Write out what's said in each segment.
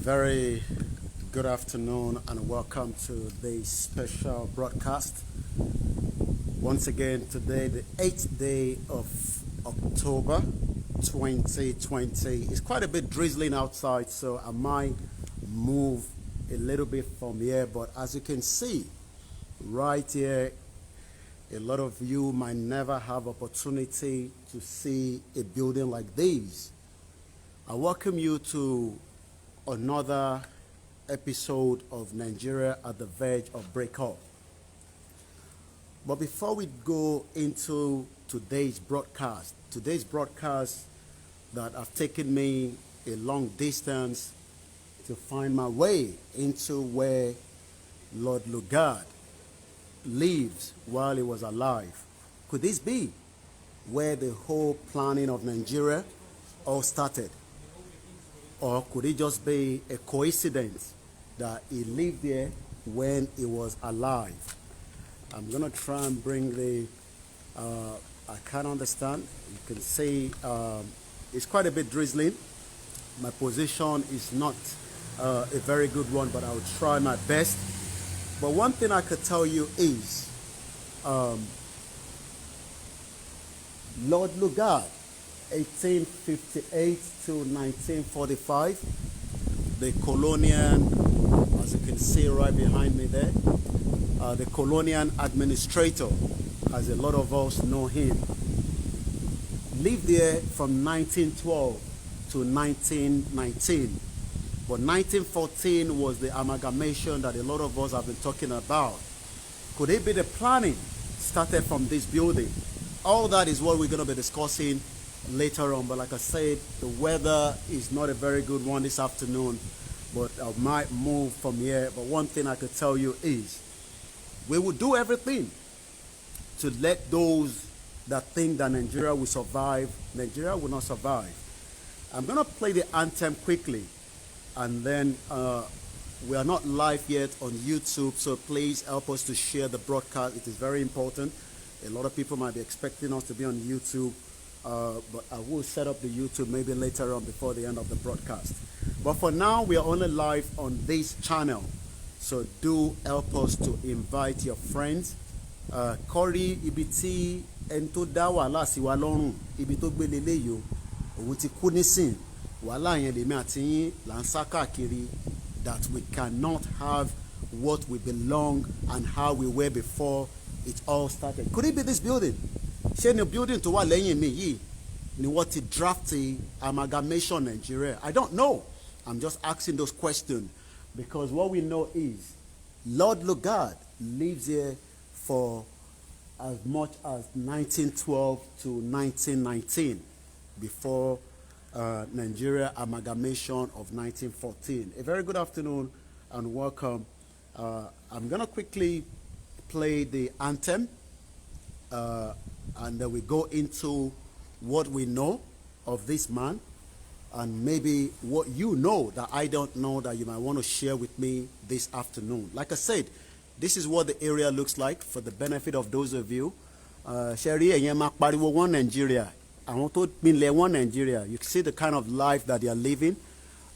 Very good afternoon and welcome to this special broadcast. Once again, today, the 8th day of October 2020. It's quite a bit drizzling outside, so I might move a little bit from here. But as you can see, right here, a lot of you might never have opportunity to see a building like this. I welcome you to another episode of Nigeria at the verge of breakup. But before we go into today's broadcast that have taken me a long distance to find my way into where Lord Lugard lives while he was alive. Could this be where the whole planning of Nigeria all started? Or could it just be a coincidence that he lived there when he was alive? I'm going to try and bring the, I can't understand. You can see it's quite a bit drizzling. My position is not a very good one, but I'll try my best. But one thing I could tell you is Lord Lugard, 1858 to 1945, the colonial, as you can see right behind me there, the colonial administrator, as a lot of us know him, lived there from 1912 to 1919. But 1914 was the amalgamation that a lot of us have been talking about. Could it be the planning started from this building? All that is what we're going to be discussing later on. But like I said, the weather is not a very good one this afternoon, but I might move from here. But one thing I could tell you is we will do everything to let those that think that Nigeria will survive. Nigeria will not survive. I'm going to play the anthem quickly, and then we are not live yet on YouTube, so please help us to share the broadcast. It is very important. A lot of people might be expecting us to be on YouTube, but I will set up the YouTube maybe later on before the end of the broadcast. But for now, we are only live on this channel, so do help us to invite your friends. Kori ibiti ento da wala si wa lorun ibi to gbe lele yo ohun ti ku nisin wala yen lemi ati yin la nsa kaakiri that we cannot have what we belong and how we were before it all started. Could it be this building? Ṣé ni building tó wà lẹ́yìn mi yìí ni wọ́n ti draft amalgamation Nigeria? I don't know. I'm just asking those questions because what we know is Lord Lugard lives here for as much as 1912 to 1919 before Nigeria amalgamation of 1914. A very good afternoon and welcome. I'm going to quickly play the anthem and then we go into what we know of this man and maybe what you know that I don't know that you might want to share with me this afternoon. Like I said, this is what the area looks like for the benefit of those of you. Sherry and Pariwo one Nigeria. I want to mean one Nigeria. You can see the kind of life that they are living,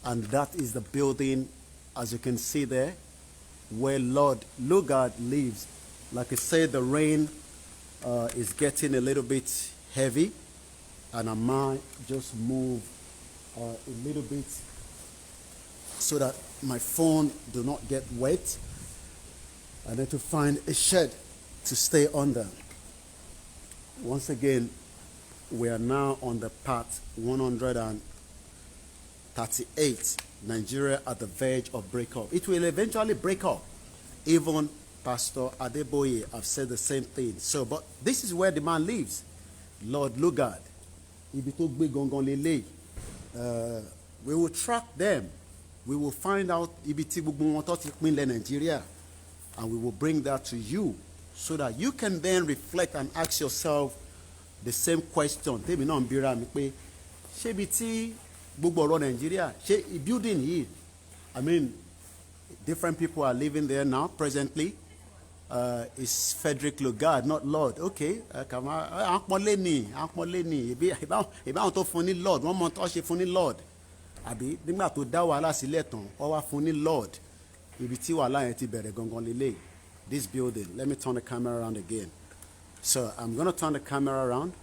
and that is the building, as you can see there, where Lord Lugard lives. Like I said, the rain is getting a little bit heavy, and I might just move a little bit so that my phone do not get wet. I need to find a shed to stay under. Once again, we are now on the part 138, Nigeria at the verge of breakup. It will eventually break up. Even Pastor Adeboye have said the same thing. So, but this is where the man lives, Lord Lugard. We will track them. We will find out Nigeria. And we will bring that to you so that you can then reflect and ask yourself the same question. Nigeria, building here. I mean, different people are living there now, presently. It's Frederick Lugard, not Lord. Okay. Lord. One month, Lord. àbí nígbà tó dá wàhálà sílẹ̀ tán ó wá fún ní Lord ibi tí wàhálà yẹn ti bẹ̀rẹ̀ gangan lélẹ̀. This building, let me turn the camera around again. So I'm going to turn the camera around.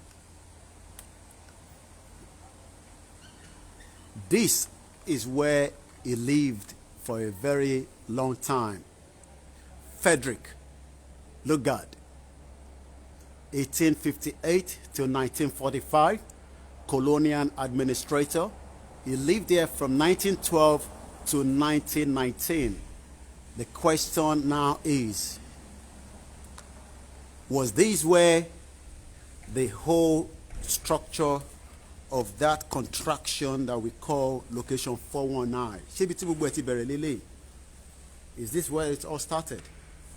This is where he lived for a very long time. Frederick, Lugard, 1858 to 1945, colonial administrator. He lived there from 1912 to 1919. The question now is, was this where the whole structure of that contraction that we call location 419? Is this where it all started?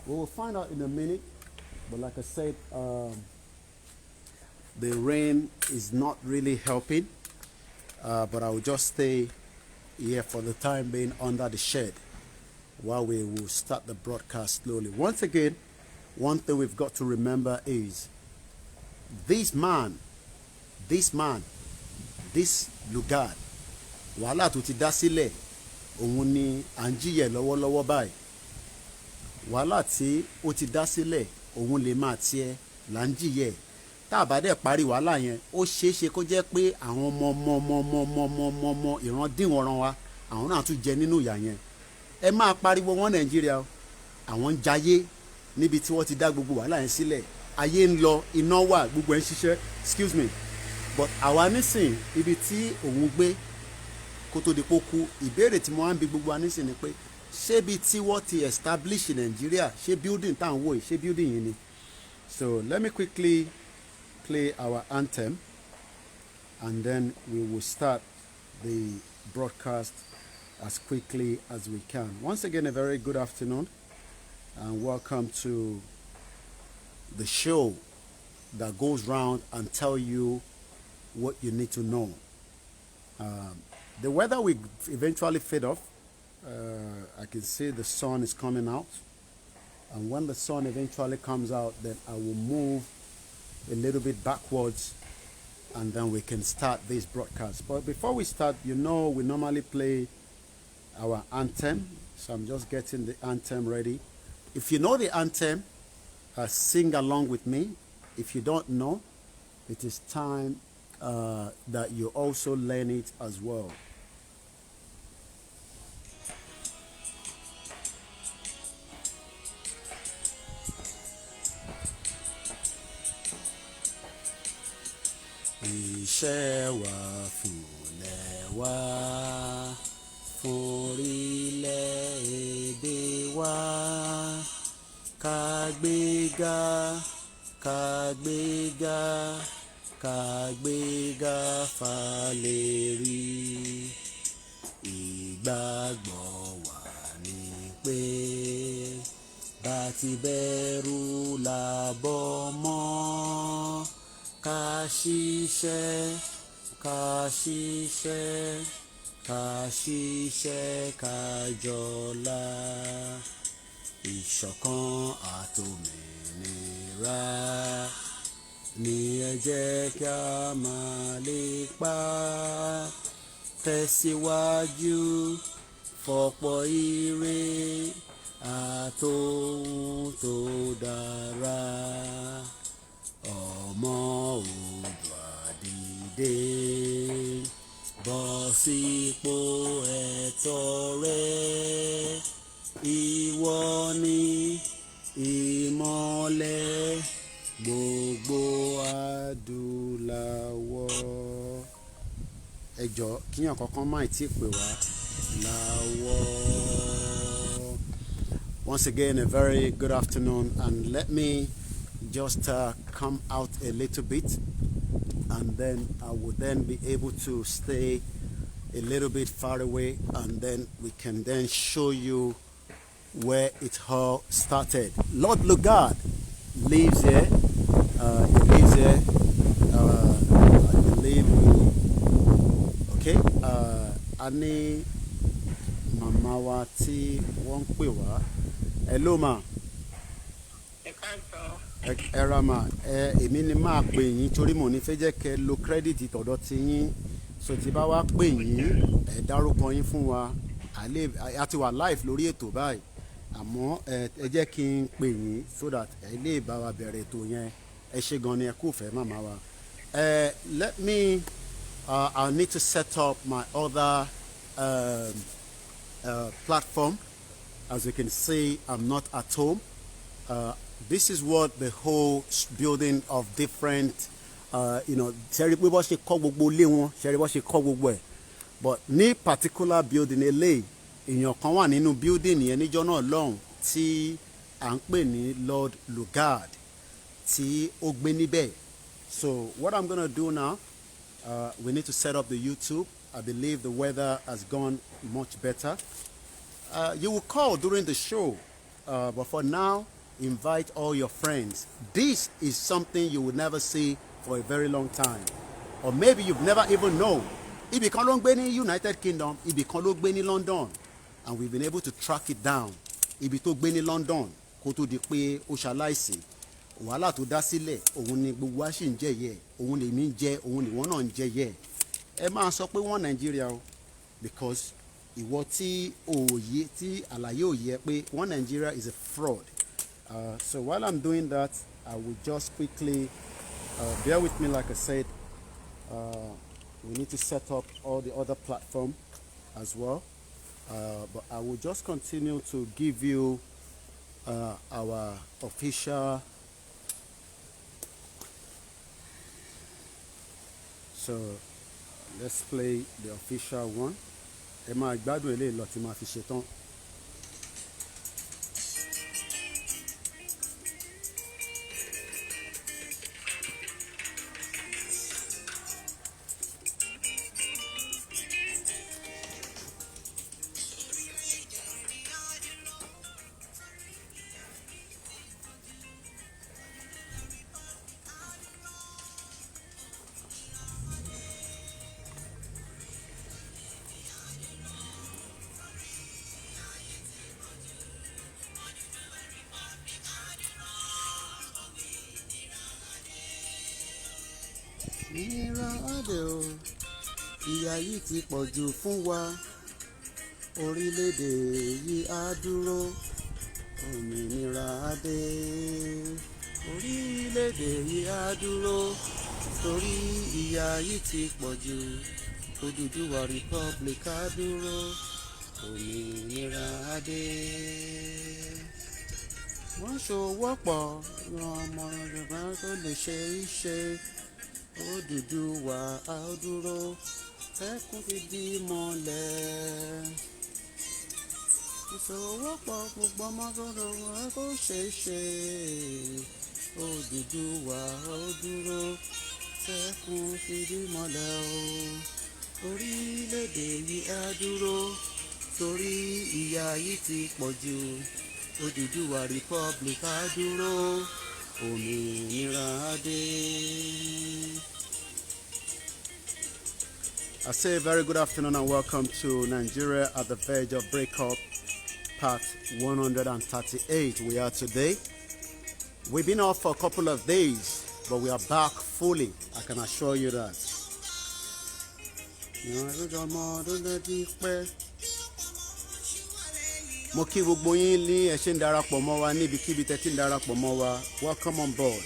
We will find out in a minute. But like I said, the rain is not really helping. But I will just stay here for the time being under the shed while we will start the broadcast slowly. Once again, one thing we've got to remember is this Lugard, wàhálà tó ti dá sílẹ̀, òun ni à ń jìyà lọ́wọ́lọ́wọ́ báyìí. Wàhálà tí ó ti dá sílẹ̀, òun lè máa tiẹ̀ là ń jìyà. Tá a bá dẹ̀ parí wàhálà yẹn, ó ṣeé ṣe kó jẹ́ pé àwọn ọmọ ìrandíwọ̀nran wa, àwọn náà tún jẹ nínú ìyà yẹn. Ẹ máa pariwo wọn Nàìjíríà, àwọn ń jayé níbi tí wọ́n ti dá gbogbo wàhálà yẹn sílẹ̀. Ayé ń lọ, iná wà, gbogbo ẹ̀ ń ṣiṣẹ́. Excuse me. But àwa nísìn ibi tí òun gbé kó tó di pó kú, ìbéèrè tí mo wá ń bi gbogbo wa nísìn ni pé ṣé bí tí wọ́n ti establish Nàìjíríà, ṣé building tá à ń wò yìí, ṣé building yìí ni? So let me quickly play our anthem and then we will start the broadcast as quickly as we can. Once again, a very good afternoon and welcome to the show that goes round and tell you what you need to know. The weather will eventually fade off. I can see the sun is coming out, and when the sun eventually comes out, then I will move a little bit backwards and then we can start this broadcast. But before we start, you know we normally play our anthem, so I'm just getting the anthem ready. If you know the anthem, sing along with me. If you don't know, it is time that you also learn it as well. Iṣẹ́ wa fúnlẹ̀ wa, fórílẹ̀-èdè wa, ká gbéga, ká gbéga, ká gbéga fálérí. Ìgbàgbọ́ wa ni pé bá ti bẹ̀rù làbọ̀ mọ́. Ká ṣiṣẹ́, ká ṣiṣẹ́, ká ṣiṣẹ́, ká jọlá. Ìṣọ̀kan àtòmìnira ni ẹ jẹ́ kí a máa lépa. Tẹ̀síwájú fọ̀pọ̀ ire àtòhun tó dára. Ọmọ Oòduà dìde, bọ́ sípò ẹ̀tọ́ rẹ. Ìwọ ni ìmọ́lẹ̀ gbogbo adúláwọ̀. Ẹ jọ̀ọ́ kíyàn kankan má tí pè wá láwọ̀. Once again, a very good afternoon, and let me just come out a little bit, and then I will then be able to stay a little bit far away, and then we can then show you where it all started. Lord Lugard lives here. He lives here. I believe okay. Ani mama wa tí wọ́n pè wá. Hello ma. Ẹ̀rọ mà èmi ni máa pè yín torí mo ní fẹ́ jẹ́ kẹ́ lo credit tọ̀dọ̀ ti yín so tí bá wá pè yín ẹ dárúkọ yín fún wa a ti wà live lórí ètò báyìí àmọ́ ẹ jẹ́ kí n pè yín so that ẹ lè bá wa bẹ̀rẹ̀ ètò yẹn ẹ ṣé gan ni ẹ kú fẹ́ màmá wa. Let me I need to set up my other platform. As you can see, I'm not at home. This is what the whole building of different ṣẹ́rí pé bọ́ ṣe kọ́ gbogbo ilé wọn ṣẹ́rí bọ́ ṣe kọ́ gbogbo ẹ̀ but ní particular building eléyìí èèyàn kan wà nínú building yẹn níjọ́ náà lọ́hùn tí à ń pè ní Lord Lugard tí ó gbé níbẹ̀. So what I'm gonna do now, we need to set up the YouTube. I believe the weather has gone much better. You will call during the show, but for now, invite all your friends. This is something you will never see for a very long time, or maybe you've never even known. Ibi kan ló ń gbé ní United Kingdom, ibi kan ló gbé ní London, and we've been able to track it down. Ibi tó gbé ní London kó tó di pé ó ṣaláìsí. Wàhálà tó dá sílẹ̀ òun ni gbogbo wa ṣì ń jẹ yẹ, òun lèmi ń jẹ, òun ni wọ́n náà ń jẹ yẹ. Ẹ máa sọ pé wọ́n Nàìjíríà o, because ìwọ tí òye tí àlàyé òye pé wọ́n Nàìjíríà is a fraud. So while I'm doing that, I will just quickly bear with me. Like I said, we need to set up all the other platform as well. But I will just continue to give you our official. So let's play the official one. Ẹ máa gbádùn eléyìí lọ tí máa fi ṣetán. Ìnira adé o, ìyà yìí ti pọ̀ jù fún wa, orílẹ̀-èdè yìí á dúró, òmìnira adé, orílẹ̀-èdè yìí á dúró, torí ìyà yìí ti pọ̀ jù, Odùduwà Republic á dúró, òmìnira adé. Wọ́n sowọ́pọ̀ ran ọmọ Yorùbá tó lè ṣe iṣẹ́. Odùduwà á dúró, ẹkún fi di mọ́lẹ̀. Ìṣòwòpọ̀ gbogbo ọmọ gbọ́dọ̀ wá kó ṣe é ṣe. Odùduwà á dúró, ẹkún fi di mọ́lẹ̀ o. Orílẹ̀-èdè yìí á dúró, torí ìyà yìí ti pọ̀ jù. Odùduwà Republic á dúró, òmìnira adé. I say a very good afternoon and welcome to Nigeria at the verge of breakup, part 138. We are today. We've been off for a couple of days, but we are back fully. I can assure you that. Mo kí gbogbo yín ní ẹ ṣé ń darapọ̀ mọ́ wa níbikíbi tẹ́ ti ń darapọ̀ mọ́ wa. Welcome on board.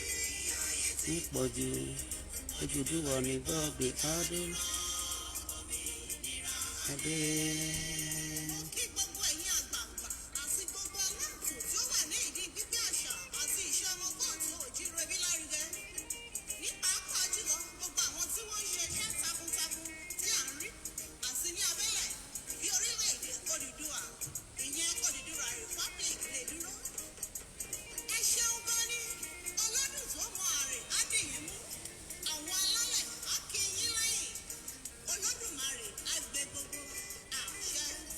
Ìpọ̀jù Odùduwà ní gbàgbé adé.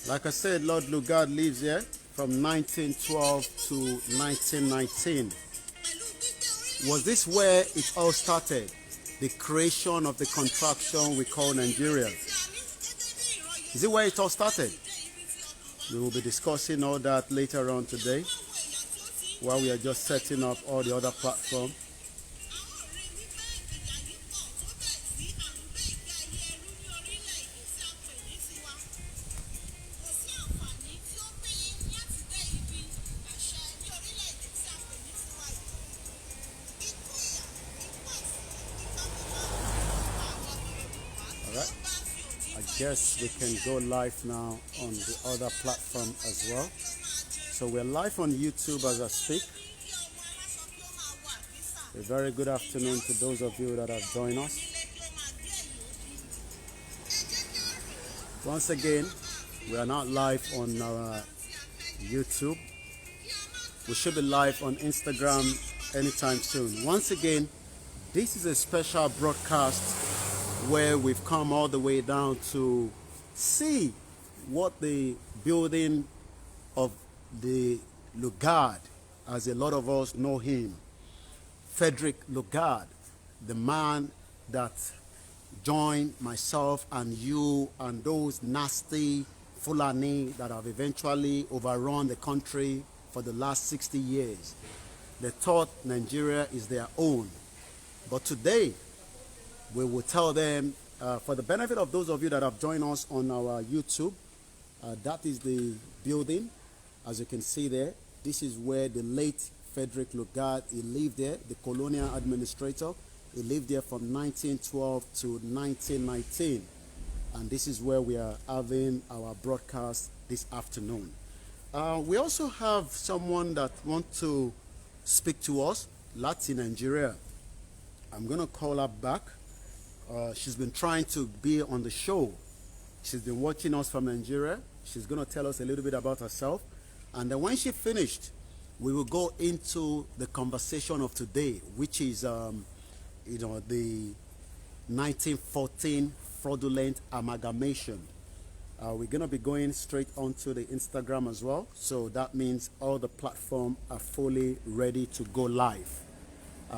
Like I said, Lord Lugard lives here from 1912 to 1919. Was this where it all started? The creation of the contraction we call Nigeria. Is it where it all started? We will be discussing all that later on today, while we are just setting up all the other platforms. guess we can go live now on the other platform as well. So we're live on YouTube as I speak. A very good afternoon to those of you that have joined us. Once again, we are not live on our YouTube. We should be live on Instagram anytime soon. Once again, this is a special broadcast where we've come all the way down to see what the building of the Lugard, as a lot of us know him, Frederick Lugard, the man that joined myself and you and those nasty Fulani that have eventually overrun the country for the last 60 years. They thought Nigeria is their own. But today, we will tell them, for the benefit of those of you that have joined us on our YouTube, that is the building. As you can see there, this is where the late Frederick Lugard, he lived there, the colonial administrator. He lived there from 1912 to 1919. And this is where we are having our broadcast this afternoon. We also have someone that wants to speak to us, Lati Nigeria. I'm going to call her back. She's been trying to be on the show. She's been watching us from Nigeria. She's going to tell us a little bit about herself. And then when she finished, we will go into the conversation of today, which is, the 1914 fraudulent amalgamation. We're going to be going straight onto the Instagram as well. So that means all the platforms are fully ready to go live.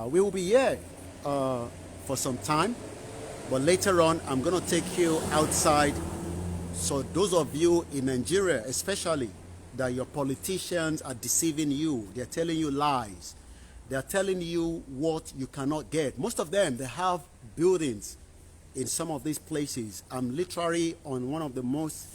We will be here for some time, but later on, I'm going to take you outside. So those of you in Nigeria, especially, that your politicians are deceiving you, they're telling you lies, they're telling you what you cannot get. Most of them, they have buildings in some of these places. I'm literally on one of the most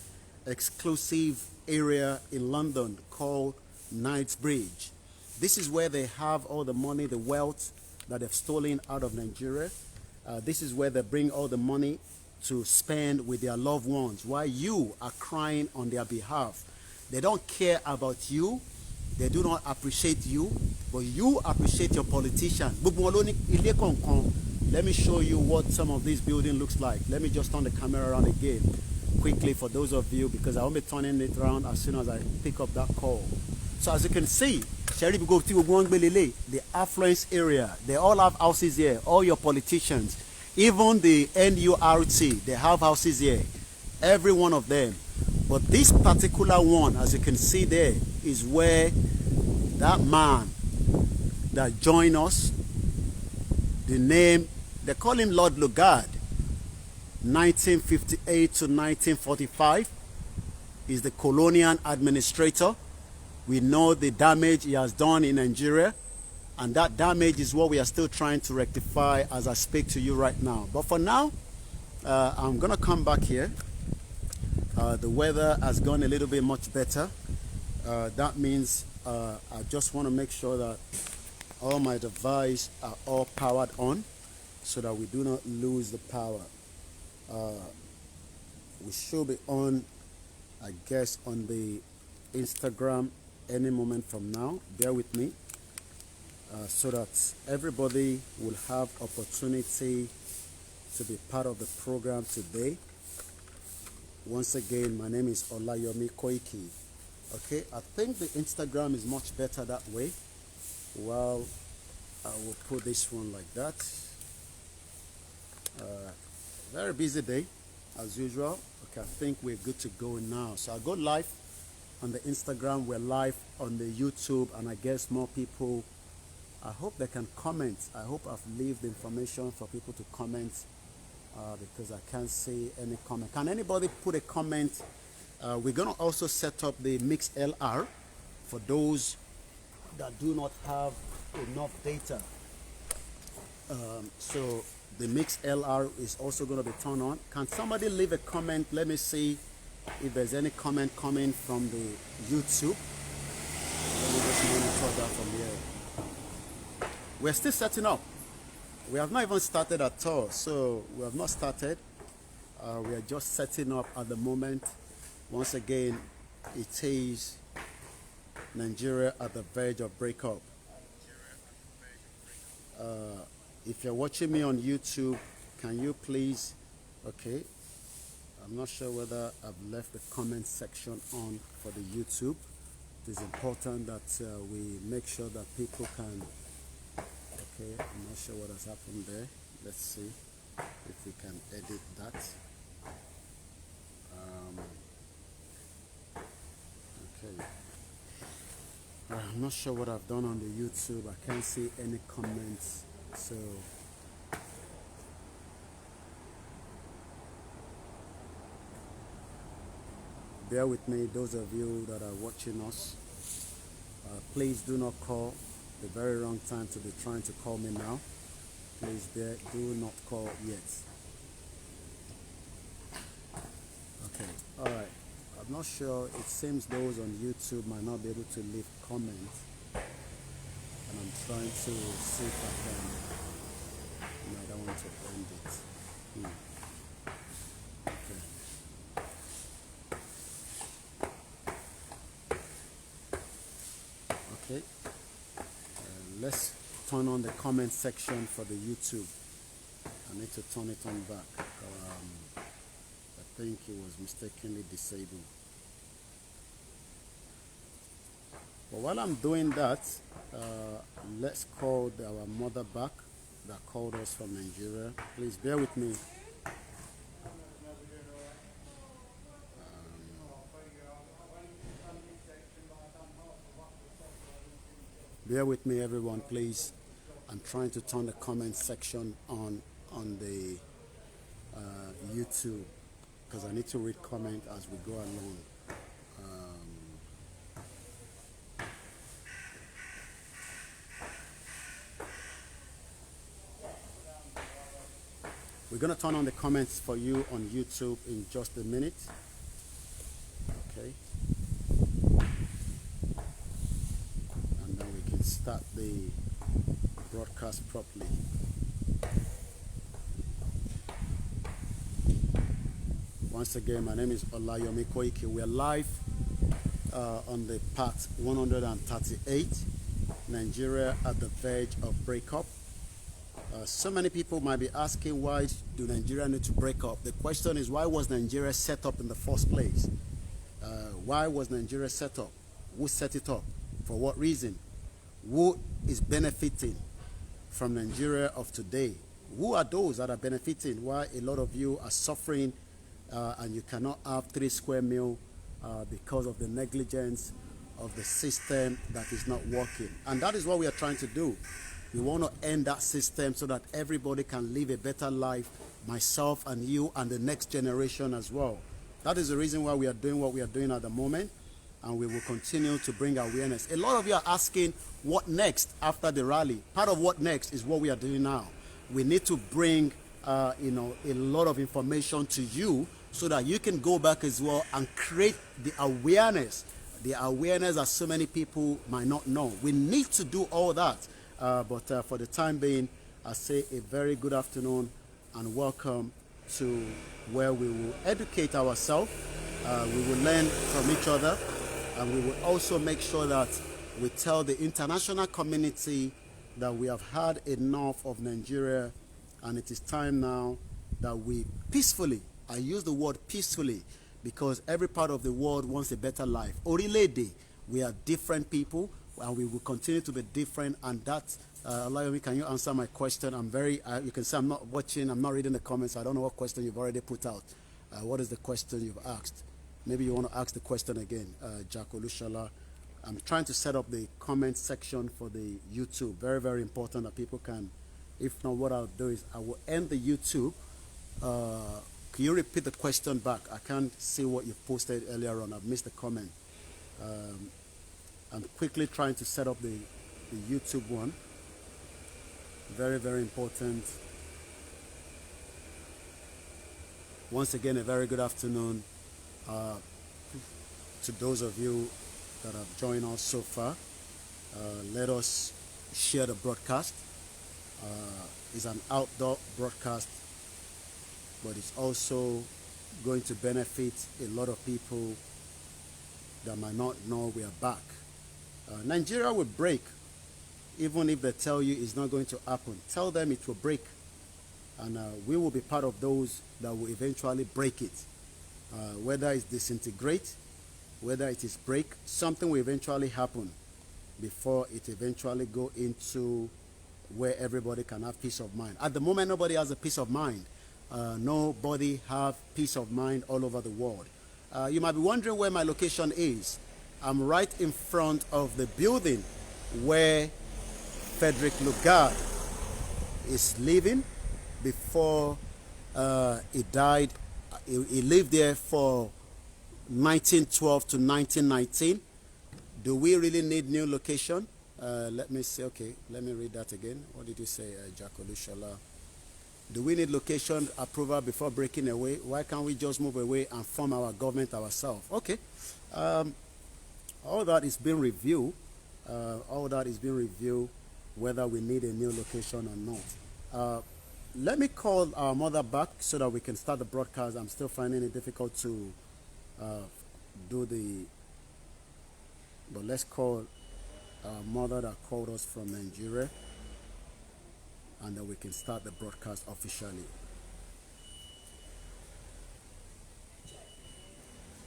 exclusive area in London called Knightsbridge. This is where they have all the money, the wealth that they've stolen out of Nigeria. This is where they bring all the money to spend with their loved ones while you are crying on their behalf. They don't care about you. They do not appreciate you, but you appreciate your politician. Let me show you what some of this building looks like. Let me just turn the camera around again quickly for those of you, because I will be turning it around as soon as I pick up that call. So as you can see, the affluence area, they all have houses here. All your politicians, even the NURT, they have houses here. Every one of them. But this particular one, as you can see there, is where that man that joined us, the name, they call him Lord Lugard, 1958 to 1945, is the colonial administrator. We know the damage he has done in Nigeria, and that damage is what we are still trying to rectify as I speak to you right now. But for now, I'm going to come back here. The weather has gone a little bit much better. That means I just want to make sure that all my devices are all powered on so that we do not lose the power. We should be on, I guess, on the Instagram any moment from now. Bear with me, so that everybody will have opportunity to be part of the program today. Once again, my name is Olayomi Koiki. Okay, I think the Instagram is much better that way. Well, I will put this one like that. Very busy day, as usual. Okay, I think we're good to go now. So I'll go live on the Instagram. We're live on the YouTube, and I guess more people, I hope they can comment. I hope I've left the information for people to comment, because I can't see any comment. Can anybody put a comment? We're going to also set up the mixed LR for those that do not have enough data. So the mixed LR is also going to be turned on. Can somebody leave a comment? Let me see if there's any comment coming from the YouTube. Let me just monitor that from here. We're still setting up. We have not even started at all, so we have not started. We are just setting up at the moment. Once again, it is Nigeria at the verge of breakup. If you're watching me on YouTube, can you please, okay, I'm not sure whether I've left the comment section on for the YouTube. It is important that we make sure that people can, okay, I'm not sure what has happened there. Let's see if we can edit that. Okay. I'm not sure what I've done on the YouTube. I can't see any comments, so bear with me, those of you that are watching us. Please do not call. The very wrong time to be trying to call me now. Please do not call yet. Okay, all right. I'm not sure. It seems those on YouTube might not be able to leave comments, and I'm trying to see if I can. No, I don't want to end it. Okay. Okay. Let's turn on the comment section for the YouTube. I need to turn it on back. I think it was mistakenly disabled. But while I'm doing that, let's call our mother back that called us from Nigeria. Please bear with me. Bear with me, everyone, please. I'm trying to turn the comment section on the YouTube, because I need to read comment as we go along. We're going to turn on the comments for you on YouTube in just a minute. Okay. And then we can start the broadcast properly. Once again, my name is Olayomi Koiki. We are live on the part 138, Nigeria at the verge of breakup. So many people might be asking, why do Nigeria need to break up? The question is, why was Nigeria set up in the first place? Why was Nigeria set up? Who set it up? For what reason? Who is benefiting from Nigeria of today? Who are those that are benefiting? Why a lot of you are suffering and you cannot have 3 square meals because of the negligence of the system that is not working? And that is what we are trying to do. We want to end that system so that everybody can live a better life, myself and you and the next generation as well. That is the reason why we are doing what we are doing at the moment, and we will continue to bring awareness. A lot of you are asking what next after the rally. Part of what next is what we are doing now. We need to bring a lot of information to you so that you can go back as well and create the awareness that so many people might not know. We need to do all that. But for the time being, I say a very good afternoon and welcome to where we will educate ourselves, we will learn from each other, and we will also make sure that we tell the international community that we have had enough of Nigeria, and it is time now that we peacefully, I use the word peacefully, because every part of the world wants a better life. Orílẹ̀-èdè, we are different people, and we will continue to be different, and that, Olayomi, can you answer my question? I'm very, you can say I'm not watching, I'm not reading the comments, I don't know what question you've already put out. What is the question you've asked? Maybe you want to ask the question again, Jack Olushala. I'm trying to set up the comment section for the YouTube. Very, very important that people can, if not, what I'll do is I will end the YouTube. Can you repeat the question back? I can't see what you posted earlier on. I've missed the comment. I'm quickly trying to set up the YouTube one. Very, very important. Once again, a very good afternoon to those of you that have joined us so far. Let us share the broadcast. It's an outdoor broadcast but it's also going to benefit a lot of people that might not know we are back. Nigeria will break, even if they tell you it's not going to happen. Tell them it will break, and we will be part of those that will eventually break it. Whether it's disintegrate, whether it is break, something will eventually happen before it eventually go into where everybody can have peace of mind. At the moment, nobody has a peace of mind. Nobody have peace of mind all over the world. You might be wondering where my location is. I'm right in front of the building where Frederick Lugard is living before he died. He lived there for 1912 to 1919. Do we really need new location? Let me say, okay, let me read that again. What did you say, Jacolushala? Do we need location approval before breaking away? Why can't we just move away and form our government ourselves? Okay. All that is being reviewed. All that is being reviewed, whether we need a new location or not. Let me call our mother back so that we can start the broadcast. I'm still finding it difficult to do the... But let's call our mother that called us from Nigeria, and then we can start the broadcast officially.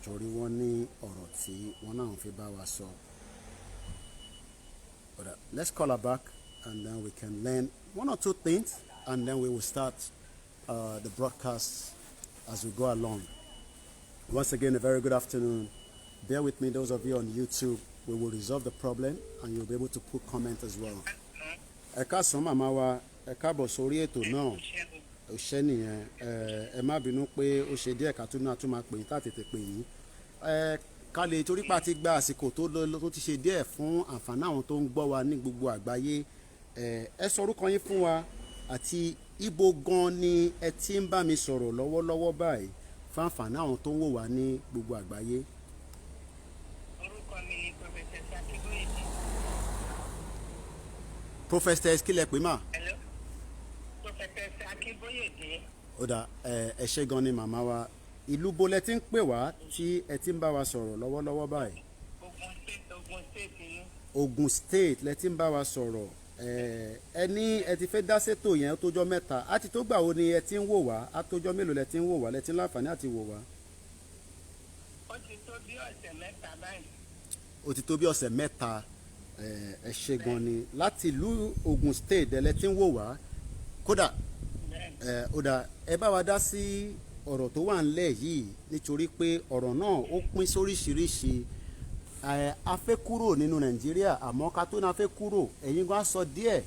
Torí wọ́n ní ọ̀rọ̀ tí wọ́n náà fi bá wa sọ. But let's call her back, and then we can learn one or two things, and then we will start the broadcast as we go along. Once again, a very good afternoon. Bear with me, those of you on YouTube. We will resolve the problem, and you'll be able to put comment as well. Ẹ káàsán màmá wa, ẹ káàbọ̀ sórí ètò náà. Ó ṣe nìyẹn. Ẹ má bínú pé ó ṣe díẹ̀ ká tún máa pè yín tá tètè pè yín. Ká lè torí pa ti gba àsìkò tó ti ṣe díẹ̀ fún àǹfààní àwọn tó ń gbọ́ wa ní gbogbo àgbáyé. Ẹ sọ orúkọ yín fún wa àti ibo gan ni ẹ ti ń bá mi sọ̀rọ̀ lọ́wọ́lọ́wọ́ báyìí fún àǹfààní àwọn tó ń wò wá ní gbogbo àgbáyé. Prophetess kílẹ̀ pé mà. Hello. Prophetess Akínbóyèdé. Ó dà ẹ ṣé gan ni màmá wa. Ìlú bo lẹ ti ń pè wá tí ẹ ti ń bá wa sọ̀rọ̀ lọ́wọ́lọ́wọ́ báyìí. Ogun State ni. Ogun State lẹ ti ń bá wa sọ̀rọ̀. Ẹ ní ẹ ti fẹ́ dá sétò yẹn ó tójọ́ mẹ́ta. Á ti tó gbà wo ni ẹ ti ń wò wá? Á tójọ́ mélòó lẹ ti ń wò wá? Lẹ ti ń láǹfààní àti wò wá? Ó ti tó bí ọ̀sẹ̀ mẹ́ta báyìí. Ó ti tó bí ọ̀sẹ̀ mẹ́ta. Ẹ ṣé gan ni láti ìlú Ogun State ẹ lẹ ti ń wò wá. Kódà ó dà ẹ bá wa dá sí ọ̀rọ̀ tó wà ńlẹ̀ yìí nítorí pé ọ̀rọ̀ náà ó pín sóríṣiríṣi. A fẹ́ kúrò nínú Nàìjíríà, àmọ́ ká tó náà fẹ́ kúrò ẹ̀yin gan sọ díẹ̀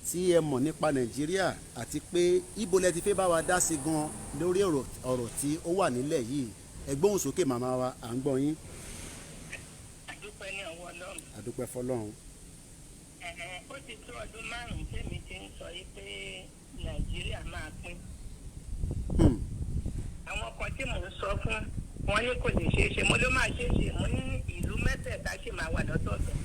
tí ẹ mọ̀ nípa Nàìjíríà àti pé ibo lẹ ti fẹ́ bá wa dá sí gan lórí ọ̀rọ̀ tí ó wà nílẹ̀ yìí. Ẹ gbóhùn sókè màmá wa, à ń gbọ́ yín. Àdúpẹ́ ní ọwọ́ Ọlọ́run. Àdúpẹ́ fọ́lọ́run. Ó ti tó ọdún márùn-ún tèmi ti ń sọ yìí pé Nàìjíríà máa pín. Àwọn kan tí mò ń sọ fún wọn ní kò lè ṣeé ṣe, mo ló máa ṣeé ṣe, mo ní ìlú mẹ́tẹ̀ẹ̀ta ṣì máa wà lọ́tọ̀ọ̀tọ̀.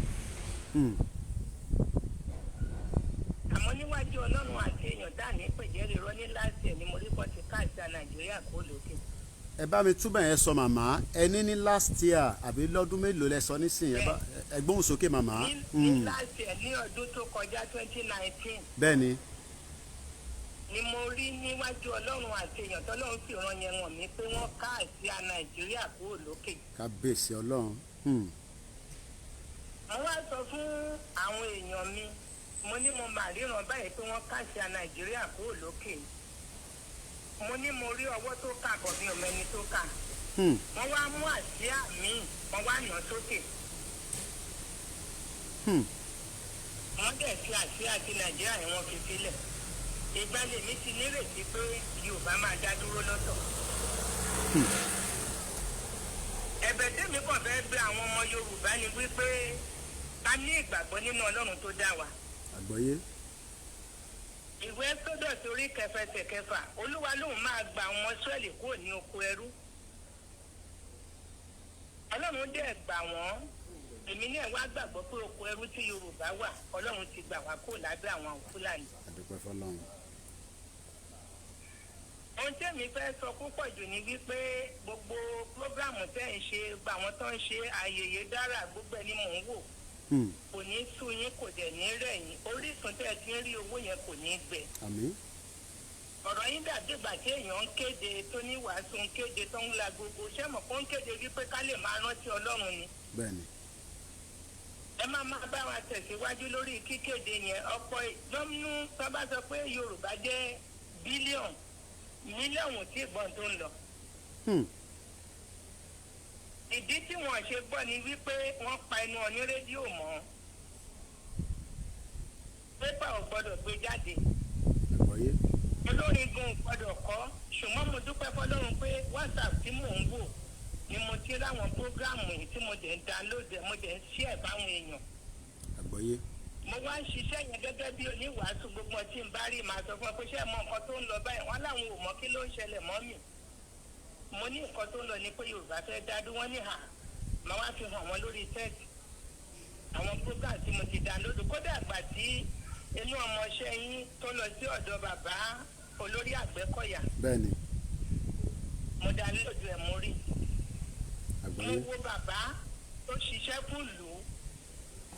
Àmọ́ níwájú Ọlọ́run àti èèyàn dá ní pèjẹ́ rírọ́ ní láti ẹ̀ ni mo rí kọ́ ti káàsì Nàìjíríà kó lókè. Ẹ bá mi túbọ̀ yẹn sọ màmá, ẹ ní last year àbí lọ́dún mélòó lẹ sọ nísìnyí, ẹ gbóhùn sókè màmá. Ní last year ní ọdún tó kọjá 2019. Bẹ́ẹ̀ni. Ni mo rí níwájú Ọlọ́run àti èèyàn tọ́lọ́run fi ràn yẹn wọ̀n mí pé wọ́n káàsì Nàìjíríà kó lókè. Kábíyèsí Ọlọ́run. Mo wá sọ fún àwọn èèyàn mi, mo ní mo máa ríran báyìí pé wọ́n káàsì Nàìjíríà kó lókè. Mo ní mo rí ọwọ́ tó kà bọ̀ mi ò mẹ́ni tó kà. Wọ́n wá mú àsíá mi, wọ́n wá nà sókè. Wọ́n dẹ̀ fi àsíá ti Nàìjíríà yẹn wọ́n fi sílẹ̀. Ìgbàlè mi ti nírètí pé Yorùbá máa dá dúró lọ́tọ̀. Ẹ̀bẹ̀ tèmi kàn fẹ́ bẹ̀ àwọn ọmọ Yorùbá ni wípé ká ní ìgbàgbọ́ nínú Ọlọ́run tó dá wa. Àgbọ́yé. Ìwé Exodus orí kẹfà Olúwa lòun máa gba àwọn ọmọ Ísírẹ́lì kúrò ní oko ẹrú. Ọlọ́run dẹ̀ gbà wọ́n. Èmi náà wá gbàgbọ́ pé oko ẹrú tí Yorùbá wà Ọlọ́run ti gbà wá kúrò lábẹ́ àwọn Fúlàní. Àdúpẹ́ fọ́lọ́run. ohun tí èmi fẹ́ sọ púpọ̀ jù ni wípé gbogbo prógráàmù tẹ́ ń ṣe gba àwọn tó ń ṣe ayẹyẹ dára gbogbo ẹni mò ń wò kò ní sú yín kò dẹ̀ ní rẹ̀ yín orísun tẹ́ ẹ ti ń rí owó yẹn kò ní gbẹ. àmín. ọ̀rọ̀ yín dàbí ìgbà tí èèyàn ń kéde tó ní wàásù ń kéde tó ń la gbogbo ṣé mọ̀ kó ń kéde wípé ká lè máa rántí Ọlọ́run ni. bẹ́ẹ̀ni. ẹ máa bá wa tẹ̀síwájú lórí kíkéde yẹn ọ̀pọ̀ ìgbọ́nú tó bá sọ pé Yorùbá jẹ́ bílíọ̀nù mílíọ̀nù tí ìbọn tó ń lọ. ìdí tí wọ́n ṣe gbọ́ ni wípé wọ́n pa ẹnu ọ̀ní rédíò mọ́ pépà ò gbọ́dọ̀ gbé jáde olórin gan ò gbọ́dọ̀ kọ́ ṣùgbọ́n mo dúpẹ́ fọlọ́run pé WhatsApp tí mò ń wò ni mo ti ráwọn prógráàmù yìí tí mo dẹ̀ ń download mo dẹ̀ ń share báwọn èèyàn. àgbọ́yé. mo wá ń ṣiṣẹ́ yẹn gẹ́gẹ́ bí oníwàásù gbogbo tí n bá rí màá sọ fún ọ pé ṣé ẹ mọ nǹkan tó ń lọ báyìí wọ́n láwọn ò mọ kí ló ń ṣẹlẹ̀ mọ́ mi. mo ní nǹkan tó ń lọ ni pé Yorùbá fẹ́ dádú wọ́n ní hà máa wá fi hàn wọ́n lórí tẹ́ẹ̀tì àwọn program tí mo ti download kódà àgbà tí inú ọmọọṣẹ́ yín tó lọ sí ọ̀dọ̀ bàbá olórí Àgbẹ̀kọ̀yà. bẹ́ẹ̀ni. mo download ẹ̀ mo rí. mo wo bàbá tó ṣiṣẹ́ fún ìlú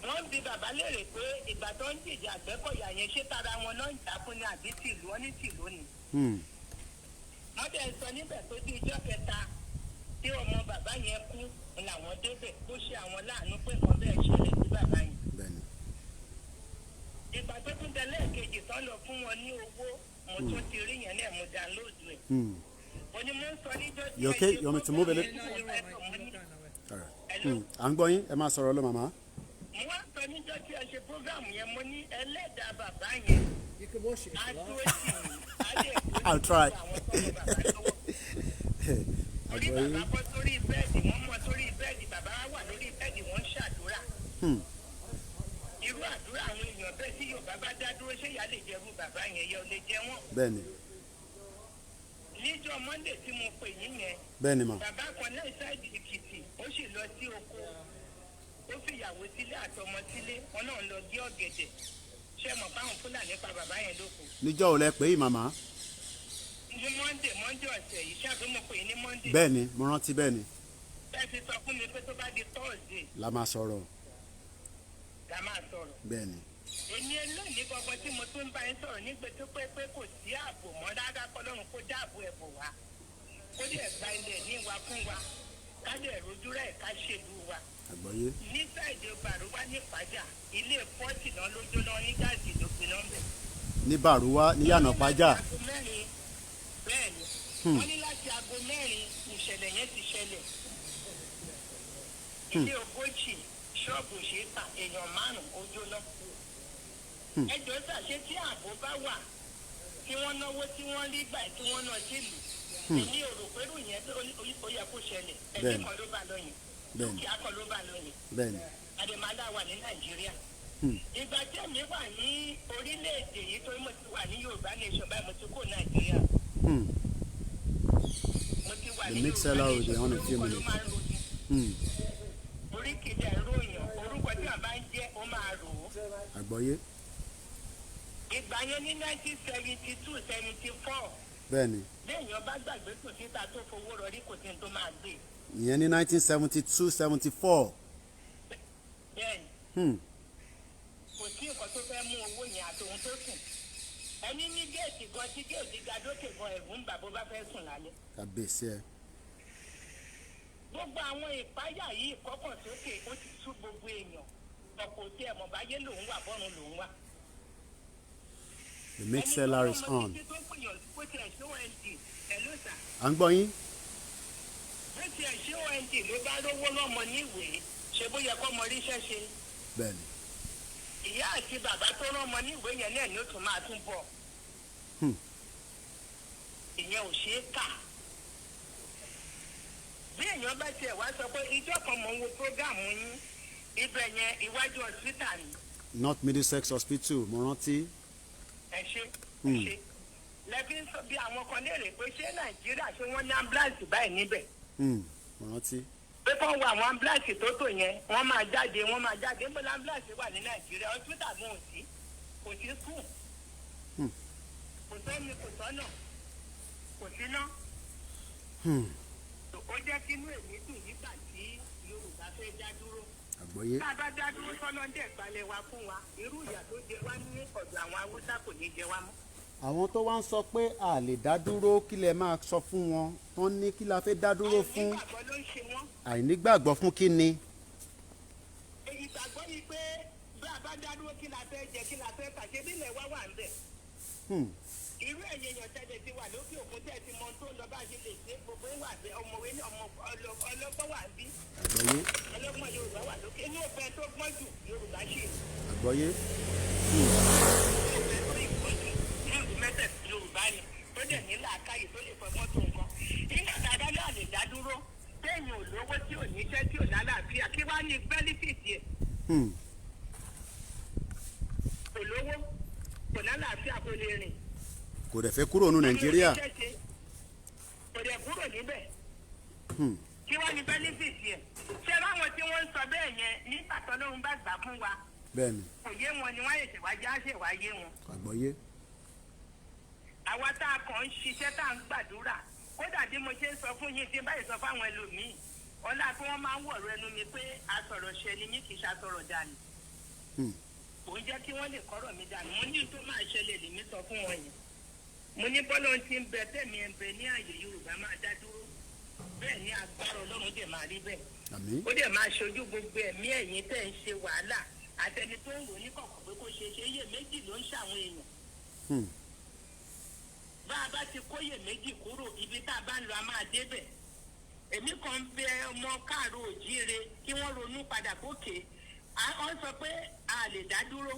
wọ́n bi bàbá léèrè pé ìgbà tó ń jìjà Àgbẹ̀kọ̀yà yẹn ṣé tara wọn náà ń jà fún ni àbí tìlú wọn ní tìlú ni. wọ́n dẹ̀ sọ níbẹ̀ tó di ijọ́ kẹta tí ọmọ bàbá yẹn kú làwọn débẹ̀ tó ṣe àwọn láàánú pé nǹkan bẹ́ẹ̀ ṣẹlẹ̀ sí bàbá yẹn. ìgbà tó tún tẹ lẹ́ẹ̀kejì tán lọ fún wọn ní owó mo tún ti rí yẹn náà mo download ẹ̀. mo ní mo ń sọ níjọ́ tí you okay? You want me to move a little? à ń gbọ́ yín ẹ máa sọ̀rọ̀ lọ màmá. mo wá sọ níjọ́ tí ẹ ṣe program yẹn mo ní ẹlẹ́dàá bàbá yẹn I'll try. orí bàbá bọ́ sórí bẹ́ẹ̀dì wọ́n mọ sórí bẹ́ẹ̀dì bàbá wà lórí bẹ́ẹ̀dì wọ́n ń ṣàdúrà. irú àdúrà àwọn èèyàn bẹ́ẹ̀ tí Yorùbá bá dá dúró ṣé ìyá lè jẹ́rú bàbá yẹn yẹ ò lè jẹ́ wọ́n. bẹ́ẹ̀ni. níjọ́ Monday tí mo pè yín yẹn. bẹ́ẹ̀ni ma. bàbá kan náà ṣáàjì Èkìtì ó sì lọ sí oko ó fìyàwó sílé àtọmọ sílé wọn náà lọ gé ọ̀gẹ̀dẹ̀ ṣé mọ̀ fáwọn Fúlàní pa bàbá yẹn lóko. níjọ́ ò lẹ pè yìí màmá. ní Monday ọ̀sẹ̀ yìí ṣáà tó mo pè yín ní Monday. bẹ́ẹ̀ni mo rántí bẹ́ẹ̀ni. ẹ ti sọ fún mi pé tó bá di Thursday. la máa sọ̀rọ̀. bẹ́ẹ̀ni. èmi eléyìí gbogbo tí mo tún bá yín sọ̀rọ̀ nígbà tó pé kò sí ààbò mọ́ rárá kọ́lọ́run kó dáàbò ẹ̀bò wa kó dẹ̀ gba ilẹ̀ ní wa fún wa ká dẹ̀ rojú rẹ̀ ká ṣèlú wa. àgbọ́yé. ní sáìdì Bàrúwá ní Ìpàjà ilé pọ́ọ̀tì náà ló jóná ní gáàsì ló gbiná ń bẹ̀. ní Bàrúwá ní Yànà Pàjà. bẹ́ẹ̀ni wọ́n ní láti aago 4 ìṣẹ̀lẹ̀ yẹn ti ṣẹlẹ̀. ilé ogójì ṣọ́ọ̀bù ṣe ta èèyàn 5 ó jóná. ẹjọ́ ṣàṣẹ tí ààbò bá wà tí wọ́n náwó tí wọ́n rí gbà tí wọ́n náà sílùú. èmi ò rò pé rò yẹn ó yẹ kó ṣẹlẹ̀ ẹgbẹ́ kan ló bá lọ́yìn dúkìá kan ló bá lọ́yìn. àdèmàdà wà ní Nàìjíríà. ìgbà tí èmi wà ní orílẹ̀-èdè yìí tó mo ti wà ní Yorùbá nation báyìí mo ti kó Nàìjíríà. mo ti wà ní Yorùbá nation ló máa ń rojú. orí kìí ẹ̀ ròyìn orúkọ tí wọ́n bá ń jẹ́ ó máa rò ó. àgbọ́yé. ìgbà yẹn ní 1972 74. bẹ́ẹ̀ni. béèyàn bá gbàgbé kò síta tó fowó rọrí kò sí ní tó máa gbé. ìyẹn ní 1972 74. bẹ́ẹ̀ni. kò sí nǹkan tó fẹ́ mú owó yẹn àtòun tó sùn. ẹni ní géètì gan tí géètì ga dókè gan ẹ̀rù ń bà bó bá fẹ́ sùn lálẹ́. kàbèsí ẹ. gbogbo àwọn ìpáyà yìí kọ́kàn sókè ó ti sú gbogbo èèyàn ọ̀pọ̀ tí ẹ̀mọ̀ báyé lòún wà bọ́run lòún wà. The mixer is on. à ń gbọ́ yín. bó ti ẹ̀ ṣé OND ló bá rówó lọ́mọ níwèé ṣe bó yẹ kọ́ mọ ríṣẹ́ ṣe. bẹ́ẹ̀ni. ìyá àti bàbá tó rán ọmọ níwèé yẹn náà ni ó tún máa tún bọ̀. ìyẹn ò ṣeé kà. bí èèyàn bá tiẹ̀ wá sọ pé ìjọ kan mò ń wo prógáàmù yín ibẹ̀ yẹn iwájú hospital ni. North Middlesex Hospital mo rántí. ẹ ṣe lẹbi ń sọ bí àwọn kan léèrè pé ṣé Nàìjíríà ṣé wọ́n ní ambulance báyìí níbẹ̀. mo rántí. pé kàn wọ àwọn ambulance tó tò yẹn wọ́n máa jáde níbo ni ambulance wà ní Nàìjíríà hospital gan ò sí kò sí school kò sẹ́ni kò sọ́nà kò sí ná. ó jẹ́ kí inú èmi dùn nígbà tí Yorùbá fẹ́ dá dúró. àgbọ́yé. tá a bá dá dúró tọ́lọ́ ń dẹ̀ gbalẹ̀ wa fún wa irú ìyà tó jẹ wá ní ọ̀dọ̀ àwọn Haúsá kò ní jẹ wá mọ́. àwọn tó wá ń sọ pé a lè dá dúró kí lẹ máa sọ fún wọn tán ní kí la fẹ́ dá dúró fún. àìnígbàgbọ́ ló ń ṣe wọ́n. àìnígbàgbọ́ fún kí ni. ìgbàgbọ́ yìí pé bá a bá dá dúró kí la fẹ́ jẹ kí la fẹ́ kà ṣe bí ilẹ̀ wá wà ń bẹ̀. irú ẹ̀yẹ èèyàn tẹ́lẹ̀ ti wà lókè òkun tẹ́ ti mọ tó lọ bá ṣe lè ṣe gbogbo wà bẹ ọmọwé ní ọlọ́gbọ́n wà bí. àgbọ́yé. ọlọ́gbọ́n Yorùbá wà lókè inú ọ̀fẹ́ tó gbọ́n jù Yorùbá ṣe. àgbọ́yé. ọ̀fẹ́ tó ìgbọ́n jù ní mẹ́tẹ̀ Yorùbá ni tó dẹ̀ ní làákàyè tó lè fọgbọ́n tó nǹkan. nígbà tá a bá náà lè dá dúró téèyàn ò lówó tí ò níṣẹ́ tí ò lálàáfíà kí wá ní bẹ́lífìtì ẹ̀. kò lówó kò lálàáfíà kò lè rìn. kò dẹ̀ fẹ́ kúrò ní Nàìjíríà. kò dẹ̀ kúrò níbẹ̀. kí wọ́n ní bẹ́lífìtì ẹ̀. ṣé báwọn tí wọ́n ń sọ bẹ́ẹ̀ yẹn nígbà tó lóun bá gbà fún wa. bẹ́ẹ̀ni. kò yé wọn ni wọ́n yẹ ṣèwájú á ṣèwáyé wọn. àgbọ́yé. àwa tá a kàn ń ṣiṣẹ́ tá a ń gbàdúrà kódà bí mo ṣe ń sọ fún yín tí báyìí sọ fáwọn ẹlòmíì ọlá pé wọ́n máa ń wọ̀rọ̀ ẹnu mi pé asọ̀rọ̀ ṣẹ ni mí kì í ṣàsọ̀rọ̀ dànù. kò ń jẹ́ kí wọ́n lè kọ́rọ̀ mi dànù mo ní tó máa ṣẹlẹ̀ lèmi sọ fún wọn yẹn. mo ní bọ́lá ti ń bẹ tẹ̀mí ẹ̀ ń bẹ ní ààyè Yorùbá máa dá dúró bẹ́ẹ̀ ni agbára Ọlọ́run dẹ̀ máa rí bẹ́ẹ̀. àmín. ó dẹ̀ máa ṣojú gbogbo ẹ̀mí ẹ̀yin tẹ̀ ń ṣe wàhálà àtẹni tó ń rò ní kọ̀ọ̀kan pé kó ṣe iye méjì ló ń ṣàwọn èèyàn. bá a bá ti kóyè méjì kúrò ibi tá a bá ń lọ a máa débẹ̀. èmi kan ń bẹ ọmọ káàró òjíire kí wọ́n ronú padà gòkè wọ́n sọ pé a lè dá dúró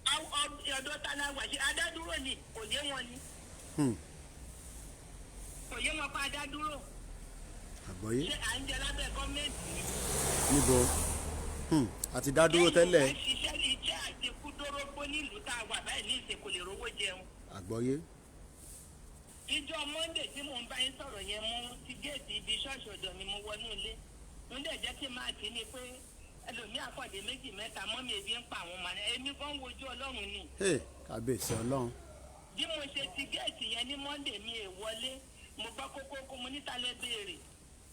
ọ̀dọ̀ ta la wà ṣe adádúró ni kò yé wọn ni. kò yé wọn pa adádúró. àgbọ́yé. ṣé à ń jẹ lábẹ́ gọ́ọ̀mẹ̀ntì. níbo àti dá dúró tẹ́lẹ̀. ẹ̀yin ò fẹ́ ṣiṣẹ́ iṣẹ́ àti kúdórógbó nílùú tá a wà báyìí ní ìsìn kò lè rówó jẹun. àgbọ́yé. ìjọ Monday tí mò ń bá yín sọ̀rọ̀ yẹn mú ti géètì ibi ṣọ́ọ̀ṣì ọ̀dọ̀ mi mo wọnú ilé mo dẹ̀ jẹ́ kí n máa kí ni pé ẹlòmíì àkọ́dé méjì mẹ́ta mọ́mí ebi ń pa àwọn ọmọ rẹ̀ èmi kan wojú Ọlọ́run ni. kábíyèsí Ọlọ́run. bí mo ṣe ti géètì yẹn ní Monday mi è wọlé mo gbọ́ kókó mo níta lẹ́ béèrè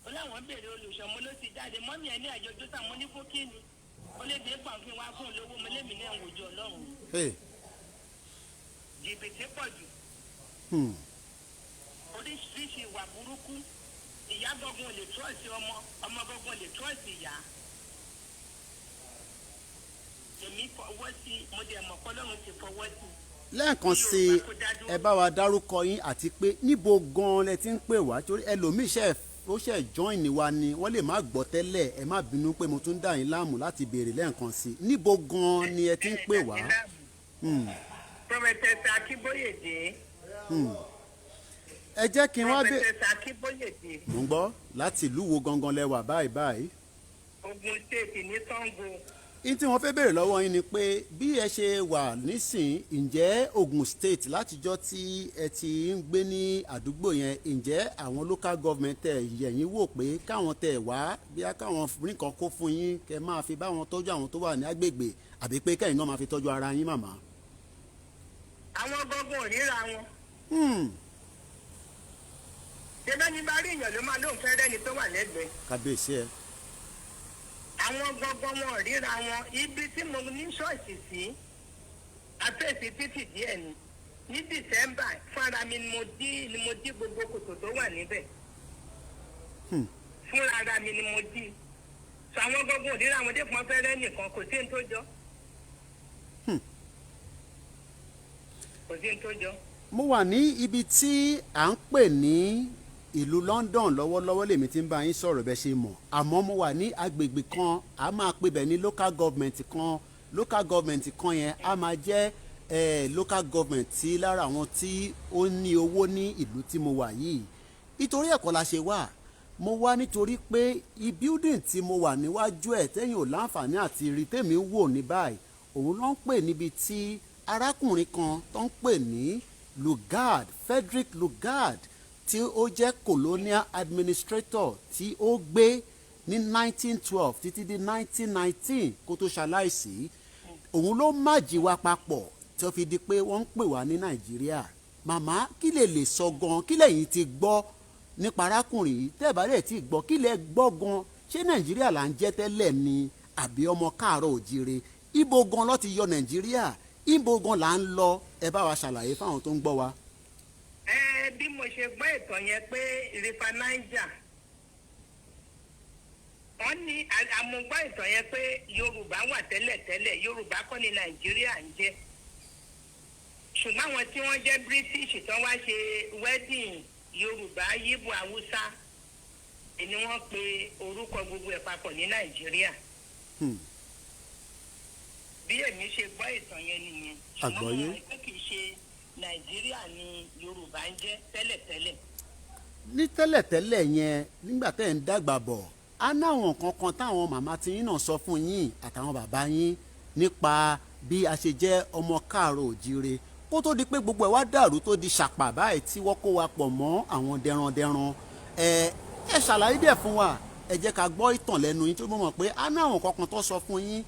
ó láwọn béèrè olùṣọ́ mo ló ti jáde mọ́mí ẹ̀ ní àjọjọ́ sá mo ní fún kíni ó lè dé pàǹkì wá fún olówó mo lémi náà wojú Ọlọ́run. jìbìtì pọ̀ jù. oríṣiríṣi ìwà burúkú ìyá gbọ̀ngàn lè trọ́ọ̀sì ọmọ gbọ̀ngàn lè trọ́ọ̀sì ìyá. èmi fọwọ́ sí mo dẹ̀ mọ̀ pọ́lọ́run ti fọwọ́ sí. lẹ́ẹ̀kan sí i ẹ bá wa dárúkọ yín àti pé níbo gan-an lẹ ti ń pè wá torí ẹlòmíì ó ṣe join ni wa ni wọ́n lè má gbọ́ tẹ́lẹ̀ ẹ má bínú pé mo tún dá yín láàmú láti béèrè lẹ́ẹ̀kan sí i níbo gan-an ni ẹ ti ń pè wá. Prọfẹ̀tẹ̀sì Akínbóyèdé. ẹ jẹ́ kí n wá bẹ̀. Prọfẹ̀tẹ̀sì Akínbóyèdé. mo ń gbọ́ láti ìlú wo gangan lẹ wà báyìí. Ògùn state ní Ṣàngó. ní tí wọ́n fẹ́ béèrè lọ́wọ́ yín ni pé bí ẹ ṣe wà nísìn ǹjẹ́ Ògùn state látijọ́ tí ẹ ti ń gbé ní àdúgbò yẹn ǹjẹ́ àwọn local government ẹ̀ yẹ̀yìn wò pé káwọn tẹ̀ wá bí a káwọn nǹkan kó fún yín kẹ́ máa fi báwọn tọ́jú àwọn tó wà ní agbègbè àbí pé kẹ́yìn náà máa fi tọ́jú ara yín màmá. àwọn gbọ́ngàn ò ríra wọn. ṣébẹ́ ní bá rí èèyàn ló máa lóun fẹ́ rẹ́ni tó wà lẹ́gbẹ̀ẹ́. kábíyèsí ẹ. àwọn gbọ́ngàn wọn ò ríra wọn ibi tí mo ní ṣọ́ọ̀ṣì sí afẹ́sí títì díẹ̀ ni ní December fúnra mi ni mo dí gbogbo kòtò tó wà níbẹ̀. fúnra ara mi ni mo dí. sọ àwọn gbọ́ngàn ò ríra wọn dé fún ọfẹ́rẹ́ nìkan kò sí ní tó jọ. kò sí ní tó jọ. mo wà ní ibi tí à ń pè ní ìlú London lọ́wọ́lọ́wọ́ lèmi ti ń bá yín sọ̀rọ̀ bẹ́ẹ̀ ṣe mọ̀ àmọ́ mo wà ní agbègbè kan a máa pè bẹ̀ ní local government kan yẹn a máa jẹ́ local government tí lára àwọn tí ó ní owó ní ìlú tí mo wà yìí nítorí ẹ̀kọ́ la ṣe wà mo wá nítorí pé building tí mo wà níwájú ẹ̀ tẹ́yìn ò láǹfààní àti rí tèmi wò ní báyìí òun ló ń pè níbi tí arákùnrin kan tó ń pè ní Lugard Frederick Lugard tí ó jẹ́ colonial administrator tí ó gbé ní 1912 títí di 1919 kó tó ṣaláìsí òun ló májì wa papọ̀ tó fi di pé wọ́n ń pè wá ní Nàìjíríà màmá kí lè sọ gan, kí lẹ́yìn ti gbọ́ nípa arákùnrin yìí, tẹ́ ẹ̀ bá lè ti gbọ́, kí lẹ gbọ́ gan, ṣé nàìjíríà là ń jẹ́ tẹ́lẹ̀ ni àbí ọmọ káàárọ̀ òjíire, ibo gan ló ti yọ nàìjíríà, ibo gan là ń lọ, ẹ bá wa ṣàlàyé fáwọn tó ń gbọ́ wa. Bí mo ṣe gbọ́ ìtàn yẹn pé river Niger, wọ́n ní àmúgbọ́ ìtàn yẹn pé yorùbá wà tẹ́lẹ̀tẹ́lẹ̀, yorùbá kọ́ ni nàìjíríà ń jẹ́, ṣùgbọ́n àwọn tí wọ́n jẹ́ british tán wá ṣe wedding yorùbá yíbo haúsá ni wọ́n pe orúkọ gbogbo ẹ̀ papọ̀ ní nàìjíríà. Bí èmi ṣe gbọ́ ìtàn yẹn nìyẹn, ṣùgbọ́n mo mọ̀ pé kì í ṣe nàìjíríà ni yorùbá ń jẹ́ tẹ́lẹ̀tẹ́lẹ̀. Ní tẹ́lẹ̀tẹ́lẹ̀ yẹn nígbà tẹ́ ń dàgbà bọ̀, á náwọn kankan táwọn màmá tí yín náà sọ fún yín àtàwọn bàbá yín nípa bí a ṣe jẹ́ ọmọ káàárọ̀ òjíire kó tó di pé gbogbo ẹ̀ wá dàrú tó di ṣàpà báyìí tí wọ́n kó wa pọ̀ mọ́ àwọn dẹrandẹran. Ẹ ṣàlàyé díẹ̀ fún wa, ẹ jẹ́ ká gbọ́ ìtàn lẹ́nu yín tó mọ̀ pé á náwọn kankan tó sọ fún yín,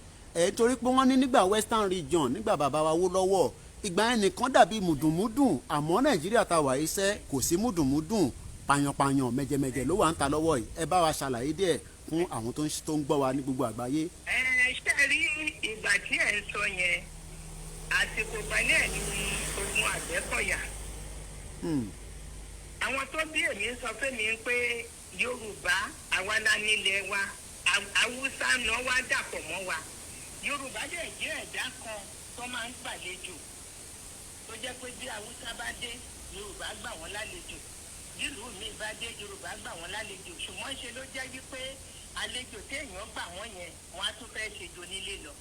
torí pé wọ́n ní nígbà western region nígbà bàbá wa wó lọ́wọ́, ìgbà yẹn nìkan dàbí mùdùnmúdùn, àmọ́ nàìjíríà ta wà iṣẹ́ kò sí mùdùnmúdùn, pàyànpàyàn mẹjẹmẹjẹ ló wà ń ta lọ́wọ́ yìí. Ẹ bá wa ṣàlàyé díẹ̀ fún àwọn tó ń gbọ́ wa ní gbogbo àgbáyé. Ṣé rí ìgbà tí ẹ̀ ń sọ yẹn, àsìkò gbalẹ̀ ní ogun Àgbẹ̀kọ̀yà. Àwọn tó bí èmi ń sọ fún mi pé yorùbá àwa la nílẹ̀ wa, haúsá náà wá dàpọ̀ mọ́ wa. Yorùbá dẹ̀ jẹ́ ẹ̀dá kan tó máa ń gbàlejò, tó jẹ́ pé bí haúsá bá dé yorùbá gbà wọ́n lálejò, ìlú mi bá dé yorùbá gbà wọ́n lálejò, ṣùgbọ́n ṣe ló jẹ́ wípé àlejò téèyàn gbà wọ́n yẹn wọ́n á tún fẹ́ ṣèjọ nílé lọ.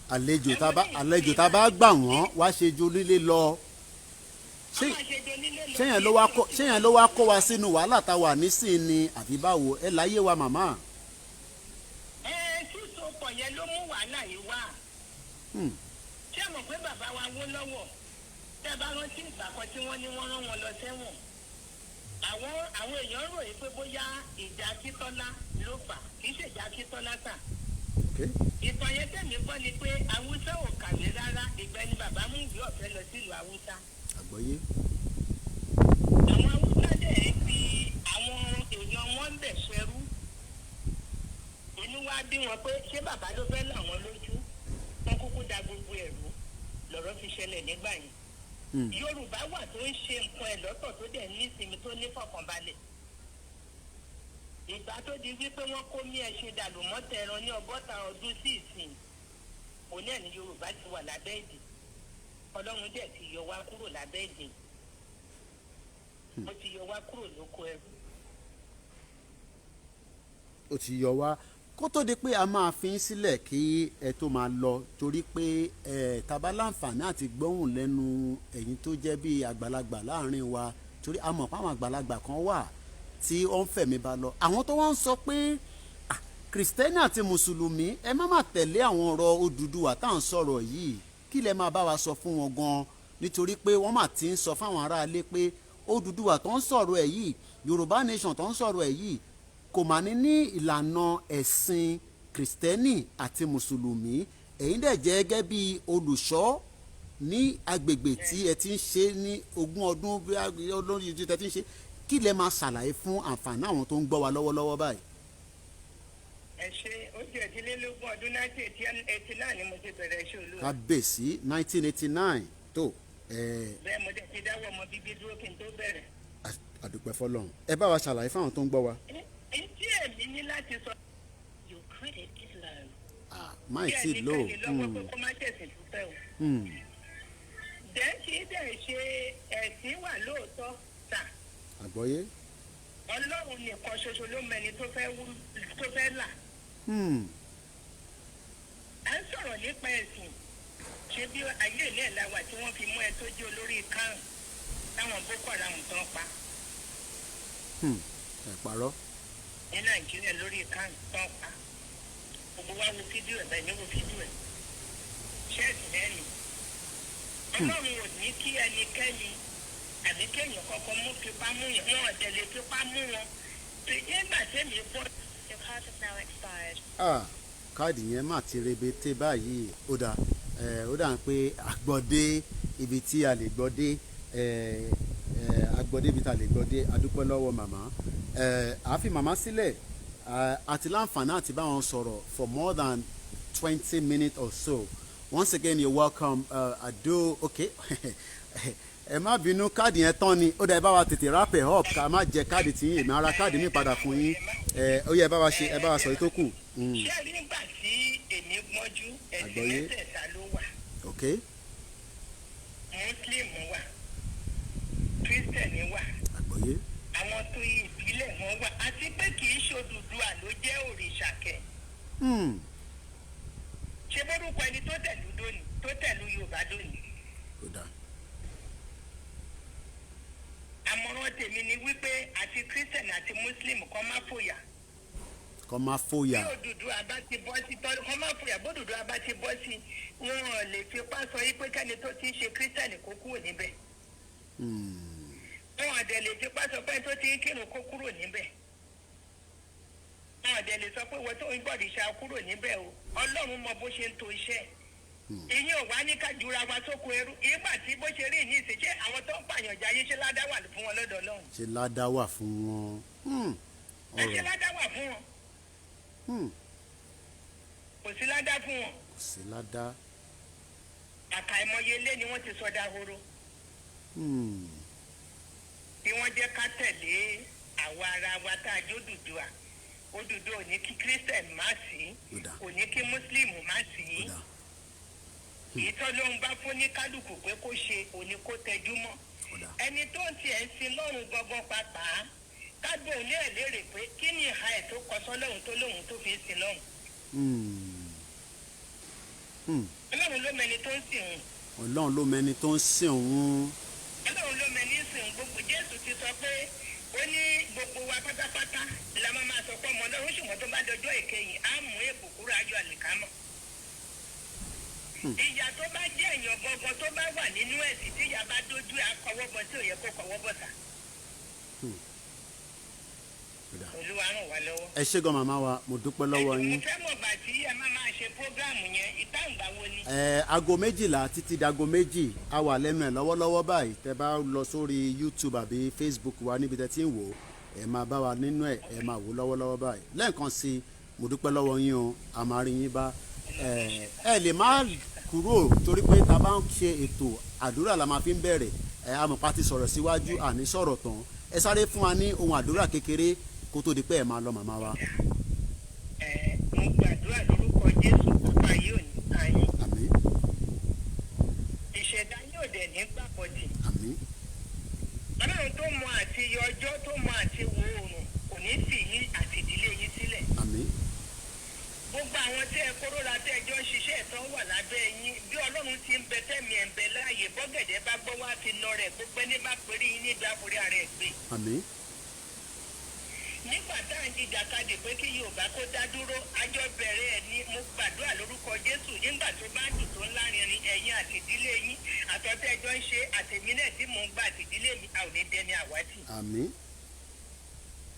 àlejò tá a bá gbà wọ́n wá ṣèjọ nílé lọ. ṣéyàn ló wá kó wa sínú wàhálà tá a wà nísìnyí ni àbí báwo, ẹ láyé wa màmá. Sísopọ̀ yẹn ló mú wàhálà yìí wá. Ṣé mọ̀ pé bàbá wa wó lọ́wọ́? Tẹ́ bá rántí ìgbà kan tí wọ́n ní wọ́n rán wọn lọ sẹ́wọ̀n. Àwọn èèyàn ròyìn pé bóyá ìjà Akíntọ́lá ló fà, kì í ṣèjà Akíntọ́lá tà. Ìtàn yẹn tẹ̀mí gbọ́ ni pé Haúsá ò kàwé rárá, ìgbà ni bàbá mú ìwé ọ̀fẹ́ lọ sílùú Haúsá. Àgbọ́yé. Àwọn Haúsá dẹ̀ fi àwọn èèyàn wọn bẹ̀ ṣẹrú. Inú wá bí wọn pé ṣé bàbá ló fẹ́ là wọn lójú, wọn kúkú da gbogbo ẹ̀rú lọ́rọ̀ fi ṣẹlẹ̀ nígbà yẹn. Yorùbá wà tó ń ṣe nǹkan ẹ̀ lọ́tọ̀ tó dẹ̀ ní ìsinmi tó ní fọkànbalẹ̀. Ìgbà tó di wípé wọ́n kó mí ẹṣin dàlù mọ́tẹ̀ ẹran ní 60 ọdún sí ìsìn, òní ẹ̀ ní Yorùbá ti wà lábẹ́ ìdè. Ọlọ́run dẹ̀ ti yọ wá kúrò lábẹ́ ìdè. Ó ti yọ wá kúrò lóko ẹrú. Ó ti yọ wá kó tó di pé a máa fi ń sílẹ̀ kí ẹ tó máa lọ, torí pé tàbá láǹfààní àti gbóhùn lẹ́nu ẹ̀yin tó jẹ́ bí àgbàlagbà láàrin wa, torí a mọ̀ pé àwọn àgbàlagbà kan wà tí ó ń fẹ̀mí ba lọ. Àwọn tó wọ́n ń sọ pé kìrìsìtẹ́nì àti mùsùlùmí ẹ má tẹ̀lé àwọn ọ̀rọ̀ Odùduwà tá à ń sọ̀rọ̀ yìí, kí lẹ máa bá wa sọ fún wọn gan, nítorí pé wọ́n mà ti ń sọ fáwọn aráalé pé Odùduwà tó ń sọ̀rọ̀ ẹ̀ yìí, Yorùbá nation tó ń sọ̀rọ̀ ẹ̀ yìí kò mà ní ìlànà ẹ̀sìn kìrìsìtẹ́nì àti mùsùlùmí. Ẹ̀yin dẹ̀ jẹ́ gẹ́gẹ́ bí olùṣọ́ ní agbègbè tí ẹ ti ń ṣe ní 20 ọdún bí olórí tí ẹ ti ń ṣe, kí lẹ máa ṣàlàyé fún àǹfààní àwọn tó ń gbọ́ wa lọ́wọ́lọ́wọ́ báyìí. Ẹ ṣe ó jẹ́ 20 ọdún 1989 ni mo ti bẹ̀rẹ̀ iṣẹ́ Olúwa. Kábíyèsí 1989 tó. Bẹ́ẹ̀ mo dẹ̀ ti dáwọ́ ọmọ bíbí dúró kí n tó bẹ̀rẹ̀. Àdúpẹ́ fọ́lọ́run. Ẹ bá wa ṣàlàyé fáwọn tó ń gbọ́ wa. Tí èmi ní láti sọ, your credit is low. Máì tí ì lò. Bí ẹnikẹ́ni lọ́wọ́ pé kó má tẹ̀sìn fúnfẹ́ o. Dẹ́ẹ̀kì dẹ̀ ṣe ẹ̀sìn wà lóòótọ́ tà. Àgbọ́yé. Ọlọ́run nìkan ṣoṣo ló mẹni tó fẹ́ là. À ń sọ̀rọ̀ nípa ẹ̀sìn. Ṣé bí ayé ilé ẹ̀ la wà tí wọ́n fi mú ẹ tó jẹ́ olórí kárùn táwọn Boko Haram tán pa. Ẹ parọ́. Ní Nàìjíríà lórí kárùn tán pa. Gbogbo wa wo fídíò ẹ̀ bẹ́ẹ̀ ni wo fídíò ẹ̀. Ṣẹ́ẹ̀sì lẹ́nu. Ọlọ́run ò ní kí ẹnikẹ́ni àbí kéèyàn kọ́kọ́ mú fipá mú yẹn, wọn ọ̀dẹ̀ lè fipá mú wọn. Nígbà tẹ́mi bọ́. Your card is now expired. káàdì yẹn mà ti rebete báyìí ó dà pé àgbọ̀dé ibi tí a lè gbọ́dé agbọ́dé ibi tí a lè gbọ́dé adúpẹ́ lọ́wọ́ màmá àáfi màmá sílẹ̀ àti láǹfààní àti bá wọn sọ̀rọ̀ for more than 20 minutes or so. Once again, you're welcome. Okay. Ẹ má bínú káàdì yẹn tán ni ó dà ẹ bá wa tètè wrap it up ká má jẹ káàdì tí èmi ara káàdì mi padà fún yín ó yẹ ẹ bá wa sọ èyí tó kù. ṣé nígbà tí èmi gbọ́njú ẹ̀sìn mẹ́tẹ̀ẹ̀ta ló wà. Okay. Muslim wà Christian wà àwọn tó yí ìbílẹ̀ wọn wà àti pé kì í ṣe Odùduwà ló jẹ́ òrìṣà kẹ̀. ṣé bórúkọ ẹni tó tẹ̀lú Yorùbá lónìí. àmọ̀ràn tèmi ni wípé àti Christian àti Muslim kọ́ má fòyà. bí Odùduwà bá ti bọ́ sí tọ́lú kọ́ má fòyà bó Odùduwà bá ti bọ́ sí wọn ò lè fipá sọ yí pé kẹ́ni tó ti ń ṣe Christian kó kúrò níbẹ̀. wọn ò dẹ̀ lè fipá sọ pé tó ti ń kírun kó kúrò níbẹ̀. wọn ò dẹ̀ lè sọ pé wọ́n tó ń gbọ́dìṣà kúrò níbẹ̀ o Ọlọ́run mọ bó ṣe ń to iṣẹ́. ìyẹn ò wá ní ká jura wa sóko ẹrú ìgbà tí bó ṣe rí ní ìsìnṣẹ́ àwọn tó ń pààyàn jayé ṣe ládá wà fún wọn lọ́dọ̀ Ọlọ́run. ṣe ládá wà fún wọn. ṣe ládá wà fún wọn. kò sí ládá fún wọn. kò sí ládá. àkàìmọye ilé ni wọ́n ti sọ dahoro. bí wọ́n jẹ́ ká tẹ̀lé àwa ara wa tá a jó Odùduwà Odùduwà ò ní kí Christian má sí ò ní kí Muslim má sí. ìtọ́ ló ń bá fún ní kálukú pé kó ṣe òní kó tẹjú mọ́ ẹni tó ń tiẹ̀ ń sin lọ́run gangan pàápàá kágbó ní ẹ̀ léèrè pé kí ni ìhà ẹ̀ tó kọ sọ́lọ́run tó lóhun tó fi ń sin lọ́run. Ọlọ́run ló mẹni tó ń sìn òun. Ọlọ́run ló mẹni tó ń sìn òun. Ọlọ́run ló mẹni sìn òun gbogbo Jésù ti sọ pé ó ní gbogbo wa pátápátá la máa sọ pé ọmọ Ọlọ́run ṣùgbọ́n tó bá dọjọ́ ìkẹyìn á mú èbò kúrò ayọ̀ àlìkámọ̀. ìyà tó bá jẹ́ èèyàn gangan tó bá wà nínú ẹ̀sìn tí ìyà bá dójú ẹ̀ akọwọ́bọ tí ò yẹ kó kọwọ́ bọ̀tà. Olúwa ràn wá lọ́wọ́. ẹ ṣé gan màmá wa mo dúpẹ́ lọ́wọ́ yín. mo fẹ́ mọ̀ bá tí ẹ máa ṣe prógráàmù yẹn ìtàǹgbà wo ni. aago 12 títí dago 2 a wà lẹ́nu ẹ̀ lọ́wọ́lọ́wọ́ báyìí tẹ bá lọ sórí YouTube àbí Facebook wa níbi tẹ ti ń wò ẹ máa bá wa nínú ẹ máa wò lọ́wọ́lọ́wọ́ báyìí lẹ́ẹ̀kan sí mo dúpẹ́ lọ́wọ́ yín o a máa rí yín bá ẹ lè má kúrò torí pé ta bá ń ṣe ètò àdúrà la máa fi ń bẹ̀rẹ̀ amọ̀pá ti sọ̀rọ̀ síwájú àní sọ̀rọ̀ tán ẹ sáré fún wa ní ohun àdúrà kékeré kó tó di pé ẹ máa lọ màmá wa. mo gbàdúrà lórúkọ Jésù pápá yóò ní ayé. àmín. ìṣẹ̀dá yóò dẹ̀ ní gbàpọ̀dì. àmín. Ọlọ́run tó mọ àti yọ ọjọ́ tó mọ àti wo oòrùn kò ní fi yín àti ìdílé yín sílẹ̀. àmín. gbogbo àwọn tí ẹ kóró la tẹ́ ẹjọ́ ń ṣiṣẹ́ ìtàn wà lábẹ́ yín bí Ọlọ́run ti ń bẹ tẹ́mi ẹ̀ ń bẹ láàyè bọ́gẹ̀dẹ̀ bá gbọ́ wá fi nọ rẹ̀ gbogbo ẹni bá péré yín níbi àforí ara ẹ̀ gbé. àmín. nígbà tá à ń jìjàkadì pé kí Yorùbá kó dá dúró àjọ bẹ̀rẹ̀ ẹ̀ ní mo gbàdúrà lórúkọ Jésù nígbà tó bá dùn tó ńlá rinrin ẹ̀yin àti ìdílé yín àtọ́tẹ́ ẹjọ́ ń ṣe àtẹ̀mí náà tí mò ń gbà àti ìdílé mi a ò ní dẹni àwátì. àmín.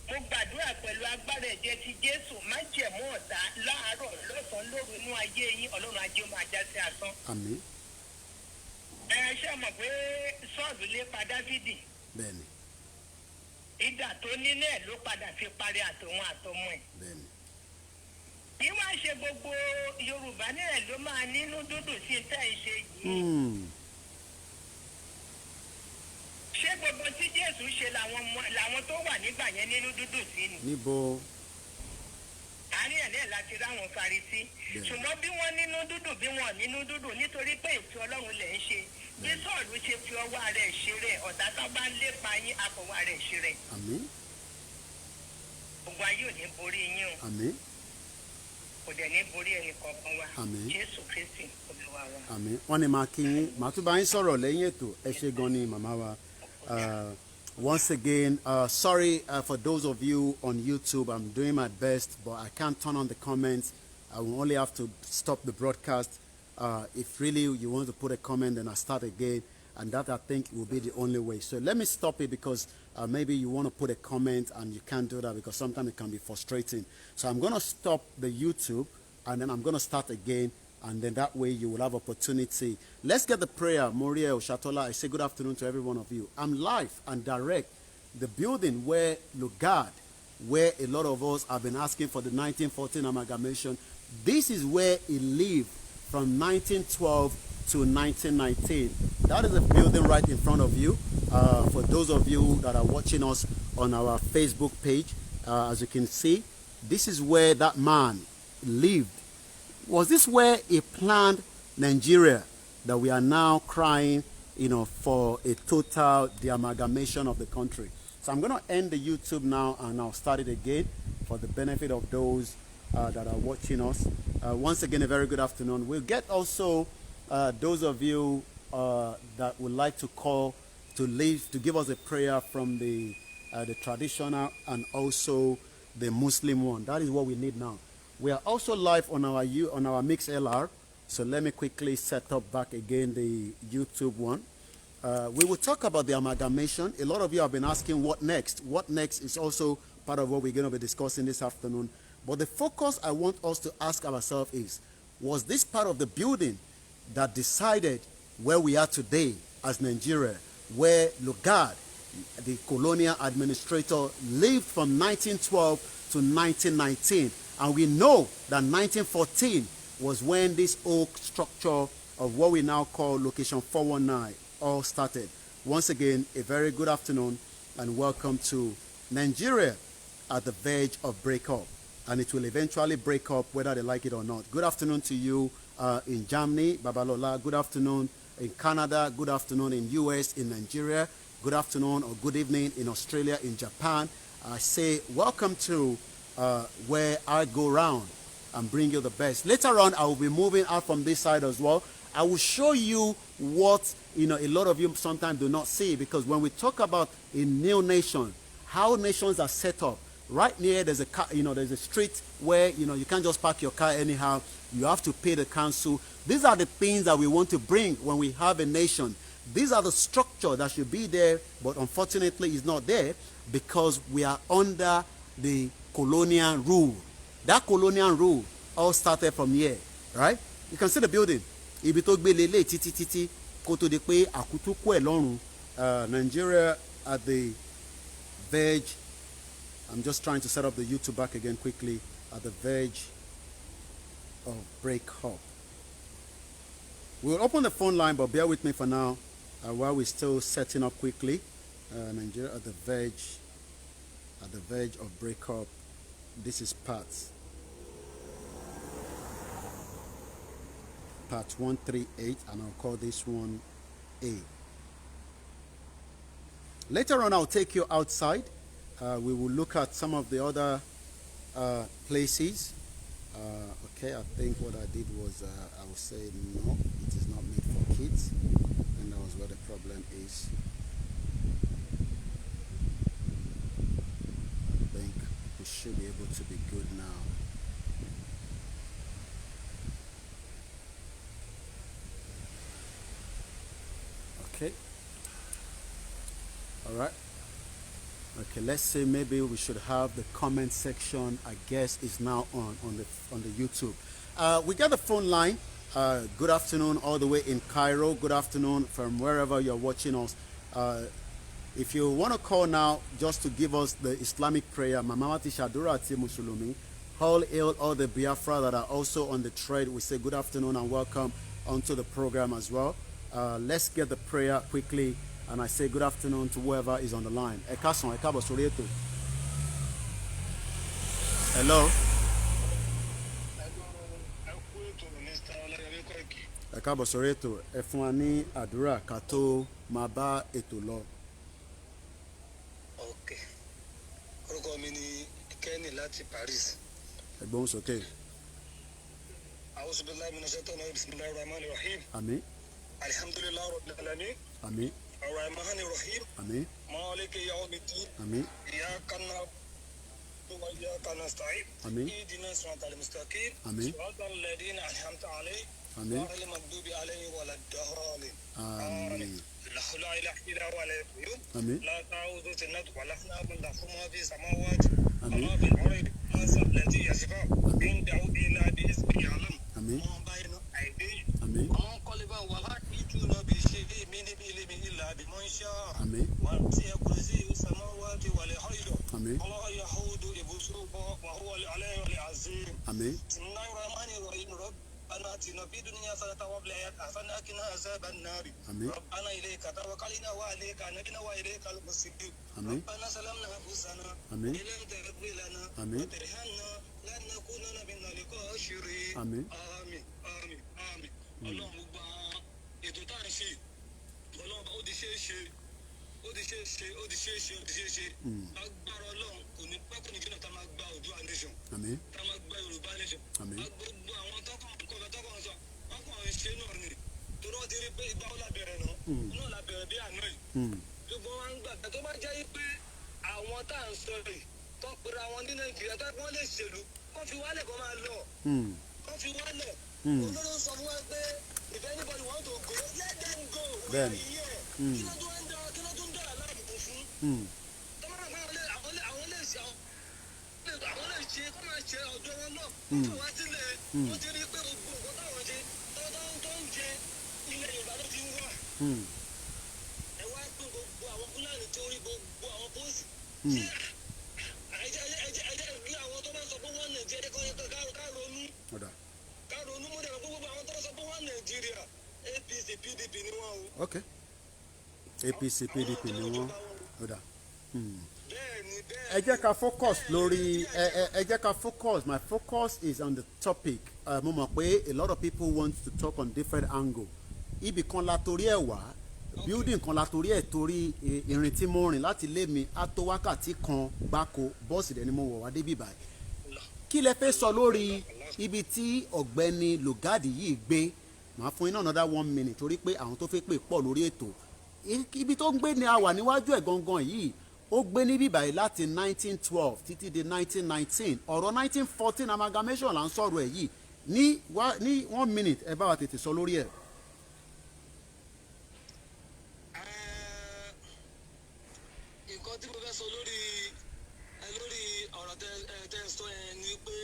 mo gbàdúrà pẹ̀lú agbára ẹ̀jẹ̀ ti Jésù má jẹ̀mú ọ̀tá láàárọ̀ lọ́sàn-án lóru inú ayé yín Ọlọ́run ajé máa já sí asán. àmín. ẹ ṣe mọ̀ pé Sọ́ọ̀lù lépa Dáfídì. bẹ́ẹ̀ni. ìdà tó nílẹ̀ ló padà fi parí àtòun àtọmọ ẹ̀. bẹ́ẹ̀ni. bí wọ́n ṣe gbogbo Yorùbá nílẹ̀ ló máa nínú dúdú sí tẹ́ ẹ ṣe yìí. ṣé gbogbo tí Jésù ṣe làwọn tó wà nígbà yẹn nínú dúdú sí ni. níbo. àárín ẹ̀ náà láti ráwọn Farisí ṣùgbọ́n bí wọ́n nínú dúdú bí wọ́n nínú dúdú nítorí pé ètò Ọlọ́run lẹ̀ ń ṣe bí Sọ́ọ̀lù ṣe fi ọwọ́ rẹ̀ ṣe rẹ̀ ọ̀tá tó bá ń lépa yín àfọwọ́ rẹ̀ ṣe rẹ̀. àmín. gbogbo ayé ò ní borí yín o. àmín. kò dẹ̀ ní borí ẹnì kọ̀ọ̀kan wa. àmín. Jésù Kristi Olúwa wa. àmín. wọ́n ní máa kí yín màá tún bá yín sọ̀rọ̀ lẹ́yìn ètò ẹ ṣé gan ni màmá wa. Once again, sorry for those of you on YouTube. I'm doing my best, but I can't turn on the comments. I will only have to stop the broadcast. If really you want to put a comment, then I start again. And that, I think, will be the only way. So let me stop it because maybe you want to put a comment and you can't do that because sometimes it can be frustrating. So I'm going to stop the YouTube and then I'm going to start again, and then that way you will have opportunity. Let's get the prayer. Muriel, Shatola, I say good afternoon to every one of you. I'm live and direct. The building where Lugard, where a lot of us have been asking for the 1914 amalgamation, this is where it lived from 1912 to 1919. That is a building right in front of you. For those of you that are watching us on our Facebook page, as you can see, this is where that man lived. Was this where he planned Nigeria, that we are now crying, for a total amalgamation of the country? So I'm going to end the YouTube now, and I'll start it again for the benefit of those that are watching us. Once again, a very good afternoon. We'll get also those of you that would like to call to give us a prayer from the traditional and also the Muslim one. That is what we need now. We are also live on our MixLR. So let me quickly set up back again the YouTube one. We will talk about the amalgamation. A lot of you have been asking what next. What next is also part of what we're going to be discussing this afternoon. But the focus I want us to ask ourselves is, was this part of the building that decided where we are today as Nigeria, where Lugard, the colonial administrator, lived from 1912 to 1919? And we know that 1914 was when this old structure of what we now call Location 419 all started. Once again, a very good afternoon and welcome to Nigeria at the verge of breakup. And it will eventually break up whether they like it or not. Good afternoon to you in Germany, Babalola. Good afternoon in Canada. Good afternoon in US, in Nigeria. Good afternoon or good evening in Australia, in Japan. I say welcome to where I go around and bring you the best. Later on, I will be moving out from this side as well. I will show you what a lot of you sometimes do not see, because when we talk about a new nation, how nations are set up, right near there's a car, there's a street where you can't just park your car anyhow. You have to pay the council. These are the things that we want to bring when we have a nation. These are the structure that should be there, but unfortunately it's not there because we are under the colonial rule. That colonial rule all started from here, right? You can see the building. Nigeria at the verge. I'm just trying to set up the YouTube back again quickly. At the verge of breakup. We'll open the phone line, but bear with me for now while we're still setting up quickly. Nigeria at the verge of breakup. This is part 138, and I'll call this one A. Later on, I'll take you outside. We will look at some of the other places. Okay, I think what I did was I will say no, it is not made for kids, and that was where the problem is. I think we should be able to be good now. Okay. All right. Okay, let's say maybe we should have the comment section. I guess is now on the YouTube. We got the phone line. Good afternoon all the way in Cairo. Good afternoon from wherever you're watching us. If you want to call now just to give us the Islamic prayer, Mamamati Shadura Ati Musulumi, all hail all the Biafra that are also on the thread. We say good afternoon and welcome onto the program as well. Let's get the prayer quickly. And I say good afternoon to whoever is on the line. Hello. Ẹ káàbọ̀ sórí ètò. Ẹ fún wa ní àdúrà ká tó máa bá ètò lọ. Ok. Orúkọ mi ni Kenny láti Paris. Ẹ gbóhùn sókè. A'udhu billahi minash shaitani bismillahir rahmanir rahim. Àmín. Alhamdulillahi rabbil alamin. Àmín. Ar-Rahmanir Rahim. Àmín. Maliki yawmiddin. Àmín. Iyyaka na'budu wa iyyaka nasta'in. Àmín. Ihdina siratal mustaqim. Àmín. Siratal ladina an'amta alayhim. Àmín. Ghayril maghdubi alayhim waladdallin. Àmín. La ilaha illa huwa al-qayyum. Àmín. La ta'khudhuhu sinatun wa la nawm lahu ma fi samawati Àmín. wa ma fil ardi. التي يصف عنده إلا باسم يعلم آمين. ما بين أيديهم آمين. ومنقلبا ولا يأتون بشيء من علم إلا بمن شاء آمين. وسع كرسيه السماوات والأرض آمين. ولا يحود حفظهما وهو العلي العظيم. آمين. بسم الله الرحمن الرحيم ربنا آتنا في الدنيا حسنة وفي الآخرة حسنة وقنا عذاب النار. آمين. ربنا إليك توكلنا وعليك نبينا وإليك المصير. آمين. ربنا سلمنا أنفسنا آمين. إن لم تغفر لنا آمين. وترحمنا لن نكونن من الخاسرين. آمين. آمين آمين آمين. Ọlọ́run gbogbo àwọn ètò tá à ń ṣe Ọlọ́run ó di ṣeé ṣe ó di ṣeé ṣe ó di ṣeé ṣe ó di ṣeé ṣe agbára Ọlọ́run kò ní pẹ́ kò ní jìnnà tá a máa gba Oòduà nation Àmín. tá a máa gba Yorùbá nation Àmín. gbogbo àwọn tọkàn sọ wọn kàn ń ṣe náà ni torí wọn ti rí pé ìgbà wọn lábẹ̀rẹ̀ náà náà lábẹ̀rẹ̀ bí àná yìí gbogbo wọn ń gbà tó bá jẹ́ pé àwọn tá à ń sọ yìí tó pera wọn ní Nàìjíríà tó wọ́n lè ṣèlú kó fi wálẹ̀ kó máa lọ kó fi wálẹ̀ olóró sọ fún wa pé if anybody want to go let them go we are here kí ló tó ń dára láàbùkù fún tọ́mọ́nà àwọn lè ṣe àwọn lè ṣe kó máa ṣe ọ̀dọ́ wọn náà kó tó wá sílẹ̀ wọ́n ti rí pé gbogbo nǹkan táwọn ṣe tó ń jẹ ilẹ̀ Yorùbá ló ti ń wà ẹ wá pé gbogbo àwọn Fúlàní tó rí gbogbo àwọn bóòsì ṣé ẹjẹ bí àwọn tó bá sọ pé wọ́n Nàìjíríà ká ronú mú dẹ̀ gbogbo àwọn tó bá sọ pé wọ́n Nàìjíríà APC PDP ni wọ́n o. Okay. APC PDP ni wọ́n. Ẹ jẹ́ ká focus lórí ẹ jẹ́ ká focus. My focus is on the topic. Mo mọ̀ pé a lot of people want to talk on different angle. Ibì kan la torí ẹ̀ wá building kan la torí ẹ̀ torí ìrìn tí mo rìn láti ilé mi á tó wákàtí kan gbáko bọ́ọ̀sì dẹ̀ ni mo wọ̀ wá débí báyìí. Kí lẹ fẹ́ sọ lórí ibi tí ọ̀gbẹ́ni Lugard yìí gbé? Màá fún yín náà another 1 minute torí pé àwọn tó fẹ́ pè pọ̀ lórí ètò. Ibi tó ń gbé ni a wà níwájú ẹ̀ gangan yìí. Ó gbé níbí báyìí láti 1912 títí di 1919. Ọ̀rọ̀ 1914 amalgamation là ń sọ̀rọ̀ ẹ̀ yìí. Ní 1 minute ẹ bá wa tètè sọ lórí ẹ̀. Nǹkan tí mo fẹ́ sọ lórí ọ̀rọ̀ tẹ́ sọ yẹn ni pé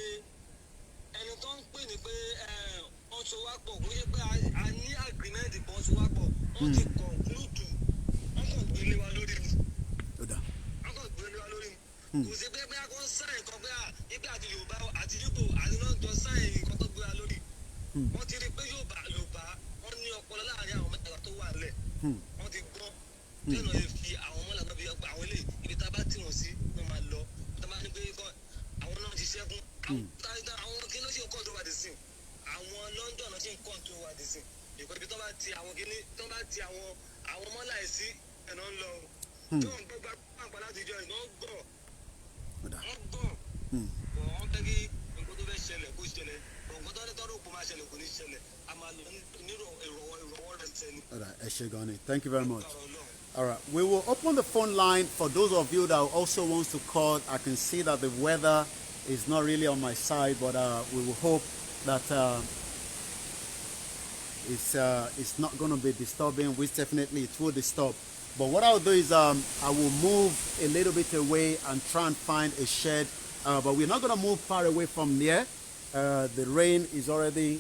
ẹni tó ń pè ní pé wọ́n so wá pọ̀ kó yẹ pé a ní agreement kan so wá pọ̀ wọ́n ti conclude wọ́n kàn gbélé wa lórí mi kò sí pé a kò sáyìn kan pé ibi àti Yorùbá àti Yíbò àti náà jọ sáyìn nǹkan tó gbé wa lórí wọ́n ti rí pé Yorùbá wọ́n ní ọpọlọ láàrin àwọn mẹ́ta tó wà lẹ̀ wọ́n ti gbọ́n tẹ́nà yẹn fi àwọn ọmọ làbẹ́ bí ọgbà àwọn ilé ibi tá a bá tì wọ́n sí wọ́n máa lọ tá a bá ní pé àwọn náà ti ṣẹ́gun àwọn kí ló ṣe ń kọ́ tó wà dé sí àwọn London náà ṣe ń kọ́ tó wà dé sí ìkọ́ ibi tó bá ti àwọn kíní tó bá ti àwọn ọmọ láìsí ẹ̀nà ń lọ tí wọ́n gbọ́ gbàgbọ́ láti jọ ìná gbọ́ wọ́n gbọ́ wọ́n fẹ́ kí nǹkan tó fẹ́ ṣẹlẹ̀ kó ṣẹlẹ̀ nǹkan tó tọ́rọ̀ kó máa ṣẹlẹ̀ kò ní ṣẹlẹ̀ a máa lọ nírò ìrọ̀wọ́ rẹ̀ sẹ́ni. Ẹ ṣé gan ni. Thank you very much. All right, we will open the phone line for those of you that also wants to call. I can see that the weather is not really on my side, but we will hope that it's not going to be disturbing, which definitely it will disturb. But what I'll do is I will move a little bit away and try and find a shed. But we're not going to move far away from here. The rain is already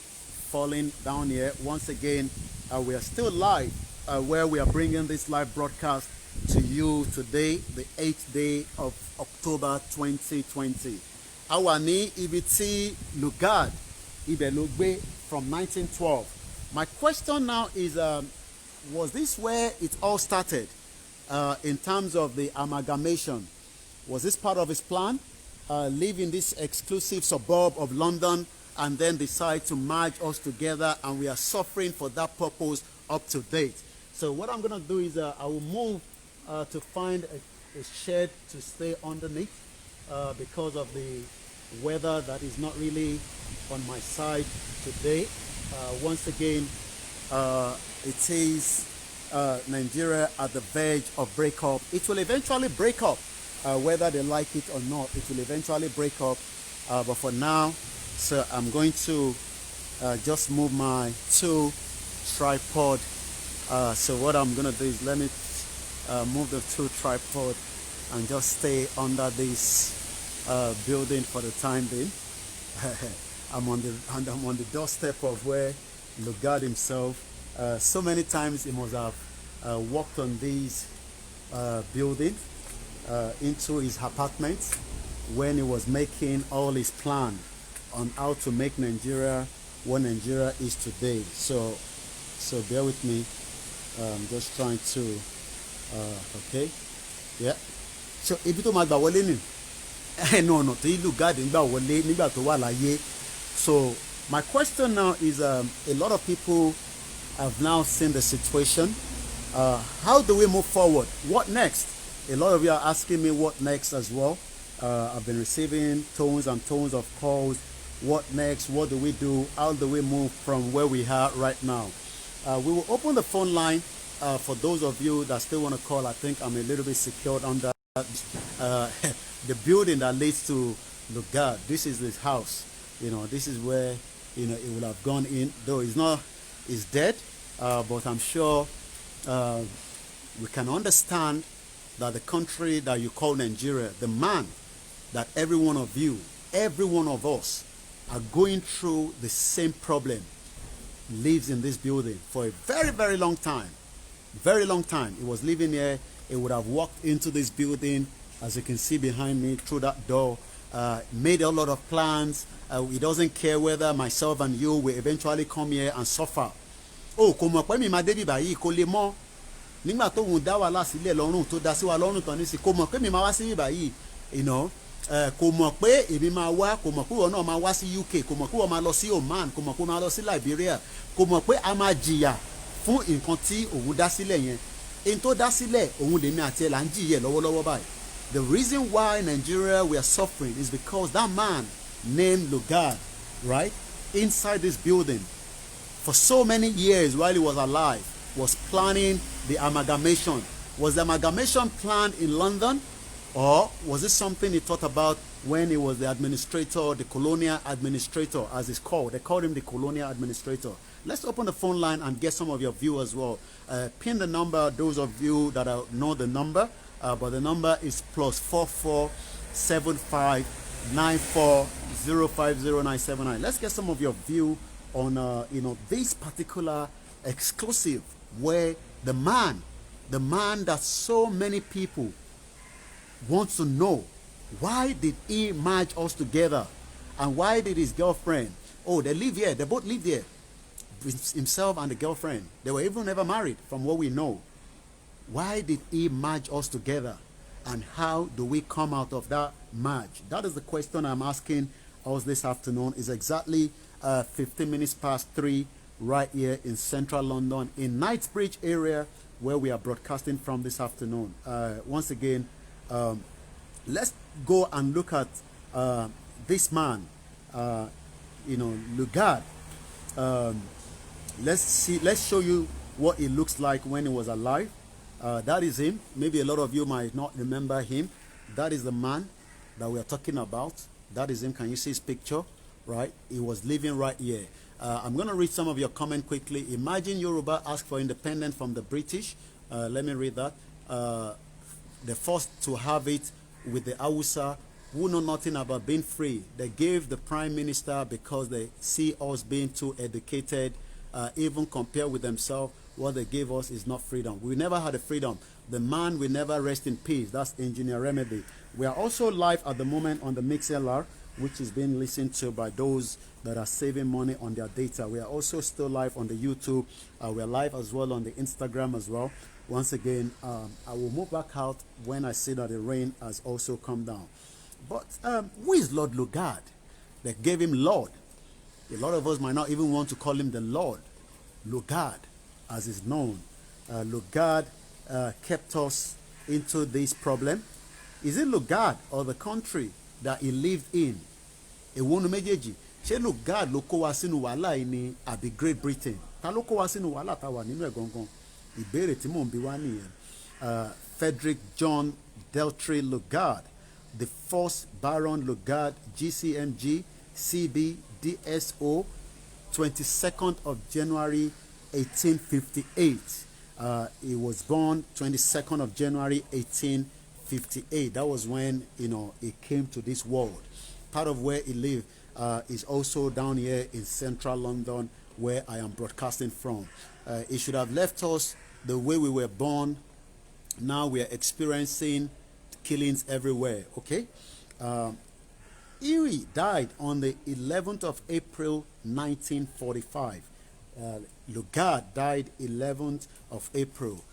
falling down here. Once again, we are still live. Where we are bringing this live broadcast to you today, the 8th day of October 2020. Àwa ní ibi tí Lugard ibẹ̀ ló gbé from 1912. My question now is, was this where it all started in terms of the amalgamation? Was this part of his plan? Live in this exclusive suburb of London and then decide to merge us together, and we are suffering for that purpose up to date. So what I'm going to do is I will move to find a shed to stay underneath because of the weather that is not really on my side today. Once again, it is Nigeria at the verge of breakup. It will eventually break up, whether they like it or not. It will eventually break up. But for now, so I'm going to just move my 2 tripod. So what I'm gonna do is let me move the 2 tripod and just stay under this building for the time being. I'm on the doorstep of where Lugard himself, so many times he must have walked on these buildings into his apartment when he was making all his plan on how to make Nigeria what Nigeria is today. So bear with me. I'm just trying to okay, yeah. So ibi tó máa gbà wọlé ni ẹnu ọ̀nà tó Lugard ń gbà wọlé nígbà tó wà láyé. So my question now is, a lot of people have now seen the situation. How do we move forward? What next? A lot of you are asking me what next as well. I've been receiving tons and tons of calls. What next? What do we do? How do we move from where we are right now? We will open the phone line for those of you that still want to call. I think I'm a little bit secured under the building that leads to Lugard. This is his house. You know, this is where, you know, it would have gone in. Though he's dead, but I'm sure we can understand that the country that you call Nigeria, the man that every one of you, every one of us are going through the same problem, lives in this building for a very, very long time. Very long time. He was living here. He would have walked into this building, as you can see behind me, through that door, made a lot of plans. He doesn't care whether myself and you will eventually come here and suffer. Oh, kò mọ̀ pé mi máa débi báyìí kò lè mọ̀. Nígbà tó ń dá wàhálà sílẹ̀ lọ́rùn tó dá sí wa lọ́rùn tán ní sí, kò mọ̀ pé mi máa wá sí báyìí, you know. Kò mọ̀ pé èmi máa wá, kò mọ̀ pé ìwọ náà máa wá sí UK, kò mọ̀ pé ìwọ máa lọ sí Oman, kò mọ̀ pé ìwọ máa lọ sí Liberia, kò mọ̀ pé a máa jìyà fún nǹkan tí òun dá sílẹ̀ yẹn. In tó dá sílẹ̀ òun lèmi àti ẹ̀ là ń jìyà lọ́wọ́lọ́wọ́ báyìí. The reason why Nigeria we are suffering is because that man named Lugard, right, inside this building for so many years while he was alive, was planning the amalgamation. Was the amalgamation planned in London, or was it something he thought about when he was the administrator, the colonial administrator, as it's called? They called him the colonial administrator. Let's open the phone line and get some of your views as well. Pin the number, those of you that know the number, but the number is +44 75 94 050979. Let's get some of your view on you know, this particular exclusive where the man that so many people want to know, why did he merge us together, and why did his girlfriend, oh, they live here, they both live there, himself and the girlfriend, they were even never married from what we know. Why did he merge us together, and how do we come out of that merge? That is the question I'm asking us this afternoon. Is exactly 15 minutes past 3 right here in central London, in Knightsbridge area, where we are broadcasting from this afternoon. Once again, let's go and look at this man, you know, Lugard. Let's show you what he looks like when he was alive. That is him. Maybe a lot of you might not remember him. That is the man that we are talking about. That is him. Can you see his picture? Right? He was living right here. I'm going to read some of your comment quickly. Imagine Yoruba asked for independence from the British. Let me read that. The first to have it with the Hausa, who know nothing about being free. They gave the prime minister because they see us being too educated, even compared with themselves. What they gave us is not freedom. We never had a freedom. The man will never rest in peace. That's Engineer Remedy. We are also live at the moment on the MixLR, which is being listened to by those that are saving money on their data. We are also still live on the YouTube. We are live as well on the Instagram as well. Once again, I will move back out when I see that the rain has also come down. But who is Lord Lugard? They gave him Lord. A lot of us might not even want to call him the Lord. Lugard, as is known. Lugard kept us into this problem. Is it Lugard or the country that he lived in? Ewonu méjèèjì. Ṣé Lugard ló kó wa sínú wàhálà yìí ni àbí Great Britain? Ta ló kó wa sínú wàhálà tá wà nínú ẹ̀ gangan? Ìbéèrè tí mò ń bi wá nìyẹn. Frederick John Dealtry Lugard, the first Baron Lugard, GCMG, CB, DSO, 22nd of January 1858. He was born 22nd of January 1858. 1858. That was when, you know, he came to this world. Part of where he lived is also down here in central London, where I am broadcasting from. He should have left us the way we were born. Now we are experiencing killings everywhere, okay? Erie died on the 11th of April 1945. Lugard died 11th of April.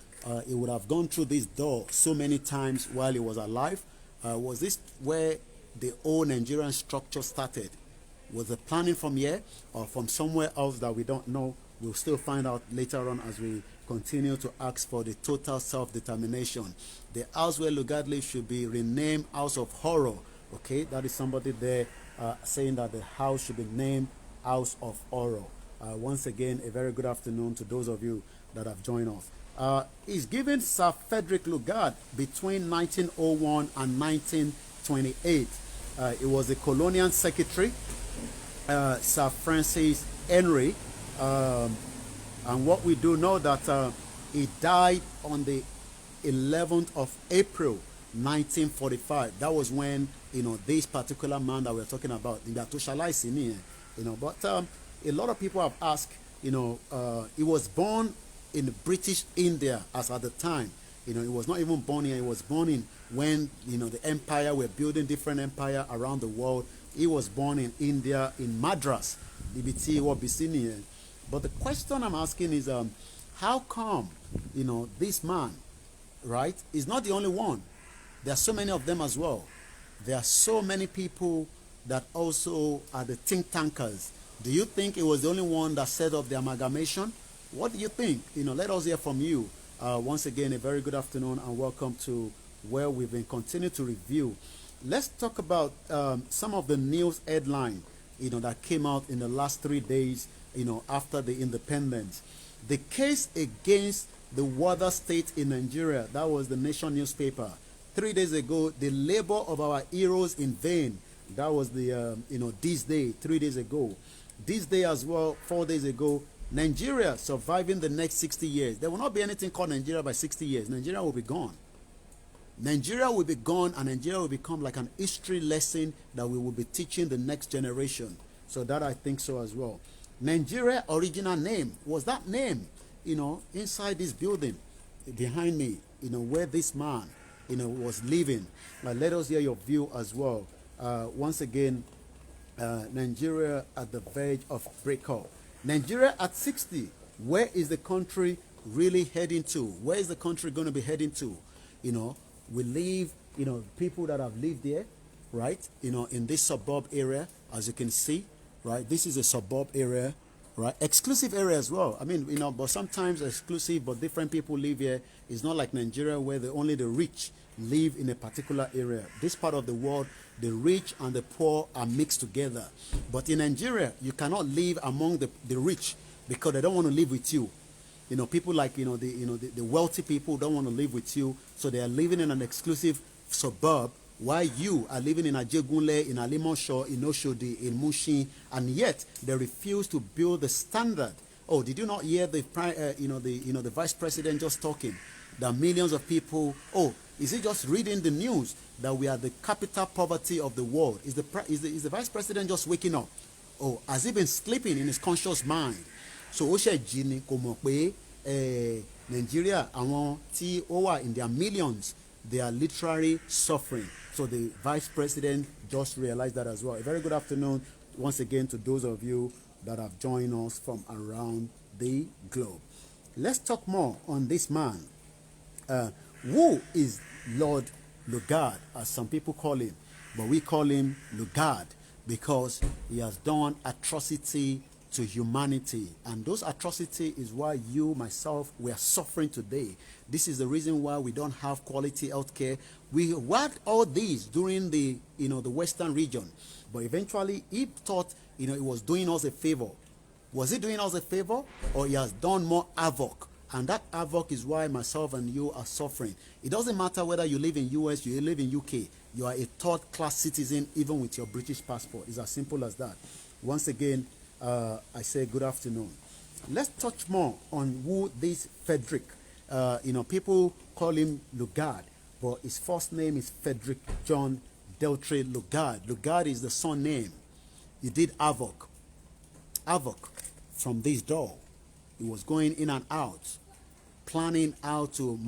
He would have gone through this door so many times while he was alive. Was this where the old Nigerian structure started? Was the planning from here or from somewhere else that we don't know? We'll still find out later on as we continue to ask for the total self-determination. The house where Lugard lived should be renamed House of Horror. Okay, that is somebody there saying that the house should be named House of Horror. Once again, a very good afternoon to those of you that have joined us. He's given Sir Frederick Lugard between 1901 and 1928. He was the colonial secretary, Sir Francis Henry. And what we do know that he died on the 11th of April 1945. That was when, you know, this particular man that we're talking about, you know, but a lot of people have asked, you know, he was born in British India as at the time. You know, he was not even born here. He was born in when, you know, the empire were building different empire around the world. He was born in India, in Madras, but the question I'm asking is, how come, you know, this man, right, is not the only one. There are so many of them as well. There are so many people that also are the think tankers. Do you think it was the only one that set up the amalgamation? What do you think? You know, let us hear from you. Once again, a very good afternoon and welcome to where we've been continuing to review. Let's talk about some of the news headline, you know, that came out in the last 3 days, you know, after the independence. The case against the Warder State in Nigeria, that was the Nation newspaper. 3 days ago, the labor of our heroes in vain. That was the, you know, this day, 3 days ago. This day as well, 4 days ago, Nigeria surviving the next 60 years. There will not be anything called Nigeria by 60 years. Nigeria will be gone. Nigeria will be gone, and Nigeria will become like an history lesson that we will be teaching the next generation. So that I think so as well. Nigeria original name was that name, you know, inside this building behind me, you know, where this man, you know, was living. Let us hear your view as well. Once again, Nigeria at the verge of breakup. Nigeria at 60. Where is the country really heading to? Where is the country going to be heading to? You know, we live, you know, people that have lived there, right? You know, in this suburb area, as you can see, right? This is a suburb area, right? Exclusive area as well. I mean, you know, but sometimes exclusive, but different people live here. It's not like Nigeria where only the rich live in a particular area. This part of the world, the rich and the poor are mixed together. But in Nigeria, you cannot live among the rich because they don't want to live with you. You know, people like, you know, the wealthy people don't want to live with you, so they are living in an exclusive suburb while you are living in Ajegunle, in Alimosho, in Oshodi, in Mushin, and yet they refuse to build the standard. Oh, did you not hear the the vice president just talking that millions of people? Oh, is he just reading the news that we are the capital poverty of the world? Is the vice president just waking up? Oh, has he been sleeping in his conscious mind? So ó ṣe jí ni kò mọ̀ pé Nigeria àwọn tí ó wà in their millions, they are literally suffering. So the vice president just realized that as well. A very good afternoon once again to those of you that have joined us from around the globe. Let's talk more on this man. Who is Lord Lugard, as some people call him, but we call him Lugard because he has done atrocity to humanity, and those atrocity is why you, myself, we are suffering today. This is the reason why we don't have quality healthcare. We had all these during the the Western region, but eventually he thought he was doing us a favor. Was he doing us a favor, or he has done more havoc? And that havoc is why myself and you are suffering. It doesn't matter whether you live in US, you live in UK, you are a third-class citizen even with your British passport. It's as simple as that. Once again, I say good afternoon. Let's touch more on who this Frederick, people call him Lugard. but his first name is Frederick John Dealtry Lugard. Lugard is the son name. He did havoc from this door. He was going in and out, planning how to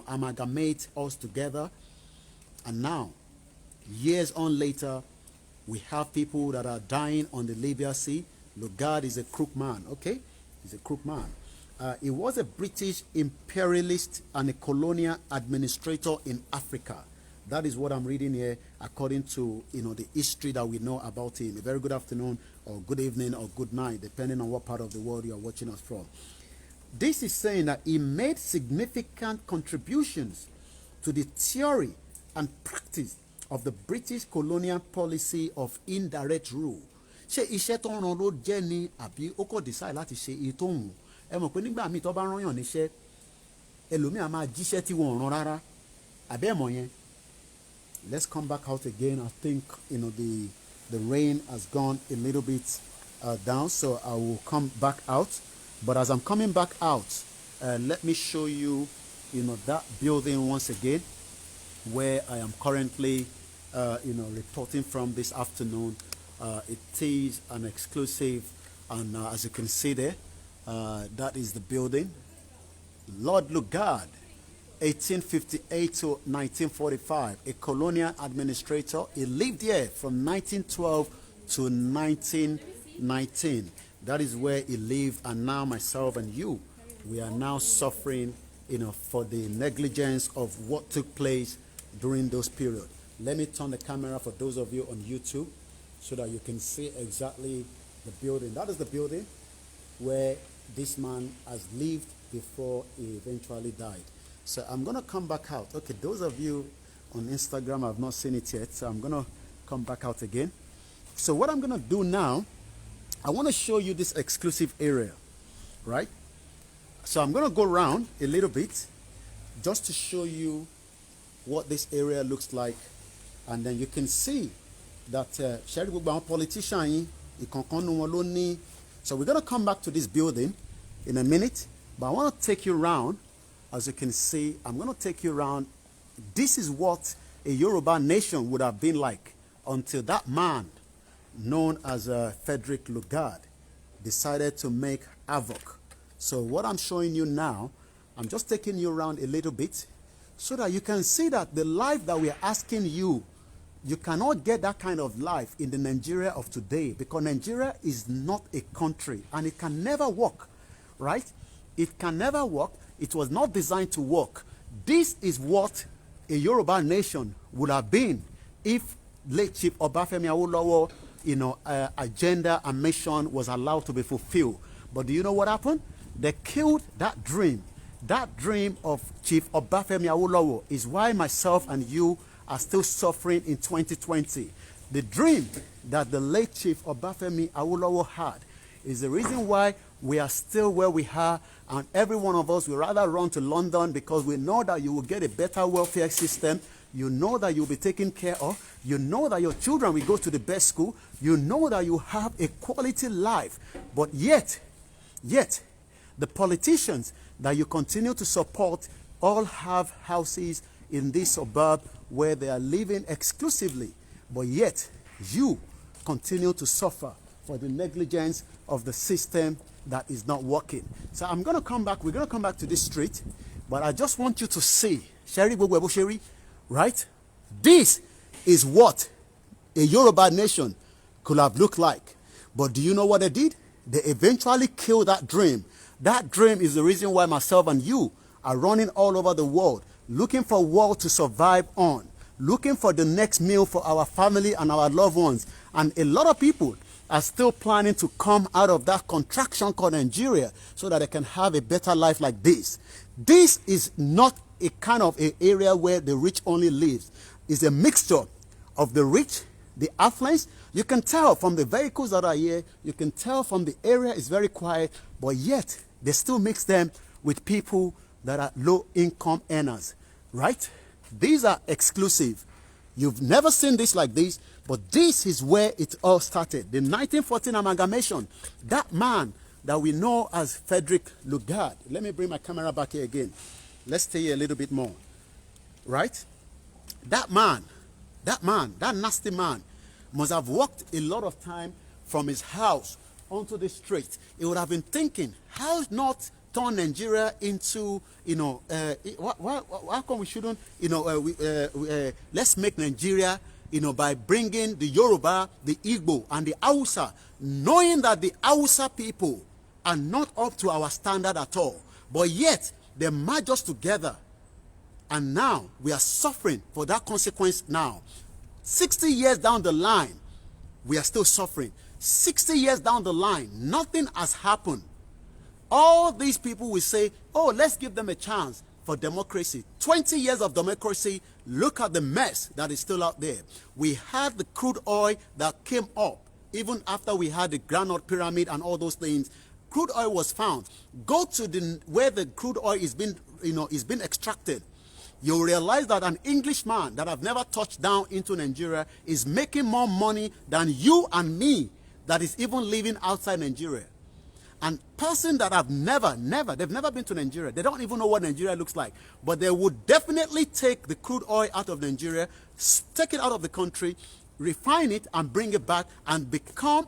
amalgamate us together. And now, years on later, we have people that are dying on the Libya Sea. Lugard is a crook man, okay? He's a crook man. He was a British imperialist and a colonial administrator in Africa. That is what I'm reading here, according to the history that we know about him. A very good afternoon, or good evening, or good night, depending on what part of the world you are watching us from. This is saying that he made significant contributions to the theory and practice of the British colonial policy of indirect rule. Ṣé iṣẹ́ tó ń ran ló jẹ́ ni àbí ó kò decide láti ṣe èyí tó ń wù? Ẹ mọ̀ pé nígbà míì tó bá rán yàn níṣẹ́, ẹlòmíì máa jíṣẹ́ tí wọ́n rán rárá. Àbí ẹ mọ̀ yẹn? Let's come back out again. I think the rain has gone a little bit down, so I will come back out. But as I'm coming back out, let me show you that building once again, where I am currently reporting from this afternoon. It is an exclusive, and as you can see there, that is the building. Lord Lugard, 1858 to 1945, a colonial administrator. He lived here from 1912 to 1919. That is where he lived, and now myself and you, we are now suffering, for the negligence of what took place during those periods. Let me turn the camera for those of you on YouTube so that you can see exactly the building. That is the building where this man has lived before he eventually died. So I'm going to come back out. Okay, those of you on Instagram have not seen it yet, so I'm going to come back out again. So what I'm going to do now, I want to show you this exclusive area, right? So I'm going to go around a little bit just to show you what this area looks like, and then you can see that politician. So we're going to come back to this building in a minute, but I want to take you around. As you can see, I'm going to take you around. This is what a Yoruba nation would have been like until that man, known as Frederick Lugard, decided to make havoc. So what I'm showing you now, I'm just taking you around a little bit so that you can see that the life that we are asking you, you cannot get that kind of life in the Nigeria of today, because Nigeria is not a country and it can never work, right? It can never work. It was not designed to work. This is what a Yoruba nation would have been if late Chief Obafemi Awolowo, agenda and mission was allowed to be fulfilled. But do you know what happened? They killed that dream. That dream of Chief Obafemi Awolowo is why myself and you are still suffering in 2020. The dream that the late Chief Obafemi Awolowo had is the reason why we are still where we are, and every one of us will rather run to London, because we know that you will get a better welfare system. You know that you'll be taken care of. You know that your children will go to the best school. You know that you have a quality life. But yet, the politicians that you continue to support all have houses in this suburb where they are living exclusively. But yet, you continue to suffer for the negligence of the system that is not working. So I'm going to come back. We're going to come back to this street. But I just want you to see, right? This is what a Yoruba nation could have looked like. But do you know what they did? They eventually killed that dream. That dream is the reason why myself and you are running all over the world, looking for a world to survive on, looking for the next meal for our family and our loved ones. And a lot of people are still planning to come out of that contraction called Nigeria so that they can have a better life like this. This is not a kind of an area where the rich only lives. It's a mixture of the rich, the affluence. You can tell from the vehicles that are here, you can tell from the area is very quiet, but yet they still mix them with people that are low income earners, right? These are exclusive. You've never seen this like this, but this is where it all started. The 1914 amalgamation, that man that we know as Frederick Lugard. Let me bring my camera back here again. Let's stay here a little bit more. right? That man, that nasty man, must have walked a lot of time from his house onto the street. He would have been thinking, how not turn Nigeria into, how come we shouldn't, let's make Nigeria, by bringing the Yoruba, the Igbo, and the Hausa, knowing that the Hausa people are not up to our standard at all, but yet they merge us together. And now we are suffering for that consequence now. 60 years down the line, we are still suffering. 60 years down the line, nothing has happened. All these people will say, oh, let's give them a chance for democracy. 20 years of democracy, look at the mess that is still out there. We had the crude oil that came up, even after we had the granite pyramid and all those things. Crude oil was found. Go to where the crude oil is being, is being extracted. You'll realize that an Englishman that have never touched down into Nigeria is making more money than you and me that is even living outside Nigeria. And person that have they've never been to Nigeria. They don't even know what Nigeria looks like. But they would definitely take the crude oil out of Nigeria, take it out of the country, refine it and bring it back and become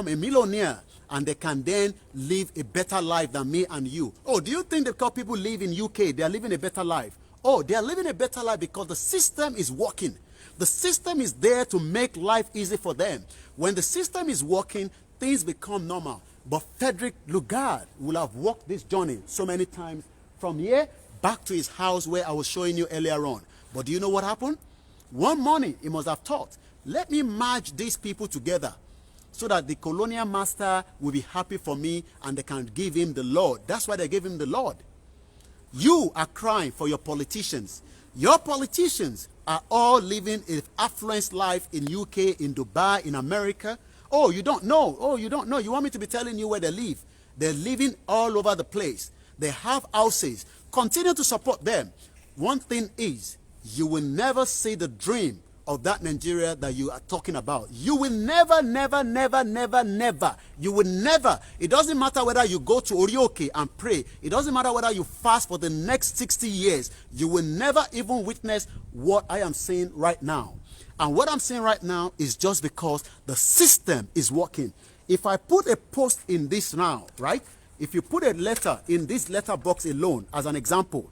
a millionaire. And they can then live a better life than me and you. Oh, do you think that people live in UK, they are living a better life? Oh, they are living a better life because the system is working. The system is there to make life easy for them. When the system is working, things become normal. But Frederick Lugard will have walked this journey so many times from here back to his house where I was showing you earlier on. But do you know what happened? One morning, he must have thought, let me merge these people together so that the colonial master will be happy for me and they can give him the Lord. That's why they gave him the Lord. You are crying for your politicians. Your politicians are all living an affluent life in UK, in Dubai, in America. Oh, you don't know. Oh, you don't know. You want me to be telling you where they live? They're living all over the place. They have houses. Continue to support them. One thing is, you will never see the dream of that Nigeria that you are talking about. You will never. You will never. It doesn't matter whether you go to Orioke and pray. It doesn't matter whether you fast for the next 60 years. You will never even witness what I am saying right now. And what I'm saying right now is just because the system is working. If I put a post in this now, right? If you put a letter in this letter box alone, as an example,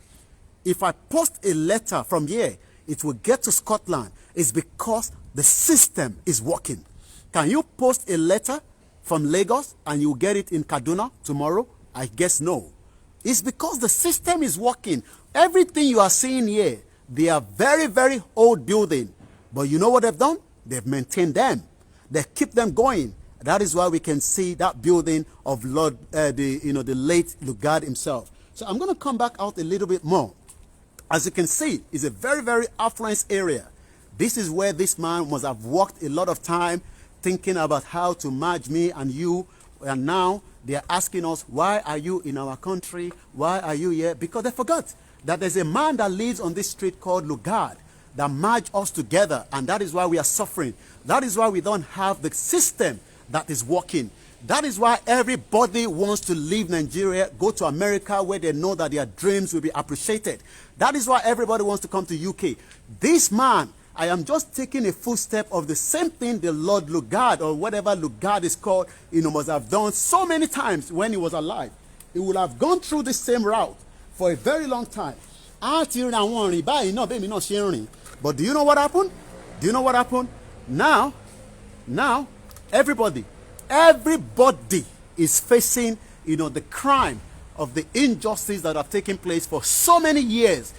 if I post a letter from here, it will get to Scotland. It's because the system is working. Can you post a letter from Lagos and you get it in Kaduna tomorrow? I guess no. It's because the system is working. Everything you are seeing here, they are very old buildings. But you know what they've done? They've maintained them. They keep them going. That is why we can see that building of the late Lugard himself. So I'm going to come back out a little bit more. As you can see, it's a very affluent area. This is where this man must have walked a lot of time thinking about how to merge me and you. And now they are asking us, why are you in our country? Why are you here? Because they forgot that there's a man that lives on this street called Lugard that merged us together. And that is why we are suffering. That is why we don't have the system that is working. That is why everybody wants to leave Nigeria, go to America where they know that their dreams will be appreciated. That is why everybody wants to come to UK. This man, I am just taking a footstep of the same thing the Lord Lugard, or whatever Lugard is called, must have done so many times when he was alive. He would have gone through the same route for a very long time. But do you know what happened? Do you know what happened? Now, everybody is facing, the crime of the injustice that have taken place for so many years.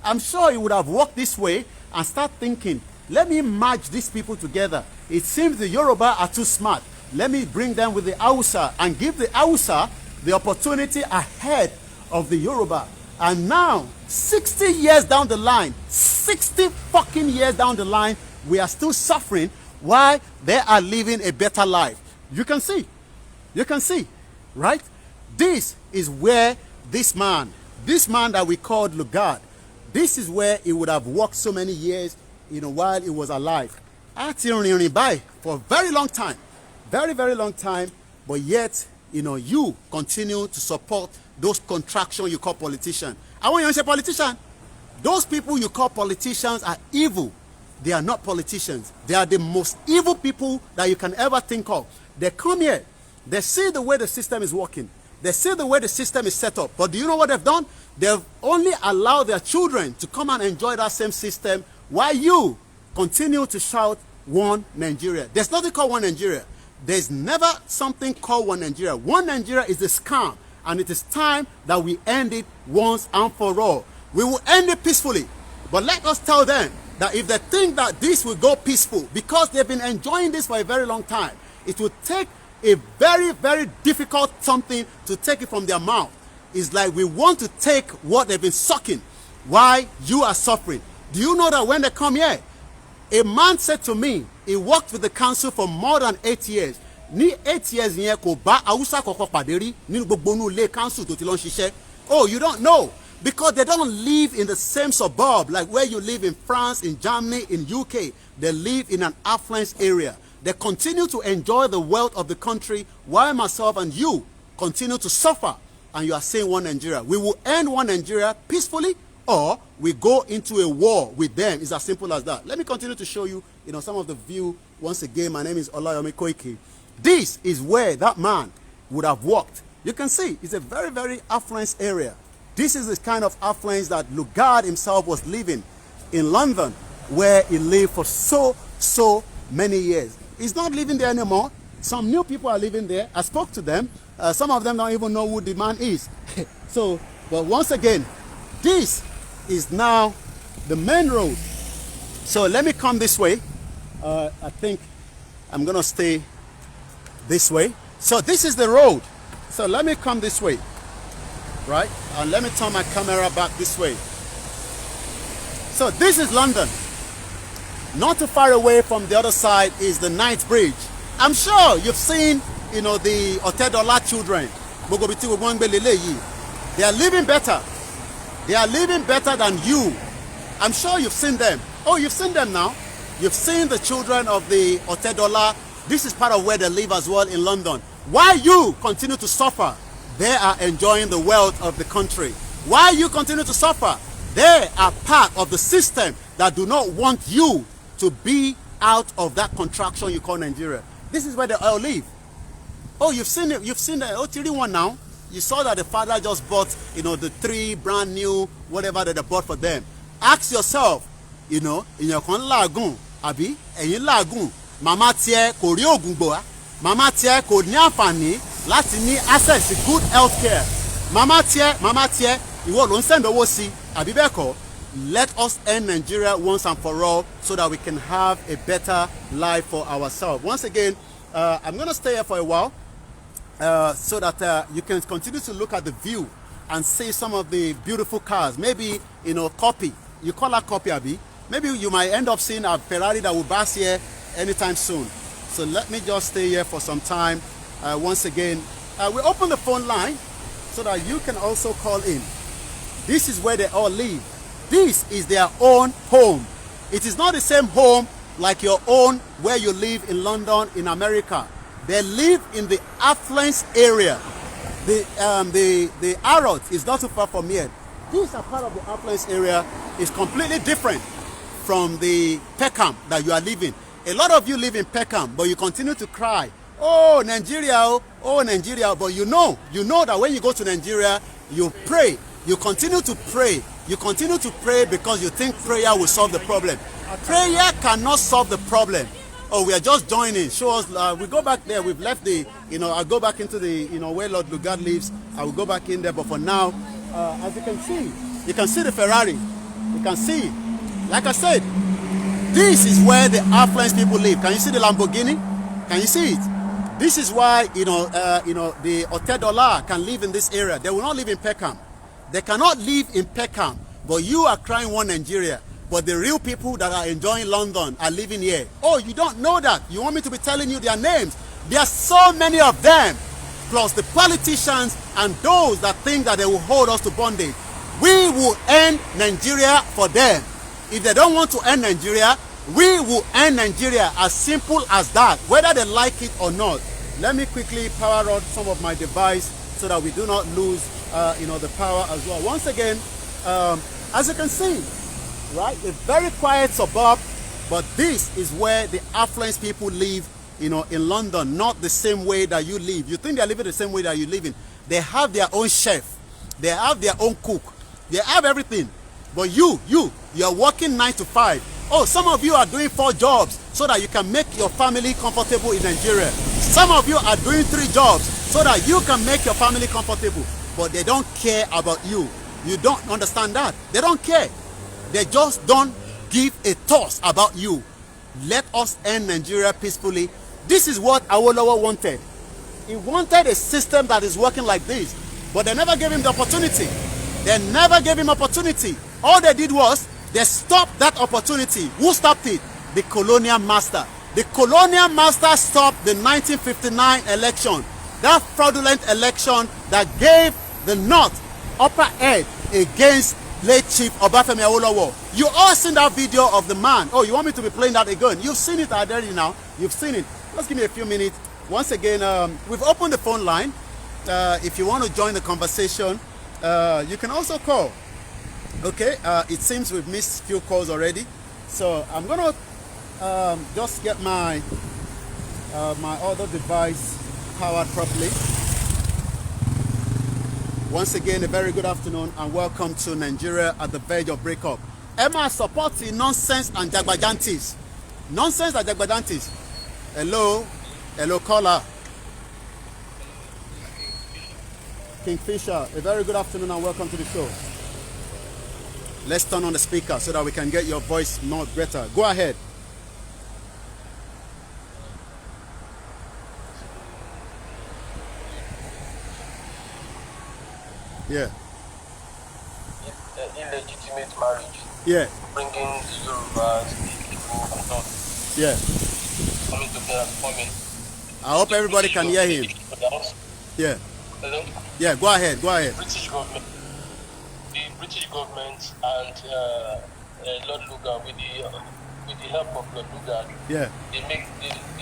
I'm sure he would have walked this way and start thinking, let me merge these people together. It seems the Yoruba are too smart. Let me bring them with the Hausa and give the Hausa the opportunity ahead of the Yoruba. And now, 60 years down the line, 60 fucking years down the line, we are still suffering while they are living a better life. You can see, right? This is where this man that we called Lugard, this is where he would have worked so many years, while he was alive. For a very long time, very long time, but yet, you continue to support those contractions you call politician. I want you to say politician. Those people you call politicians are evil. They are not politicians. They are the most evil people that you can ever think of. They come here. They see the way the system is working. They see the way the system is set up. But do you know what they've done? They've only allowed their children to come and enjoy that same system while you continue to shout one Nigeria. There's nothing called one Nigeria. There's never something called one Nigeria. One Nigeria is a scam, and it is time that we end it once and for all. We will end it peacefully. But let us tell them that if they think that this will go peaceful, because they've been enjoying this for a very long time, it will take a very, very difficult something to take it from their mouth. It's like we want to take what they've been sucking while you are suffering. Do you know that when they come here, a man said to me, he worked with the council for more than 8 years. Ní 8 years yẹn kò bá Hausa kọ̀ọ̀kan pàdé rí nínú gbogbo inú ilé council tó ti lọ ń ṣiṣẹ́. Oh, you don't know. Because they don't live in the same suburb like where you live in France, in Germany, in UK. They live in an affluent area. They continue to enjoy the wealth of the country while myself and you continue to suffer. And you are saying one Nigeria. We will end one Nigeria peacefully, or we go into a war with them. It's as simple as that. Let me continue to show you, some of the view. Once again, my name is Olayomi Koiki. This is where that man would have walked. You can see it's a very, very affluent area. This is the kind of affluence that Lugard himself was living in London, where he lived for so many years. He's not living there anymore. Some new people are living there. I spoke to them. Some of them don't even know who the man is. But once again, this is now the main road. So let me come this way. I think I'm going to stay this way. So this is the road. So let me come this way. Right? And let me turn my camera back this way. So this is London. Not too far away from the other side is the Night Bridge. I'm sure you've seen, the Otedola children. They are living better. They are living better than you. I'm sure you've seen them. Oh, you've seen them now. You've seen the children of the Otedola. This is part of where they live as well in London. While you continue to suffer, they are enjoying the wealth of the country. While you continue to suffer, they are part of the system that do not want you to be out of that contraction you call Nigeria. This is where they all live. Oh, you've seen it. You've seen the OTD one now. You saw that the father just bought, the 3 brand new whatever that they bought for them. Ask yourself, in your kon lagun, abi, eyin lagun, mama tie kò rí ògùn gbọ́, mama tie kò ní àǹfààní láti ní access to good health care. Mama tie, ìwọ ló ń send owó sí, àbí bẹ́ẹ̀ kọ́? Let us end Nigeria once and for all so that we can have a better life for ourselves. Once again, I'm going to stay here for a while so that you can continue to look at the view and see some of the beautiful cars. Maybe, copy. You call that copy, Abi. Maybe you might end up seeing a Ferrari that will pass here anytime soon. So let me just stay here for some time. Once again, we open the phone line so that you can also call in. This is where they all live. This is their own home. It is not the same home like your own where you live in London, in America. They live in the affluence area. The Arrowt is not too far from here. These are part of the affluence area. It's completely different from the Peckham that you are living. A lot of you live in Peckham, but you continue to cry, oh Nigeria, oh Nigeria. But you know that when you go to Nigeria, you pray. You continue to pray. You continue to pray because you think prayer will solve the problem. Prayer cannot solve the problem. Oh, we are just joining. Show us. We go back there. We've left the, I'll go back into the, where Lord Lugard lives. I will go back in there. But for now, as you can see the Ferrari. You can see, like I said, this is where the affluent people live. Can you see the Lamborghini? Can you see it? This is why, the Otedola can live in this area. They will not live in Peckham. They cannot live in Peckham, but you are crying one Nigeria. But the real people that are enjoying London are living here. Oh, you don't know that? You want me to be telling you their names? There are so many of them, plus the politicians and those that think that they will hold us to bondage. We will end Nigeria for them. If they don't want to end Nigeria, we will end Nigeria, as simple as that, whether they like it or not. Let me quickly power on some of my device so that we do not lose the power as well. Once again, As you can see, right, a very quiet suburb, but this is where the affluent people live, you know, in London, not the same way that you live. You think they're living the same way that you live in. They have their own chef. They have their own cook. They have everything. But you're working 9 to 5. Oh, some of you are doing 4 jobs so that you can make your family comfortable in Nigeria. Some of you are doing 3 jobs so that you can make your family comfortable. But they don't care about you. You don't understand that. They don't care. They just don't give a toss about you. Let us end Nigeria peacefully. This is what Awolowo wanted. He wanted a system that is working like this. But they never gave him the opportunity. They never gave him opportunity. All they did was they stopped that opportunity. Who stopped it? The colonial master. The colonial master stopped the 1959 election. That fraudulent election that gave the North upper head against late Chief Obafemi Awolowo. You all seen that video of the man. Oh, you want me to be playing that again? You've seen it already now. You've seen it. Just give me a few minutes. Once again, we've opened the phone line. If you want to join the conversation, you can also call. Okay, it seems we've missed a few calls already. So I'm going to just get my my other device powered properly. Once again, a very good afternoon and welcome to Nigeria at the verge of breakup. Emma supporting nonsense and jagbajantis. Nonsense and jagbajantis. Hello? Hello, caller. Kingfisher, a very good afternoon and welcome to the show. Let's turn on the speaker so that we can get your voice more better. Go ahead. Yeah. Illegitimate marriage. Yeah. Bringing Yorubas, people, and not. Yeah. Coming together, forming. I hope everybody can hear him. Yeah. Hello? Yeah, go ahead, go ahead. The British government and Lord Lugard, with the help of Lord Lugard, Yeah. they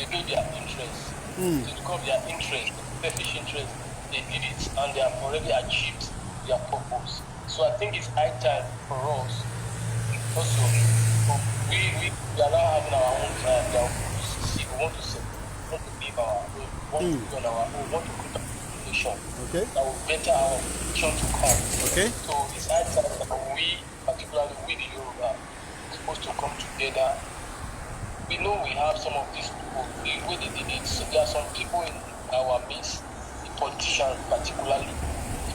do their interest. To become their interest, selfish interest, they did it and they have already achieved their purpose. So I think it's high time for us also. We are now having our own time. We want to live our own, we want to be on our own, we want to put our nation. Okay. That will better our nation to come. Okay. So it's high time that we, particularly we the Yoruba, are supposed to come together. We know we have some of these people, the way they did it. So there are some people in our midst, the politicians particularly, the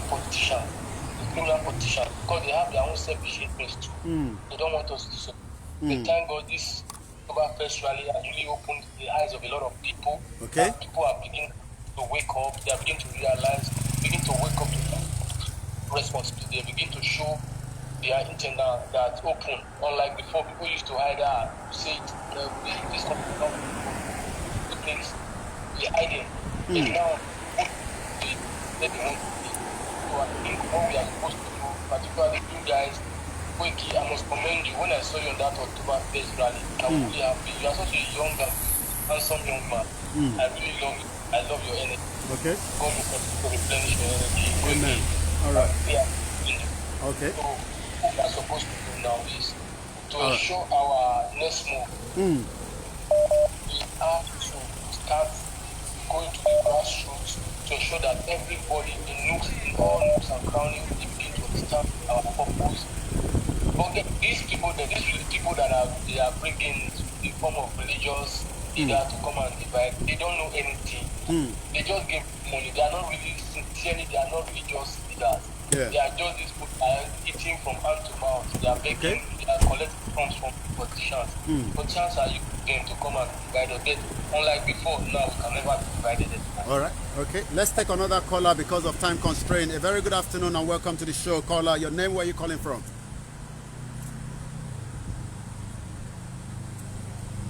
criminal politicians, because they have their own selfish interest too. They don't want us to suffer. But thank God this First rally has really opened the eyes of a lot of people. Okay. People are beginning to wake up. They are beginning to realize, begin to wake up to the responsibility. They begin to show their intent that open. Unlike before, people used to hide say this company, the place, they hide it. They now let the own. So I think what we are supposed to do, particularly you guys, Koiki, I must commend you. When I saw you on that October 1st rally, I'm really happy. You are such a young and handsome young man. I really love you. I love your energy. Okay. God will continue to replenish your energy. Amen. All right. Yeah. Okay. So what we are supposed to do now is to ensure our next move. We have to start going to the grassroots to ensure that everybody in all nooks and crannies begin to understand our purpose. Okay, these people that they are bringing the form of religious leader to come and divide, they don't know anything. They just give money. They are not really sincerely, they are not religious leaders. Yeah. They are just these people that are eating from hand to mouth. They are begging, they are collecting funds from politicians. Politicians are using them to come and divide us. Unlike before, now we can never be divided anymore. All right. Okay. Let's take another caller because of time constraint. A very good afternoon and welcome to the show, caller. Your name, where are you calling from?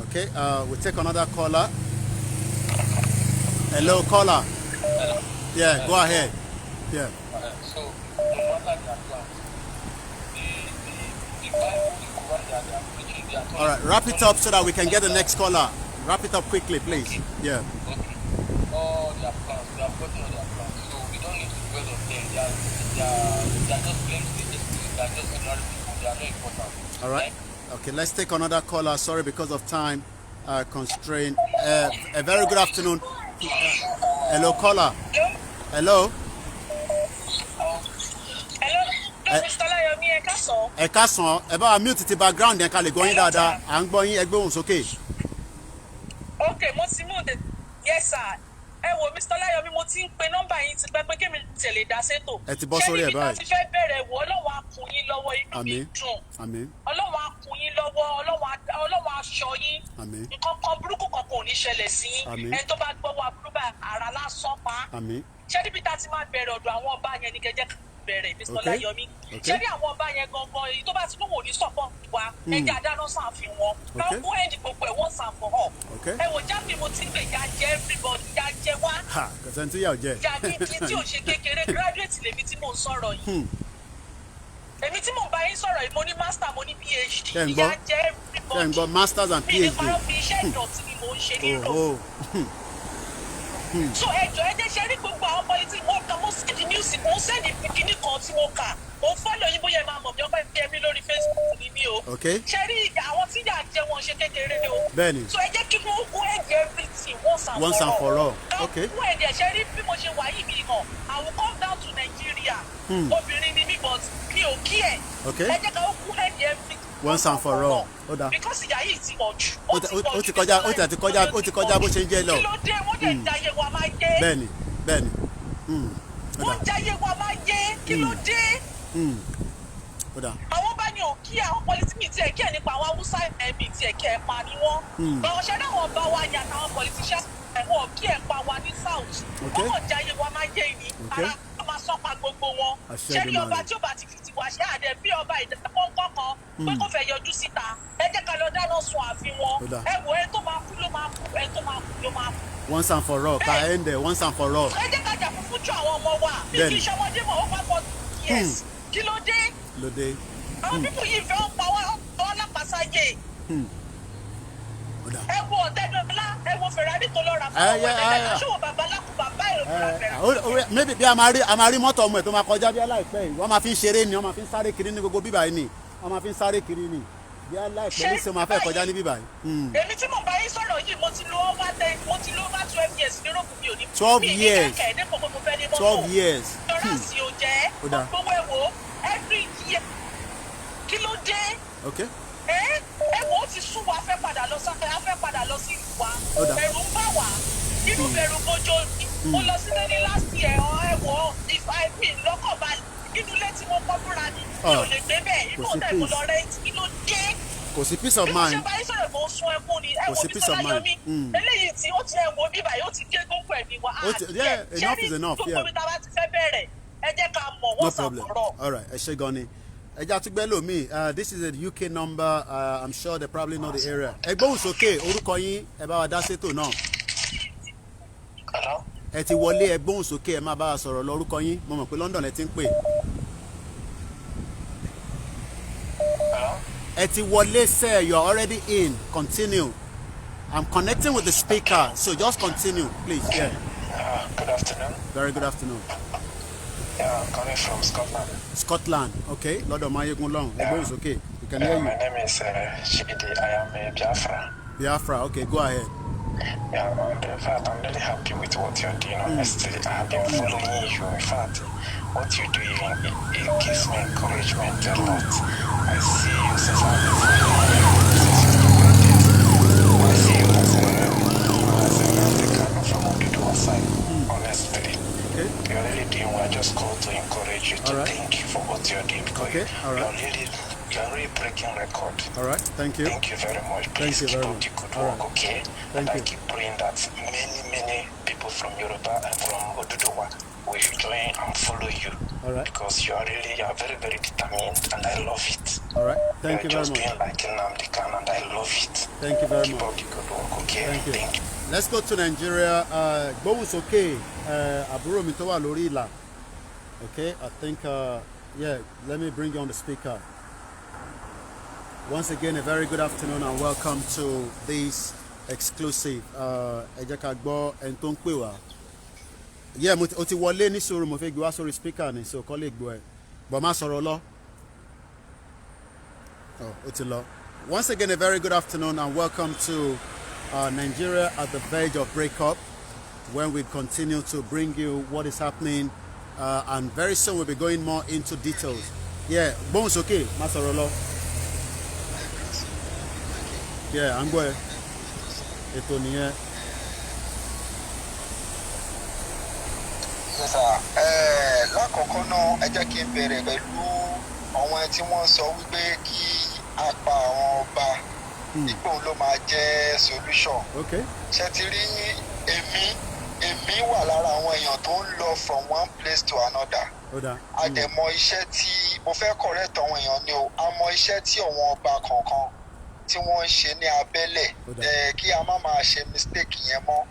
Okay, we'll take another caller. Hello, caller. Hello. Yeah, go ahead. Yeah. So, no matter their plans, the Bible, the Quran that they are preaching, they are talking. All right, wrap it up so that we can get the next caller. Wrap it up quickly, please. Yeah. Okay. All their plans, they are plotting all their plans. So we don't need to dwell on them. They are just plain stages. They are just ordinary people. They they are not important. All right. Okay, let's take another caller. Sorry, because of time constraint. A very good afternoon. Hello, caller. Hello. Mr. Olayomi, ẹ káàsán. Ẹ káàsán. Ẹ bá wa mute ti background yẹn ká lè gbọ́ yín dáadáa. À ń gbọ́ yín, ẹ gbóhùn sókè. Okay, mo ti mú de. Yes, sir. Ẹ wo Mr. Olayomi, mo ti ń pe nọ́mbà yín ti pẹ́ pé kémi tẹ̀lé dá sétò. Ẹ ti bọ́ sórí ẹ̀ báyìí. Ṣé níbi tá ti fẹ́ bẹ̀rẹ̀ wò Ọlọ́run á kún yín lọ́wọ́ inú mi dùn. Àmín. Ọlọ́run á kún yín lọ́wọ́, Ọlọ́run á ṣọ́ yín. Àmín. Nǹkan kan burúkú kan kò ní ṣẹlẹ̀ sí yín. Àmín. Ẹni tó bá gbọ́wọ́ aburú bá ara lásán pa. Àmín. Ṣé níbi tá ti máa bẹ̀rẹ̀ ọ̀dọ̀ àwọn ọba yẹn ni kẹjẹ́ bẹ̀rẹ̀ Mr. Olayomi. Ṣé ní àwọn ọba yẹn gangan èyí tó bá ti lóun ò ní sọ̀pọ̀ wa ẹjẹ́ àdáná sàfin wọn. Káwọn kó ẹ̀dì gbogbo ẹ̀ wọ́n sàn fún ọ. Ẹ wò jáde mo ti ń gbè ya jẹ́ everybody ya jẹ wá. Kò sẹ́ni tí yà ò jẹ́. Ya tí ò ṣe kékeré graduate lèmi tí mò ń sọ̀rọ̀ yìí. Èmi tí mò ń bá yín sọ̀rọ̀ yìí mo ní master mo ní PhD. Ya jẹ́ everybody. Ṣé ń gbọ́ masters and PhD? Mi ní parọ́ fi iṣẹ́ ìdọ̀tí ni mò ń ṣe nílò. So ẹjọ́ ẹ jẹ́ ṣe rí gbogbo àwọn politics wọn kà mo send music mo send ìpínlẹ̀ kan tí mo kà mo follow yín bóyá ẹ máa mọ̀ bí ọpẹ́ bí ẹmí lórí Facebook ni mí o. Ṣé rí àwọn tí yà jẹ́ wọn ṣe kékeré o. Bẹ́ẹ̀ni. So ẹ jẹ́ kí wọ́n kó ẹ̀jẹ̀ everything once and for all. Káwọn kó ẹ̀jẹ̀ ṣe rí bí mo ṣe wà yìí mi hàn I will come down to Nigeria. Obìnrin ni mí but mi ò kí ẹ̀. Ẹ jẹ́ ká ó kó ẹ̀jẹ̀ everything once and for all. Because ìyá yìí ti pọ̀ jù. Ó ti kọjá bó ṣe ń jẹ́ lọ. Kí ló dé wọ́n dẹ̀ jayé wa máa yé. Bẹ́ẹ̀ni. Wọ́n jayé wa máa yé. Kí ló dé? Àwọn bá ní òkí àwọn politician tí ẹ kí ẹ nípa àwọn Haúsá ẹ̀mí tí ẹ kí ẹ pa ni wọ́n. Báwọn ṣe náà wọ́n bá wa yà táwọn politicians ẹ̀wọ̀n kí ẹ pa wa ní south. Wọ́n kàn jayé wa máa yé ni. Ara máa sọ́pa gbogbo wọn. Ṣé ní ọba tí ó bá ti fi tiwa ṣe àdẹ bí ọba ìdẹ́kọ̀ọ́kọ́ kan pé kò fẹ́ yọjú síta ẹ jẹ́ ká lọ dáná sun ààfin wọn ẹ wò ẹ tó máa kú ló máa kú ẹ tó máa kú ló máa kú. Once and for all ká ẹ̀ ń dẹ̀ once and for all. ẹ jẹ́ ká jà fún fújú àwọn ọmọ wa bí kì í ṣọmọdé mọ̀ ó bá fọ yes kí ló dé. Àwọn pípọ̀ yìí fẹ́ wọn pa wọn lápàsáyé. Ẹ wo Ọ̀tẹ́dọ́lá ẹ wo Ferrari tó lọ rà fún ọmọ ẹ̀dẹ́gbẹ̀ta ṣòwò bàbá lákùbà báyìí ló fẹ́ràn. Maybe bí a máa rí mọ́tò ọmọ ẹ̀ tó máa kọjá bí aláìpẹ́ yìí wọ́n máa fi ń ṣeré ni wọ́n máa fi ń sáré kiri ní gbogbo bíbá yìí ni wọ́n máa fi ń sáré kiri ni bí aláìpẹ́ ní sẹ́ máa fẹ́ kọjá ní bíbá yìí. Èmi tí mo bá yín sọ̀rọ̀ yìí mo ti lo over 12 years ní Europe mi ò ní. 12 years 12 years. Ìjọba sì ò jẹ́ gbogbo ẹ̀wò every year kí ló dé. Ẹ wo ó ti sún wa fẹ́ padà lọ sáfẹ́ a fẹ́ padà lọ sí ìwà ẹ̀rù ń bà wá inú bẹ̀rù bójó mo lọ sílé ní last year ẹ wo ìfàìmí lọ́kàn balẹ̀ inú ilé tí mo kọ́ fúnra mi ò lè gbé bẹ́ẹ̀ inú ọ̀tẹ̀ mo lọ rẹ̀ kí ló dé. Kò sí peace of mind. Bí mo ṣe bá yín sọ̀rọ̀ mo sun ẹkún ni ẹ wo bí Mr. Olayomi eléyìí tí ó ti ẹ̀ wo bíbà yóò ti gé gbogbo ẹ̀mí wa. Enough is enough. Gbogbo mi ta bá ti fẹ́ bẹ̀rẹ̀ ẹ jẹ́ ká mọ̀ wọ́n sàkọ̀rọ̀. All right, ẹ ṣé gan ni. Ẹja tún gbẹ́ lómi, this is a UK number, I'm sure they probably know the area. Ẹ gbóhùn sókè, orúkọ yín, ẹ bá wa dá sétò náà. Ẹ ti wọlé, ẹ gbóhùn sókè, ẹ máa bá wa sọ̀rọ̀ lórúkọ yín, mo mọ̀ pé London ẹ ti ń pè. Ẹ ti wọlé sir, you are already in, continue. I'm connecting with the speaker, so just continue, please. Yeah. Good afternoon. Very good afternoon. Yeah, I'm calling from Scotland. Scotland, okay. Lord of my long. Yeah. It's okay. We can hear you. My name is Chidi. I am a Biafra. Biafra, okay. Go ahead. Yeah, and in fact, I'm really happy with what you're doing. Honestly, I have been following you. In fact, what you do, it gives me encouragement a lot. I see you since I've been following you. I see you as a African from Oduduwa side. Honestly. Okay. You're really doing well. I just called to encourage you to thank you for what you're doing because you're really breaking record. All right. Thank you. Thank you very much. Please keep up the good work, okay? Thank you. I keep praying that many people from Yoruba and from Oduduwa will join and follow you. All right. Because you're very, very determined and I love it. All right. Thank you very much. You're just doing like Nnamdi Kanu and I love it. Thank you very much. Keep up the good work, okay? Thank you. Let's go to Nigeria. Gbóhùn sókè, àbúrò mi tó wà lórí ìlà. Okay, I think, yeah, let me bring you on the speaker. Once again, a very good afternoon and welcome to this exclusive. Ẹ jẹ́ ká gbọ́ ẹni tó ń pè wá. Yeah, o ti wọlé ní sùúrù mo fẹ́ gbé wá sórí speaker ni so kọ́ lè gbọ́ ẹ. Bọ̀ má sọ̀rọ̀ lọ. Oh, Utilo. Once again, a very good afternoon and welcome to Nigeria at the verge of breakup, when we continue to bring you what is happening, and very soon we'll be going more into details. Yeah, bones okay, Masarolo. Yeah, I'm going. Etoniye. Yes, sir. Lákọ̀ọ́kọ́ náà ẹ jẹ́ kí n bẹ̀rẹ̀ pẹ̀lú àwọn tí wọ́n sọ wípé kí a pa àwọn ọba ipò ló máa jẹ́ solution. Okay. Ṣé ti rí èmi wà lára àwọn èèyàn tó ń lọ from one place to another. A dẹ̀ mọ iṣẹ́ tí mo fẹ́ correct àwọn èèyàn ni o. A mọ iṣẹ́ tí àwọn ọba kọ̀ọ̀kan tí wọ́n ń ṣe ní abẹ́lẹ̀ kí a má máa ṣe mistake yẹn mọ́.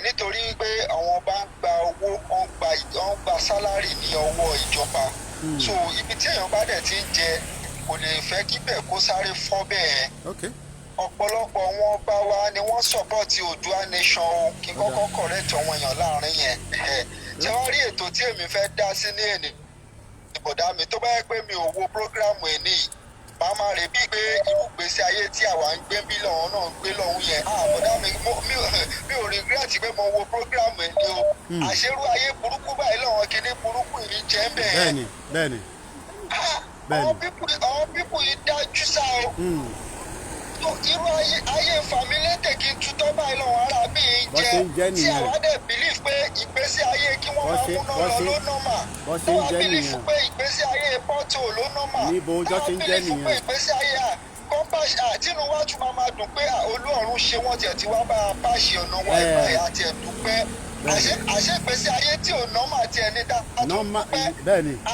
Nítorí pé àwọn ọba ń gba owó wọ́n ń gba sálárì ní ọwọ́ ìjọba. So ibi tí èèyàn bá dẹ̀ ti ń jẹ kò lè fẹ́ kí bẹ́ẹ̀ kó sáré fọ́ bẹ́ẹ̀. Ọ̀pọ̀lọpọ̀ àwọn ọba wa ni wọ́n sọ̀pọ̀tì Oòduà nation o kí n kọ́kọ́ correct àwọn èèyàn láàrin yẹn. Ṣé wọ́n rí ètò tí èmi fẹ́ dá sí ní èní ìbọ̀dá mi tó bá yẹ pé mi ò wo program èní yìí màá máa rè bíi pé irú ìgbésí ayé tí àwa ń gbé bí lọ́wọ́ náà ń gbé lọ́hún yẹn àbọ̀dá mi ò regret pé mo wo program ẹ̀ ni o àṣerú ayé burúkú báyìí lọ́wọ́ kíní burúkú yìí jẹ́ ń bẹ̀ yẹn. Bẹ́ẹ̀ni. àwọn pípù yìí dájú sá o irú ayé fàmílétè kí n tutọ́ báyìí lọ́wọ́ ara bí jẹ́ tí àwa dẹ̀ believe pé ìgbésí ayé kí wọ́n máa múná lọ ló nọ́mà tó wá believe pé ìgbésí ayé pọ́tò ló nọ́mà tó wá believe pé ìgbésí ayé kọ́mpáṣì àtinúwá tún máa dùn pé olú ọ̀run ṣe wọ́n tiẹ̀ tí wá bá a páṣì ọ̀nà wa ìgbà yà àti ẹ̀dùpẹ́ àṣẹ ìgbésí ayé tí ò nọ́mà tiẹ̀ ní dá àtúntúpẹ́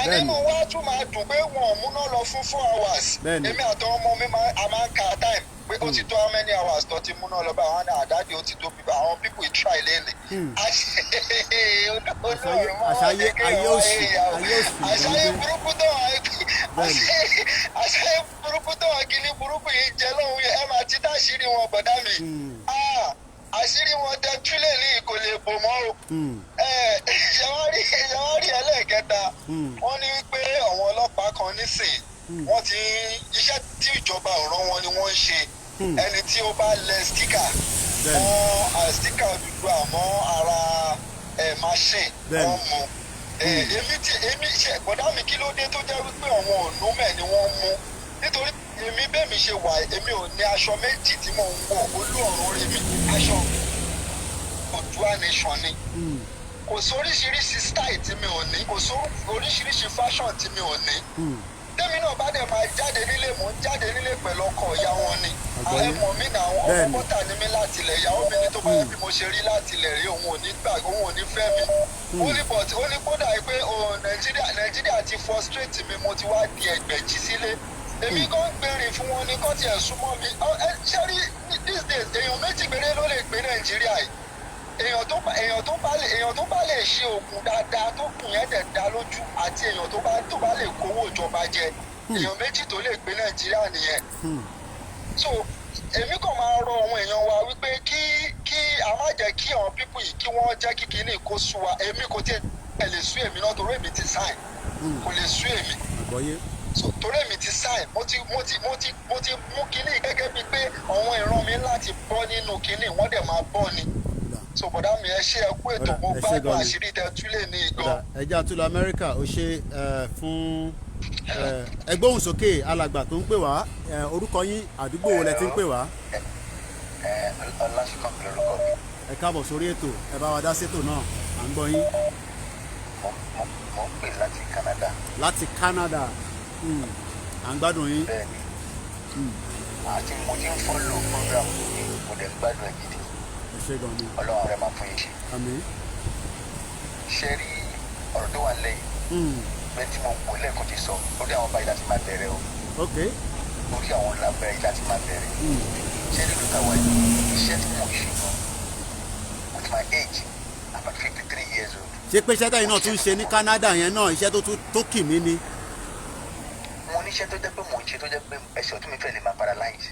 ànímọ̀ wá tún máa dùn pé wọn ò múná lọ fún 4 hours èmi àtàwọn ọmọ mi máa ń ka time pé ó ti tó how many hours tó ti múná lọ bá àwọn àdáde ó ti tó bí àwọn people try lẹ́lẹ̀. àṣàyè burúkú tó wà kìíní burúkú yìí jẹ́ lóhun yẹn ẹ máa ti dáṣírí wọn bọ̀dá mi. àṣírí wọn tẹ túlẹ̀ ní kò lè bò mọ́ o. ìyàwárí ẹlẹ́ẹ̀kẹta wọ́n ní pé àwọn ọlọ́pàá kan nísìn wọ́n ti iṣẹ́ tí ìjọba ò rán wọn ni wọ́n ń ṣe ẹni tí ó bá lẹ stíkà mọ́ stíkà dúdú àmọ́ ara machine wọ́n mú èmi ṣe bọ̀dá mi kí ló dé tó jẹ́ wípé àwọn ònúmẹ̀ ni wọ́n mú nítorí èmi bẹ́ẹ̀ mi ṣe wà èmi ò ní aṣọ méjì tí mò ń wọ̀ olú ọ̀run rí mi aṣọ Oòduà nation ni kò sóríṣiríṣi style tí mi ò ní kò sóríṣiríṣi fashion tí mi ò ní tẹ́mi náà bá dẹ̀ máa jáde nílé mò ń jáde nílé pẹ̀lú ọkọ ìyá wọn ni àwọn ẹ̀mọ́ mi náà ọkọ bọ́tà ni mí láti ilẹ̀ ìyàwó mi ní tó bá yẹ bí mo ṣe rí láti ilẹ̀ rí òun ò ní gbà òun ò ní fẹ́ mi ó ní kódà pé Nàìjíríà ti frustrate mi mo ti wá di ẹgbẹ̀jì sílé èmi kan gbèrè fún wọn ní kọ́ tiẹ̀ súnmọ́ mi ṣé rí these days èèyàn méjì péré ló lè gbé Nàìjíríà yìí èèyàn tó bá lè ṣe oògùn dáadáa tó kùn yẹn dẹ̀ dá lójú àti èèyàn tó bá lè kówó ìjọba jẹ èèyàn méjì tó lè gbé Nàìjíríà nìyẹn. So èmi kàn máa rọ àwọn èèyàn wa wípé kí a má jẹ́ kí àwọn pípù yìí kí wọ́n jẹ́ kí kinní kó sú wa èmi kò tiẹ̀ lè sú èmi náà torí èmi ti sign kò lè sú èmi. So torí èmi ti sign mo ti mú kinní gẹ́gẹ́ bíi pé àwọn ìran mi láti bọ́ nínú kinní wọ́n dẹ̀ máa bọ́ ni. So bọ̀dá mi ẹ ṣe ẹ kú ètò mo gbádùn àṣírí tẹ túlẹ̀ ní ìgbọ́. ẹjẹ́ àtúlọ̀ Amẹ́ríkà ó ṣe fún ẹgbóhùn sókè alàgbà tó ń pè wá orúkọ yín àdúgbò wo lẹ ti ń pè wá. Ọlásùnkàn mi lórúkọ mi. ẹ káàbọ̀ sórí ètò ẹ bá wa dá sétò náà à ń gbọ́ yín. mo ń pè láti Canada. láti Canada à ń gbádùn yín. bẹ́ẹ̀ni àti mo ti ń fọ́lò program yìí mo dẹ̀ ń gbádùn ẹ̀ gidi. Ọlọ́run rẹ̀ máa fún yín ṣe. ṣe rí ọ̀rọ̀ tó wà lẹ́yìn bẹ́ẹ̀ tí mo kò lẹ́ẹ̀kan ti sọ lórí àwọn báyìí láti máa bẹ̀rẹ̀ o lórí àwọn làbẹ̀rẹ̀ láti máa bẹ̀rẹ̀ ṣe rí lóta wáyé iṣẹ́ tí mo ṣe gan with my age about 53 years old. ṣé pé iṣẹ́ tẹ̀yìn náà tún ṣe ní Canada yẹn náà iṣẹ́ tó kì mí ni. mo níṣẹ́ tó jẹ́ pé mò ń ṣe tó jẹ́ pé ẹsẹ̀ ọ̀tún mi fẹ́ lè máa paralyze.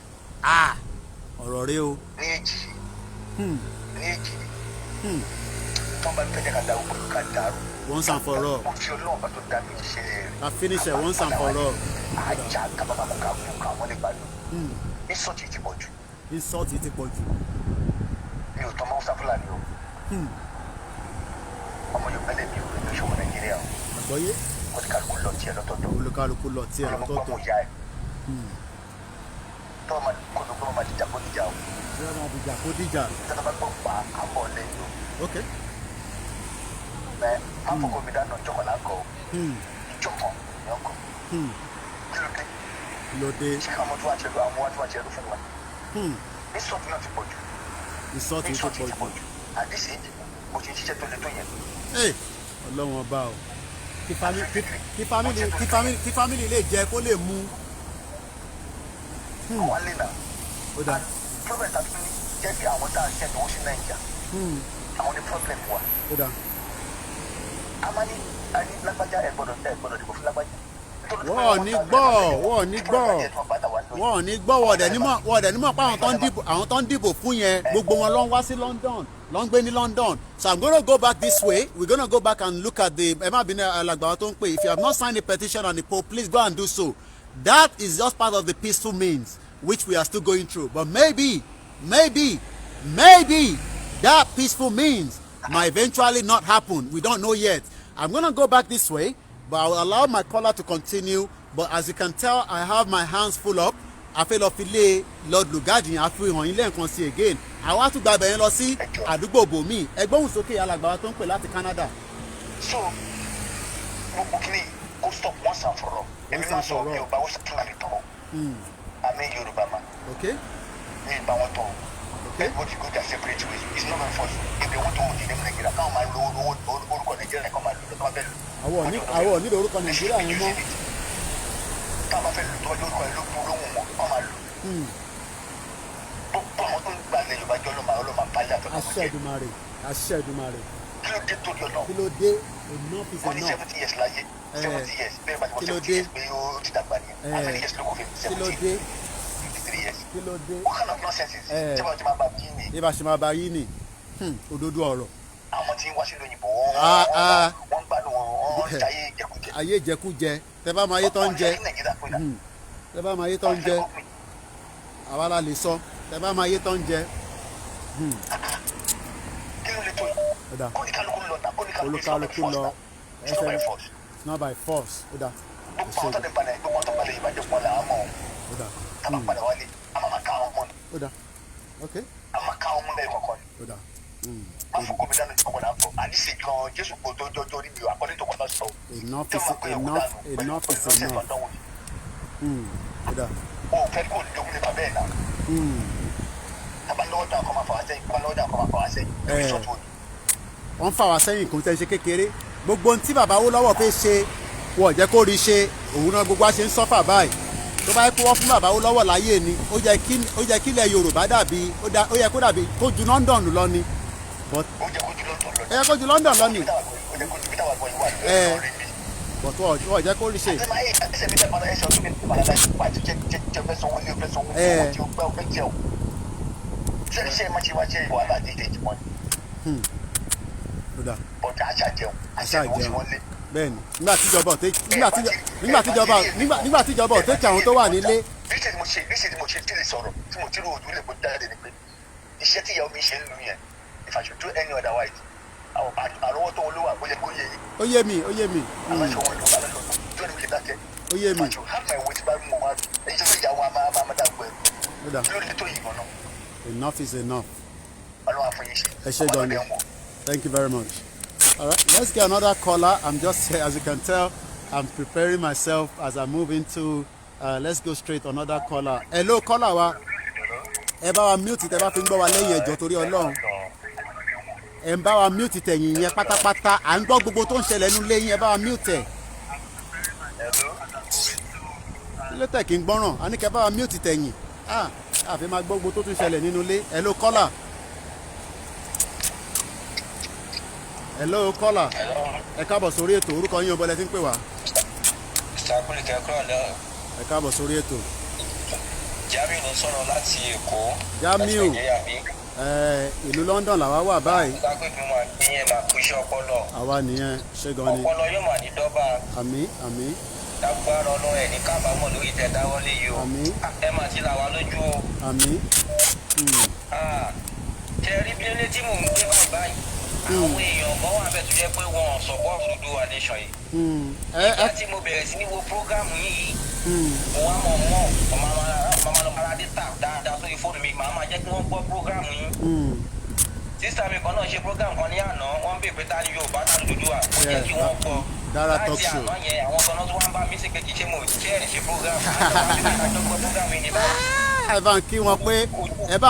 ọ̀rọ̀ rẹ o. ní èjì ni tọ́ bá fẹ́ jẹ́ ká darú pẹ̀lú ká darú Once and for all. Mo fi Ọlọ́run bá tó dá mi ṣe rẹ̀. I finish it once and for all. Ajá kábàbàkà fún kan wọ́n lè gbàdúrà. Insult ti pọ̀ jù. Insult ti pọ̀ jù. Mi ò tọ́ ọmọ Hausa Fúlàní o. Ọmọ Yorùbá lè mi ò lè ṣòwò Nàìjíríà o. Àgbọ́yé. Olùkálùkù lọ tiẹ̀ lọ́tọ̀ọ̀tọ̀. Olùkálùkù lọ tiẹ̀ lọ́tọ̀ọ̀tọ̀. Ọlọ́mọ ìyá ẹ̀. Tọ́wọ́ máa kó ló gbọ́ máa dìjà kó dìjà o. Tọ́wọ́ máa dìjà kó dìjà. Tọ́wọ́ bá gbọ́ pa àbọ̀ lẹ́yìn o. Okay. Ẹ máa fọkọ mi dáná ìjọkọ̀ lágọ̀ o. Ìjọkọ̀ ni ọkọ̀. Kí ló dé? Lóde. Ṣé àwọn tó wá ṣe lọ àwọn tó wá ṣe lọ fún wa? Ìsọ̀tì náà ti pọ̀ jù. Ìsọ̀tì ti pọ̀ jù. Àdìsí mo ti ń ṣiṣẹ́ tó lé tó yẹn. Ọlọ́run ọba o. Kí fámìlì lè jẹ kó lè mu. Àwọn alẹ́ náà. Ó dáa. Problem tàbí ní jẹ́ kí àwọn tá a ṣẹ́ tó ń ṣe Nàìjíríà. Àwọn ní problem wa. Ó dáa. A máa ní lágbájá ẹ gbọ́dọ̀ dìbò fún lágbájá. Wọ́n ò ní gbọ́ wọ́n dẹ̀ nímọ̀ pé àwọn tó ń dìbò fún yẹn gbogbo wọn ló ń wá sí London ló ń gbé ní London. So I'm gonna go back this way. We're gonna go back and look at the ẹ má bínú alàgbà tó ń pè. If you have not signed a petition on the poll, please go and do so. That is just part of the peaceful means which we are still going through. But maybe that peaceful means might eventually not happen. We don't know yet. I'm gonna go back this way, but I will allow my caller to continue. But as you can tell, I have my hands full up. I feel of ilé Lord Lugard yẹn àfihàn ilé nǹkan sí again. Àwọn àtúgbà bẹ̀rẹ̀ lọ sí àdúgbò bòmí. Ẹgbọ́n sókè alàgbà tó ń pè láti Canada. So gbogbo kìíní kó stop once and for all. Èmi máa sọ Yorùbá ó sì kílàní tọ̀. Àmì Yorùbá ma. Okay. Mi ìbá wọn tọ̀. Everybody go their separate ways. It's not my fault. If they want to hold the name Nigeria, káwọn máa lo orúkọ Nigeria kọ́ máa lo lọ́wọ́ bẹ́ẹ̀ lò. Àwọn ò nílò orúkọ Nàìjíríà yẹn mọ́. Káwọn máa fẹ́ lò tọ́jú orúkọ ẹ̀ lókun lóhùn wọn kọ́ máa lò. Gbogbo àwọn tó ń gbà lẹ́yìn ìbájọ́ ọlọ́mà pálí àtọ́kọ́. Àṣẹ Èdùmàrè. Kí ló dé tó di ọ̀nà? Kí ló dé? Enough is enough. Wọ́n ní 70 years láyé. 70 years. Bẹ́ẹ̀ bá ti wọ́n 70 years pé ó ti dàgbà ni. How many years ló kò fi 70? 53 years. Kí ló dé? What kind of nonsense is this? Ṣé bá ti máa bá yín ni? Bí bá ṣe máa bá yín ni. Òdodo ọ̀rọ̀. Àwọn tí ń wá sí lóyìnbó wọ́n gbádùn wọn jayé jẹkújẹ. Ayé jẹkújẹ. Tẹ bá máa yé tó ń jẹ. Tẹ bá máa yé tó ń jẹ. Àwa la lè sọ. Tẹ bá máa yé tó ń jẹ. Kí ló lè tó yìí? Kóníkálukú lọ tà kóníkálukú lọ. It's not by force. It's not by force. Ó dà. Gbogbo ọ̀tọ̀ nípa náà gbogbo ọ̀tọ̀ balẹ̀ ìbàjẹ́ pọ̀ là á mọ̀ ọ́n. Ó dà. Ká máa padà wálé, a máa ká àwọn ọmọ ni. Ó dà. Okay. A máa ká àwọn ọmọ lẹ́yìn kọ̀ọ̀kan ni. Ó dà. Má fún gómìnà dáná ìjọba náà fọ. Àdìsí gan Jésù kò tó jọjọ orí mi àkọ́lé tó kọ́ta sọ. Enough is enough. Ó dà. O fẹ́ kó ní dogun nípa bẹ́ẹ̀ náà. Tabalọ́wọ́dà kọ́ máa fà wá sẹ́yìn. Tabalọ́wọ́dà kọ́ máa fà wá sẹ́yìn. Wọ́n fà wá sẹ́yìn kò tẹ́ ṣe kékeré. Gbogbo ohun tí bàbá Awólọ́wọ̀ fẹ́ ṣe wọ́n jẹ́ kó rí ṣe. Òun náà gbogbo wa ṣe ń sọ́fà báyìí. Tó bá yẹ kó wọ́n fún bàbá Awólọ́wọ̀ láyé ni ó jẹ́ kí ilẹ̀ Yorùbá dàbí ó yẹ kó dàbí kó ju London lọ ni. Ó yẹ kó ju London lọ ni. But wọ́n jẹ́ kó rí ṣe. Bẹ́ẹ̀ni nígbà tíjọba ò tẹ́kì àwọn tó wà nílé. Níṣẹ́ ni mo ṣe tí lè sọ̀rọ̀ tí mo ti rò ojú lè kó jáde ni pé iṣẹ́ tí ìyàwó mi ṣe ń lu yẹn if I should do any otherwise àwọn àrọ́wọ́ tó wọn ló wà bó yẹ kó yẹ yìí. Ó yé mi. Àwọn ìṣòwò ìlú balẹ̀ lọ́dún tó ní mo lè dákẹ́. Ó yé mi. If I should have my way tí bá mú wa èyí tó fi ìyàwó máa dàgbọ́ ẹ̀rù. Kí ló lè tó yìí gan-an? Enough is enough. Ọlọ́run àfọyín ṣe. Ẹ ṣé gan ni. Thank you very much. All right, let's get another caller. I'm just here, as you can tell, I'm preparing myself as I move into. Let's go straight to another caller. Hello, caller wa. Ẹ bá wa mute tẹ́ bá fi ń gbọ́ wa lẹ́yìn ẹjọ́ torí Ọlọ́run. Ẹ bá wa mute tẹ̀yìn yẹn pátápátá. À ń gbọ́ gbogbo tó ń ṣẹlẹ̀ nínú ilé yín. Ẹ bá wa mute ẹ̀. Ilé tẹ̀ kí n gbọ́ràn. A ní kẹ́ bá wa mute tẹ̀yìn. Àfi máa gbọ́ gbogbo tó tún ṣẹlẹ̀ nínú ilé. Hello, caller. Hello, caller. Ẹ káàbọ̀ sórí ètò. Orúkọ yín ọbọ̀lẹ̀ tí ń pè wá. Ẹ káàbọ̀ sórí ètò. Jamiu ló sọ̀rọ̀ láti Èkó. Jamiu. ìlú London làwa wà báyìí. Ìgbàgbé wọn ìyẹn máa kú iṣẹ́ ọpọlọ. Àwa nìyẹn ṣé gan ni. Ọpọlọ yóò mà ní dọ́bà. Àmín àmín. Lágbára Ọlọ́run ẹ̀ ní kábàámọ̀ lórí ìtẹ̀dáwọlé yìí o. Àmín. Ẹ máa ti là wá lójú o. Àmín. Ṣé rí bí lélé tí mò ń gbé báyìí? Àwọn èèyàn kan wà bẹ́ẹ̀ tó jẹ́ pé wọn ò support Odùduwà nation yìí. Ìgbà tí mo bẹ̀rẹ̀ sí ní wo prógámù yìí, mo wá ọmọ ọmọ data dáadáa sórí fóònù mi, màá máa jẹ́ kí wọ́n gbọ́ prógámù yìí. Sísá mi kan náà ṣe prógámù kan ní àná, wọ́n ń bèèrè pé ta ni Yorùbá ta ni Odùduwà, ó jẹ́ kí wọ́n gbọ́. Láti àná yẹn, àwọn kan náà tó wá ń bá mí sí pé kì í ṣe mo ṣe prógámù. Ẹ bá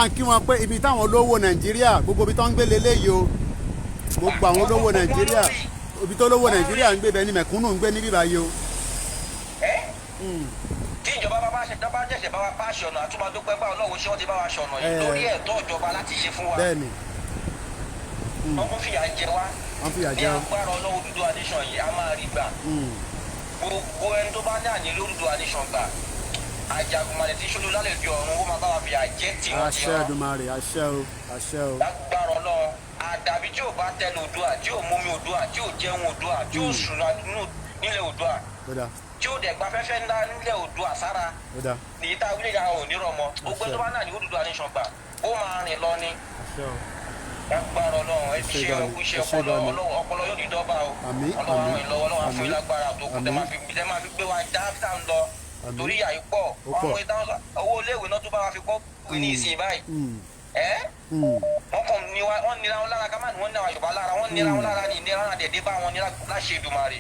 ń kí wọn pé ibi táwọn olówó Nàìjíríà gbogbo ibi tó ń gbé leléyìí o, gbogbo àwọn olówó Nàìjíríà ibi tó olówó Nàìjíríà ń gbé bẹ́ẹ̀ ni mẹ̀kúnnù ń gbé níbí báyìí o. Tí ìjọba bá ṣẹ̀ṣẹ̀ bá wa bá ṣọ̀nà àtúmọ̀dúpẹ́ bá Ọlọ́run ṣé wọ́n ti bá wa ṣọ̀nà yìí lórí ẹ̀tọ́ ìjọba láti ṣe fún wa. Bẹ́ẹ̀ni. Wọ́n fìyà jẹ wá. Ní agbára Ọlọ́run Odùduwà nation yìí a máa rí gbà. Gbogbo ẹni tó bá ní àní Odùduwà nation gbà. Àjàgùnmalẹ̀ tí ṣolú lálẹ́ di ọ̀run ó máa bá wa fìyà jẹ tí wọ́n ti Àṣẹ Èdùmàrè, àṣẹ o, àṣẹ o. Lágbára Ọlọ́run àdàbí tí ò bá tẹnu Oòduà, tí ò mómi Oòduà, tí ò jẹun Oòduà, tí ò sùn nílẹ̀ Oòduà, tí ò dẹ̀ gbafẹ́fẹ́ ńlá nílẹ̀ Oòduà sára nìyí tá a wílé ya ò ní rọmọ. Gbogbo tó bá náà ní Odùduwà nation gbà ó máa rìn lọ ní. Lágbára Ọlọ́run ẹ ṣe ọkùnṣe ọpọlọ yóò ní dọ́gba o. Ọlọ́run àwọn ìlọ́wọ́ Ọlọ́run á fún yín lágbára tó kù tẹ́ máa fi gbé wa dáadáa ń lọ. Torí ìyà yìí pọ̀ owó iléèwé náà tó bá wa fi kọ́ wí ní ìsìn báyìí. Wọ́n kàn ní wọ́n nira wọn lára ká má ní wọ́n nira Yorùbá lára wọ́n nira wọn lára ní ìnira náà dẹ̀dẹ̀ bá wọn nira láṣẹ Èdùmàrè.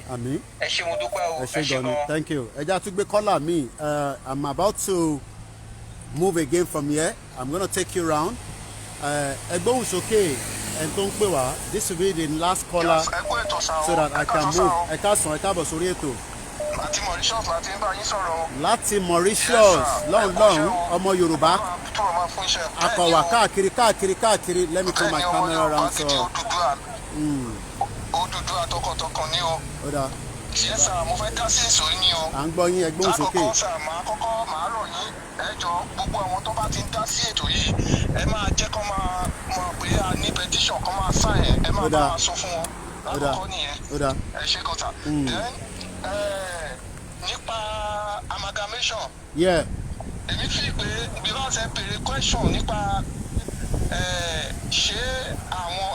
Ẹ ṣé mo dúpẹ́ o, ẹ ṣé gan. Thank you. Ẹ jẹ́ àtúgbé kọ́là mi. I'm about to move again from here. I'm gonna take you round. Ẹgbóhùn sókè ẹni tó ń pè wá. This will be the last caller so that I can move. Ẹ káàsán, ẹ káàbọ̀ sórí ètò. Láti Mauritius láti ń bá yín sọ̀rọ̀. Láti Mauritius lọ́hùn ọmọ Yorùbá akọ̀wà káàkiri let me turn my camera around so. Odùduwà tọkàntọkàn ni o. Ṣé sà mo fẹ́ dá sí ìsòrí ni o. À ń gbọ́ yín ẹgbọ́n sókè. Lákòókò sà máa rọ̀ yín ẹ jọ gbogbo àwọn tó bá ti ń dá sí ètò yìí ẹ máa jẹ́ kó máa mọ̀ pé a ní petition kan máa sign ẹ máa bá wa sọ fún wọn. Lákòókò nìyẹn ẹ ṣe kọ́ta. Nípa amalgamation. Èmi fi pé bí wọ́n ṣe béèrè question nípa ṣé àwọn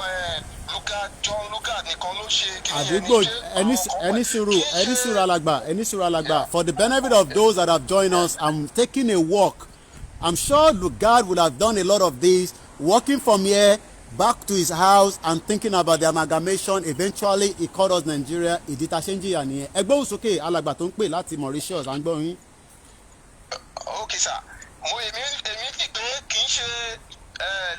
John Lugard nìkan ló ṣe àdúgbò ẹni sùúrù alàgbà for the benefit of those that have joined us, I'm taking a walk. I'm sure Lugard would have done a lot of this, walking from here back to his house and thinking about the amalgamation. Eventually he called us Nigeria. Ìdí tá a ṣe ń jìyà nìyẹn. Ẹgbẹ́ òsókè alàgbà tó ń pè láti Mauritius à ń gbọ́ yín. Okay sir, èmi fi pé kì í ṣe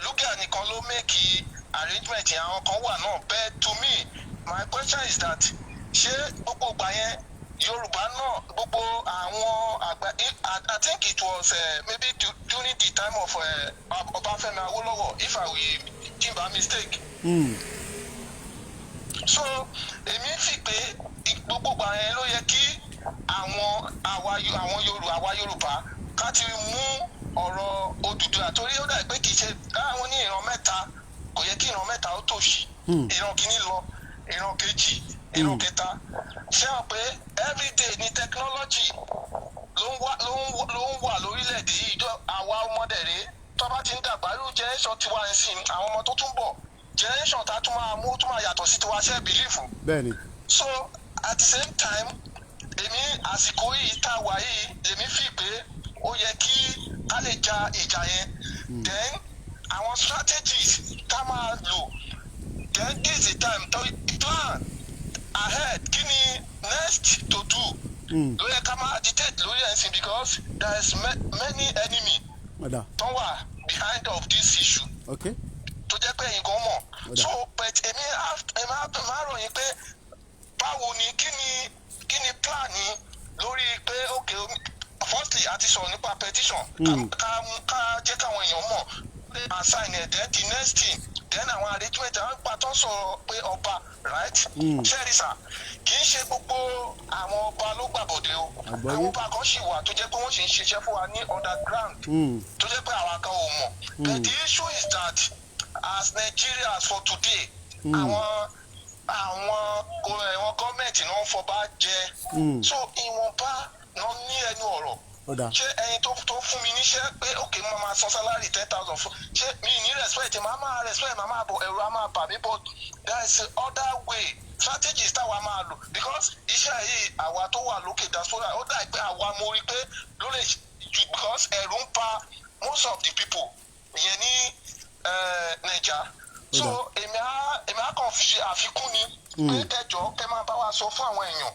Lugard nìkan ló make arrangement àwọn kan wà náà, but to me my question is that ṣé gbogbo ìgbà yẹn Yorùbá náà gbogbo àwọn àgbà I think it was maybe during the time of Ọbáfẹ́mi Awólọ́wọ̀ if I will give a mistake. So èmi fi pé gbogbo ìgbà yẹn ló yẹ kí àwa Yorùbá ká ti mú ọ̀rọ̀ Odùduwà torí ó dà pé kì í ṣe káwọn ní ìran mẹ́ta kò yẹ kí ìran mẹ́ta ó tòṣì ìran kìíní lọ ìran kejì ìran kẹta ṣé wọn pé everyday ní technology ló ń wà lórílẹ̀‐èdè yìí àwa ọmọdé rèé tó bá ti ń dàgbà irú generation tiwa ń sìn àwọn ọmọ tó tún bọ̀ generation tá tún máa yàtọ̀ sí tiwa ṣe bìlífù. Bẹ́ẹ̀ni. So at the same time èmi àsìkò yìí tá a wà yìí èmi fi pé ó yẹ kí ká lè ja ìjà yẹn then àwọn strategies tá máa lò then this is the time to plan ahead kí ni next to do ló yẹ ká máa agitate lórí ẹ̀sìn because there is many enemy tó wà behind of this issue tó jẹ́ pé ẹ̀yin gan mọ̀ so but èmi máa ròyìn pé báwo ni kí ni plan ni lórí pé okay firstly a ti sọ̀rọ̀ nípa petition ká jẹ́ káwọn èèyàn mọ̀ assign it then the next thing then àwọn arrangement àwọn ipa tó sọ̀rọ̀ pé ọba right ṣẹ́rìsà kì í ṣe gbogbo àwọn ọba ló gbàbọ̀dé o àwọn ọba kan ṣì wà tó jẹ́ pé wọ́n ṣì ń ṣiṣẹ́ fún wa ní underground tó jẹ́ pé àwa kan ò mọ̀ but the issue is that as Nigerians for today, àwọn gọ́ọ̀mẹ̀ntì náà ń fọba jẹ. So ìwọ̀nba náà ní ẹnu ọ̀rọ̀. Ṣé ẹyin tó fún mi níṣẹ́ pé òkè mo máa san salary 10,000 fún ṣé mi ní respect màá máa respect màá máa bọ̀ ẹ̀rọ á máa bà mí but there is other way strategies táwa máa lò because iṣẹ́ yìí àwa tó wà lókè diaspora ó dà pé àwa mo rí pé ló lè because ẹ̀rù ń pa most of the people yẹn ní Naija. So èmi á kàn fi àfikún ni pé kẹjọ kẹ máa bá wa sọ fún àwọn èèyàn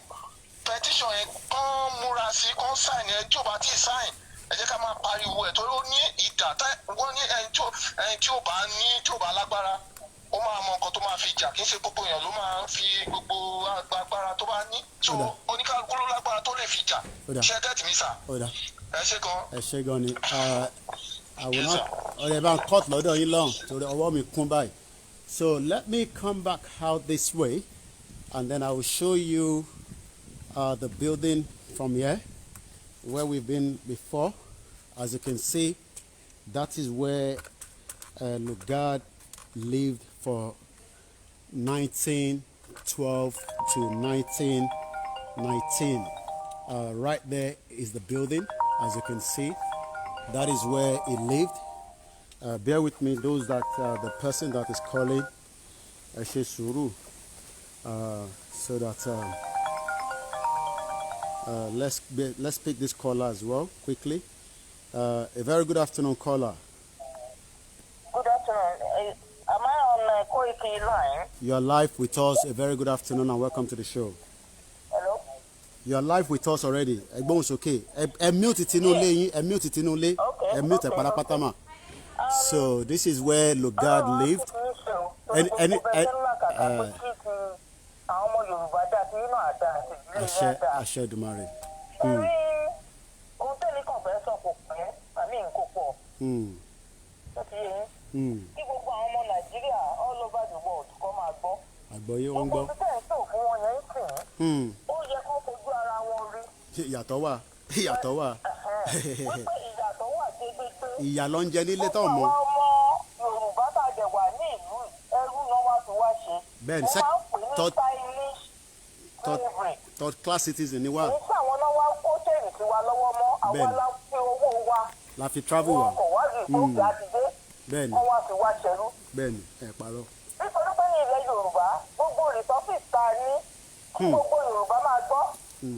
petition yẹn kàn múra sí kàn sign yẹn tí ò bá tí ì sign ẹ jẹ́ ká máa pariwo ẹ̀ torí ó ní ìdá wọ́n ní ẹni tí ò bá lágbára ó máa mọ nǹkan tó máa fi jà kì í ṣe gbogbo èèyàn ló máa fi gbogbo agbára tó bá ní so oníkálukú ló lágbára tó lè fi jà ṣe get mi sà ẹ ṣe gan. ẹ ṣe gan ni àwòrán ọ̀rẹ́ bá ń cut lọ́dọ̀ yín lọ́hùn torí ọwọ́ mi kún báyìí. So let me come back out this way and then I will show you the building from here where we've been before. As you can see, that is where Lugard lived for 1912 to 1919. Right there is the building. As you can see, that is where he lived. Bear with me, those that the person that is calling Suru, so that let's pick this caller as well quickly. A very good afternoon, caller. Good afternoon. Am I on Koiki line? You are live with us. A very good afternoon and welcome to the show. Hello? You are live with us already. It's okay. Mute it in mute it. So this is where Lugard lived. Ashe Dumare. Àgbọ̀yé wọn gbọ́. Ìyàtọ̀ wà. Ìyà ló ń jẹ nílé tó mọ. Yorùbá tá a jẹ wà ní ìlú ẹrú náà wá fi wá ṣe. Bẹ́ẹ̀ni third class citizen ni wá. Kì í ṣe àwọn náà wá kó tẹ̀lé sí wa lọ́wọ́ mọ́ àwọn la fi owó wa. La fi travel wa. Ọkọ̀ wá rí ìkókè àtidé. Bẹ́ẹ̀ni. Wọ́n wá fi wá ṣẹrú. Bẹ́ẹ̀ni ẹ parọ́. Nítorí pé ní ilẹ̀ Yorùbá gbogbo resources ta ní kí gbogbo Yorùbá máa gbọ́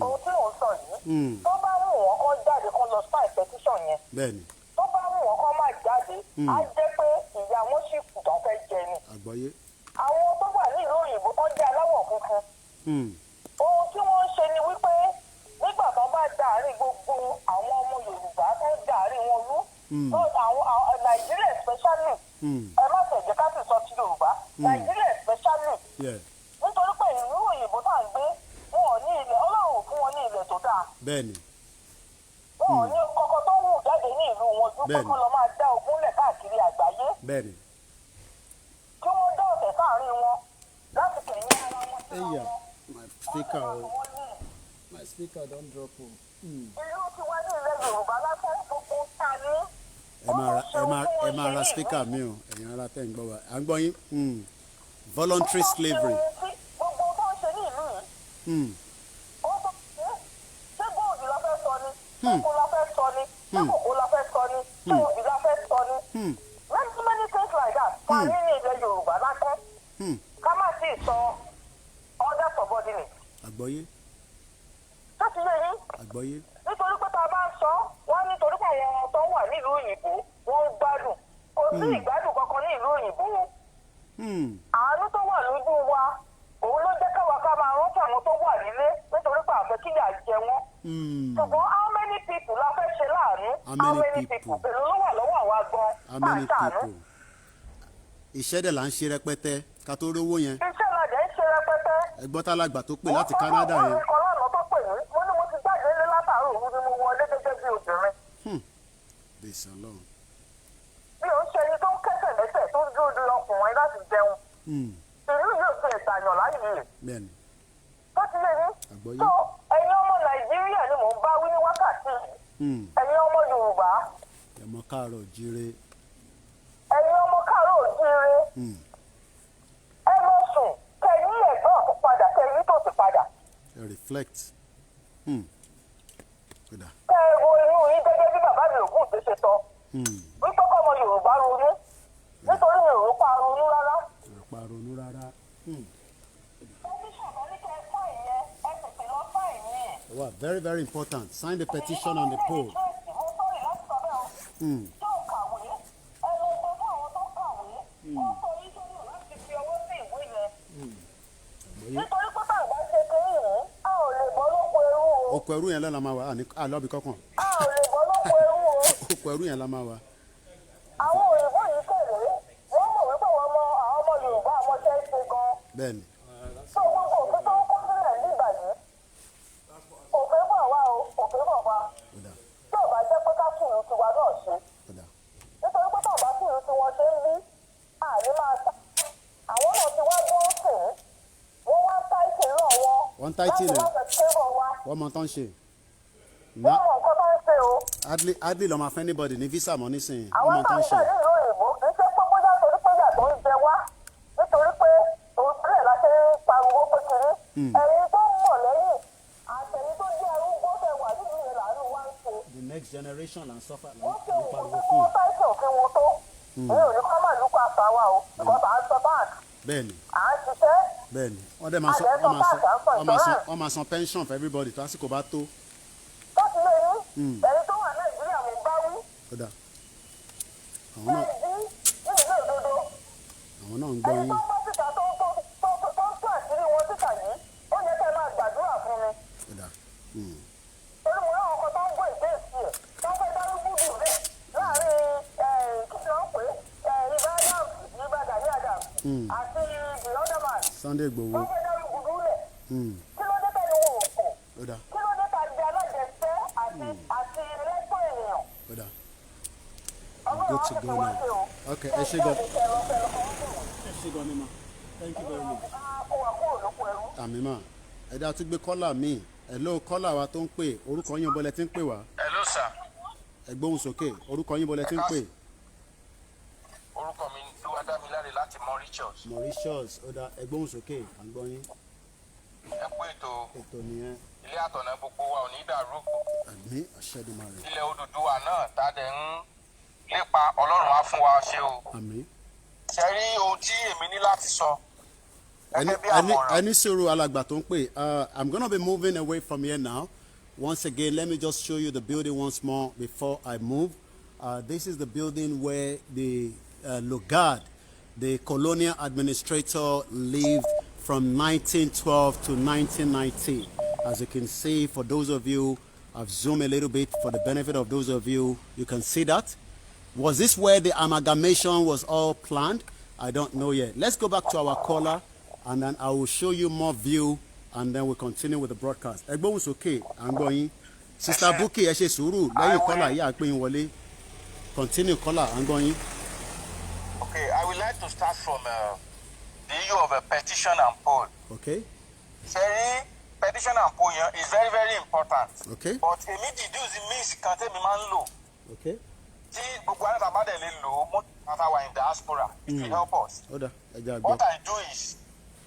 ohun tí mò ń sọ yìí. Tó bá mú wọn kọ́ jáde kọ́ lọ sign petition yẹn. Bẹ́ẹ̀ni. Tó bá mú wọn kọ́ máa jáde á jẹ́ pé ìyá wọn sì kù tó fẹ́ jẹ ni. Àgbọ̀yé. Àwọn tó wà nílùú òyìnbó tó jẹ́ aláwọ̀ funfun. Ohun tí wọ́n ń ṣe ni wípé nígbà tó bá dàárín gbogbo àwọn ọmọ Yorùbá tó dàárín wọn rú. Àwọn Nàìjíríà especially. Ẹ má tẹ̀jẹ́ ká sì sọ ti Yorùbá. Nàìjíríà especially. Nítorí pé ìlú òyìnbó tá à ń gbé wọn ò ní ilẹ̀ Ọlọ́run fún wọn ní ilẹ̀ tó dáa. Bẹ́ẹ̀ni. Wọn ò ní kọ́kọ́ tó wù jáde ní ìlú wọn dúpẹ́ kó lọ máa dá ogúnlẹ̀ káàkiri àgbáyé. Bẹ́ẹ̀ni. Kí wọ́n dá ọ̀tẹ̀ sáàárín wọn láti kẹ̀yìn ara wọn sí wọn. My speaker don drop o. Ìlú ti wá ní ilẹ̀ Yorùbá lásán gbogbo ta ní. Ẹ máa ra speaker mi o ẹ̀yin ara tẹ̀ ń gbọ́ wa à ń gbọ́ yín voluntary slavery. Gbogbo tó ń ṣe ní ìlú yìí. Ṣé góòdù la fẹ́ sọ ni? Ṣé kò la fẹ́ sọ ni? Ṣé kòkó la fẹ́ sọ ni? Ṣé òbí la fẹ́ sọ ni? Many things like that. Ká ní ní ilẹ̀ Yorùbá lásán. Ká má sì sọ other subordinate. Àgbọ́yé. Ṣé ti yé yín? Àgbọ́yé. Nítorí pé tá a bá ń sọ wọ́n nítorí pé àwọn tó wà nílùú òyìnbó wọ́n ń gbádùn. Kò sí ìgbádùn kankan ní ìlú òyìnbó. Àánú tó wà lójú wa òun ló jẹ́ káwa ká máa rántí àwọn tó wà nílé nítorí pé àfẹ́ kíyà jẹ wọ́n. Ṣùgbọ́n how many people la fẹ́ ṣe láàánú? How many people? Èlò ló wà lọ́wọ́ àwa gan-an káàkiri. Iṣẹ́ dẹ̀ là ń ṣe rẹpẹtẹ ká tó rówó yẹn. Iṣẹ́ la dẹ̀ ń ṣe rẹpẹtẹ. Ẹgbọ́n tálágbà tó pè láti Canada yẹn. Wọ́n kọ́ lọ́nà tó pè mí, mo ní mo ti jáde nílé látàárọ̀ òun ni mo wọlé gẹ́gẹ́ bí obìnrin. Bẹ́sẹ̀ Ọlọ́run. Bí o ń ṣe ẹni tó ń kẹ́sẹ̀ lẹ́sẹ̀ tó ń dúró de ọkùnrin láti jẹun. Ìlú yóò ṣe ìtàyàn láyé. Bẹ́ẹ̀ni. Tó ti lè ní. Àgbọ́yé. So ẹ̀yin ọmọ Nàìjíríà ni mò ń bá wí ní wákàtí. Ẹ̀yin ọmọ Yorùbá. Ẹ̀mọ káàárọ̀ jíire. Ẹ̀yin ọmọ káàárọ̀ òjíire. ẹ lọ sùn kẹyìn ẹ̀gbọ́n tó padà kẹyìn tó ti padà. Reflect. kẹ ẹ wo inú yín gẹ́gẹ́ bí bàbá mi ògùn ti ṣe sọ. wípé kọ́mọ Yorùbá ronú nítorí mi ò rò pa ronú rárá. Wow, very, very important. Sign the petition on the poll. Oko ẹrú yẹn la máa wà á lọ́bì kankan. Oko ẹrú yẹn la máa wà. Àwọn òyìnbó yìí kẹ̀lé wọ́n mọ̀ wípé àwọn ọmọ Yorùbá àwọn ṣe é ṣe gan. Bẹ́ẹ̀ni. tó gbogbo òfin tó ń kó sílẹ̀ nígbà yìí òfin bọ̀ wá o òfin bọ̀ wá. tí ò bá jẹ́ pé ká kìlù tiwa náà ṣe. nítorí pé tọ́ọ̀bá kìlù tí wọ́n ṣe ń bí àní máa sá. àwọn náà ti wá gbọ́ sìn wọ́n wá táìtì náà wọn. Wọ́n táìtì rẹ̀ wọ́n mọ tán ṣe. wọ́n mọ nǹkan tó ń ṣe o. Adley lọ́ọ́ máa fẹ́ anybody ní visa mọ́ nísìnyí. àwọn táwọn ìṣe ìlú òyìnbó kì í ṣe pé bóyá torí pé ìyà tó ń jẹ wá nítorí pé òṣèlú la ṣe ń pariwo pé kiri ẹ̀yin tó ń bọ̀ lẹ́yìn àtẹ̀yìn tó jẹ́ arúgbó fẹ́ wà nínú yẹn làánú wá ń ṣe. The next generation là ń suffer là wọ́n ń ṣe pariwo òkú fún. fún táìsì òfin wọn tó mi ò ní kọ́ máa lùkọ́ àṣà wa o because à ń sọ báàkì Bẹ́ẹ̀ni. à ń ṣiṣẹ́ Bẹ́ẹ̀ni. Wọ́n dẹ̀ máa san pension for everybody tó àsìkò bá tó. tó ti lé yín ẹ̀yin tó wà Nàìjíríà mo bá wí Kódà. Àwọn bẹ́ẹ̀ náà bí nínú òdodo àwọn náà ń gbọ́ ẹni yín. tó ń bọ́ síta tó ń tó àṣírí wọn síta yìí ó yẹ kẹ́ ẹ máa gbàdúrà fún mi. Kódà. torí mo ráwọn kan tó ń gbọ́ ìgbé ìsì ẹ̀ tó ń fẹ́ dárúgbùdù rẹ̀ láàrin kí ni wọ́n pè é Ìbà Gani Adams àti the other man Sunday tó Igboho. ń fẹ́ dárúgbùdù rẹ̀ kí ló dé tẹ́lẹ̀ wọn ò kò Kódà. kí ló dé tàbí alájẹsẹ́ àti ẹlẹ́tọ̀ ènìyàn. Kódà. ọgbọ́n Good wọn to ti go fi wá now. ṣe o. Okay, ẹ ṣé gan. Thank you very much. kó wa kúrò lóko ẹrú. Àmì mà. Ẹ̀dá tún gbé kọ́là míì. Hello kọ́là wa tó ń pè. Orúkọ yín bọ́lẹ̀ tí ń pè wá. Hello sir. Ẹ gbóhùn sókè. Orúkọ yín bọ́lẹ̀ tí ń pè. Orúkọ mi ni Olúwadámiláre láti Mauritius. Mauritius. Ó dá ẹ gbóhùn sókè. À ń gbọ́ yín. Ẹ kú ètò Ètò nìyẹn. ilé àtọ̀nà gbogbo wa ò ní dàrú. Àmì Aṣẹ́dùmarè. Ilẹ̀ Odùduwà náà tá a dẹ̀ ń lépa Ọlọ́run á fún wa ṣe o. Àmì. Ṣé rí ohun tí èmi ní láti sọ? Gẹ́gẹ́ bí àmọ̀ràn. Ẹni sọ̀rọ̀ alàgbà tó ń pè. I'm gonna be moving away from here now. Once again, let me just show you the building once more before I move. This is the building where the Lugard, the colonial administrator, lived from 1912 to 1990. As you can see, for those of you, I've zoomed a little bit for the benefit of those of you, you can see that. Was this where the amalgamation was all planned? I don't know yet. Let's go back to our caller, and then I will show you more view, and then we'll continue with the broadcast. Ẹgbọ́n sókè, à ń gbọ́ yín. Sister Bukky, ẹ ṣe sùúrù lẹ́yìn caller yìí àpé yín wọlé. Continue caller, à ń gbọ́ yín. Okay, I would like to start from the issue of a petition and poll. Okay. Ṣé rí petition and poll yẹn is very very important. Okay. But èmi deduce means kan tẹ́mi máa ń lò. Okay. Tí gbogbo àwọn àbá dẹ̀ lè lò ó mo tàbá wà in diaspora it will help us. Ó dà ẹja àgbẹ̀. What I do is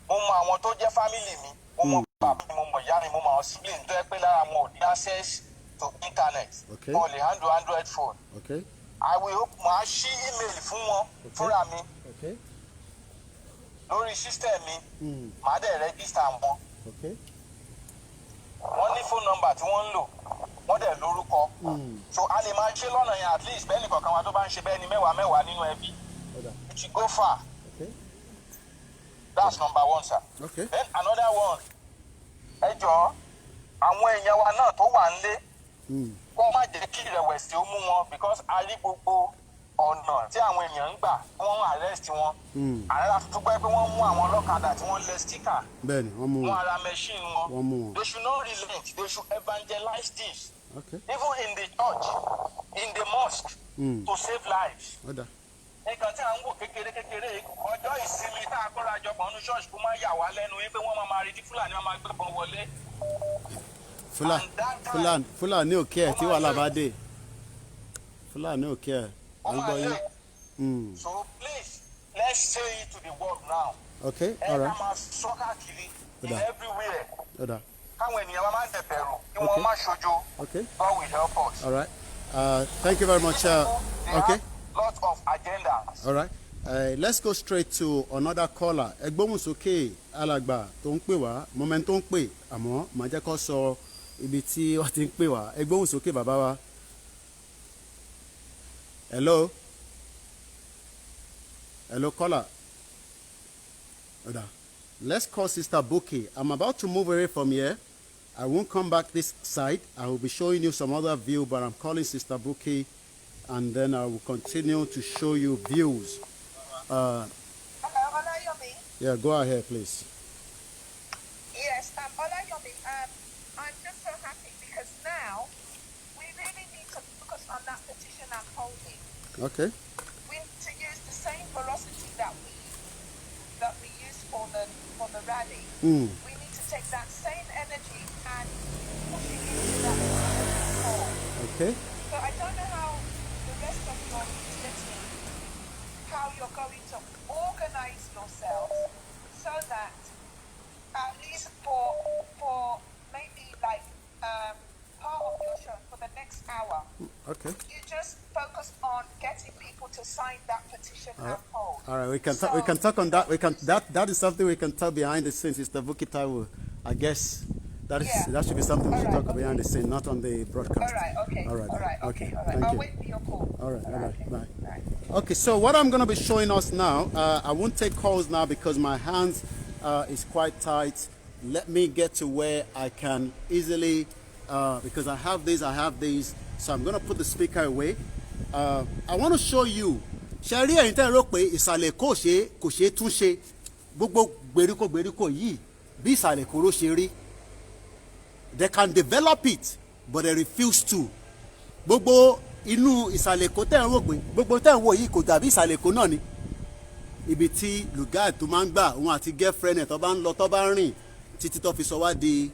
mo mọ àwọn tó jẹ́ family mi mo mọ bàbá mi mo mọ ìyá mi mo mọ àwọn siblings tó yẹ pé lára wọn ò ní access to internet. Okay. Wọn ò lè handle Android phone. Okay. I will hope máa ṣí email fún wọn fúnra mi Okay. lórí system mi màá dẹ̀ register wọn. Okay. Wọ́n ní phone number tí wọ́n ń lò wọ́n dẹ̀ lórúkọ. So a lè máa ṣe lọ́nà yẹn at least bẹ́ẹ̀ nìkan kan wa tó bá ń ṣe bẹ́ẹ̀ ni mẹ́wàá nínú ẹbí. Ó dà. It will go far. Okay. That's number one, sir. Okay. Then another one. Ẹ jọ̀ọ́ àwọn èèyàn wa náà tó wà nílé kó má jẹ́ kí ìrẹ̀wẹ̀sì ó mú wọn because a rí gbogbo ọ̀nà tí àwọn èèyàn ń gbà wọ́n arrest wọn. Àrẹ́lá tó gbọ́ pé wọ́n mú àwọn ọlọ́kadà tí wọ́n lẹ̀ sticker. Bẹ́ẹ̀ni, wọ́n mú Wọ́n wọn. ara machine wọn. Wọ́n mú wọn. They should not relent. They should evangelize this. Okay. Even in the church, in the mosque, to save lives. Ó dà. Nǹkan tí à ń wò kékeré ọjọ́ ìsinmi tá a kóra jọ pọ̀ ní ṣọ́ọ̀ṣì kó má yà wá lẹ́nu wípé wọ́n máa rí tí Fúlàní wọn máa gbébọn wọlé. Fúlàní òkè ẹ̀ tí wàhálà bá dé. Fúlàní òkè ẹ̀ à ń gbọ́ yín. So please let's let's say it to the world now. Okay, all right. In everywhere. Okay. Okay. God will help us. All right. Thank you very much. Okay. Lots of agendas. All right. Let's go straight to another caller. Egbomusoke alàgbà tó ń pè wá, moment tó ń pè, àmọ́ màá jẹ́ kó sọ ibi tí wọ́n ti ń pè wá. Egbomusoke bàbá wa. Hello. Hello, caller. Let's call Sister Buki. I'm about to move away from here. I won't come back this side. I will be showing you some other view, but I'm calling Sister Buki, and then I will continue to show you views. Hello, Olayomi. Yeah, go ahead, please. Yes, Olayomi, I'm just so happy because now we really need to focus on that petition I'm holding. Okay. We need to use the same ferocity that we use for the rally. We need to take that same energy and push it into that hole. Okay. So I don't know how the rest of your community, how you're going to organize yourselves so that at least for maybe like part of your show for the next hour, Okay. you just focus on getting people to sign that petition and hold. All right, we can talk on that. That is something we can talk behind the scenes. Sister Buki Taiwo, I guess that should be something we should talk behind the scene, not on the broadcast. All right, okay. All right. Okay. Thank I'll you. wait for your call. All right. Bye. Right. Okay, so what I'm going to be showing us now, I won't take calls now because my hands is quite tight. Let me get to where I can easily, because I have these, so I'm going to put the speaker away. I want to show you, ṣe rí ẹ̀yin tẹ́ rò pé ìsàlẹ̀ kò ṣe tún ṣe gbogbo gbèríko yìí bí ìsàlẹ̀ kòró ṣe rí. They can develop it, but they refuse to. Gbogbo inú ìsàlẹ̀ kò tẹ́ ń rò pé gbogbo tẹ́ ń wò yìí kò dàbí ìsàlẹ̀ kò náà ni. Ibi tí Lugard tó máa ń gbà òun àti girlfriend ẹ̀ tó bá ń lọ tó bá ń rìn títí tó fi sọ wá di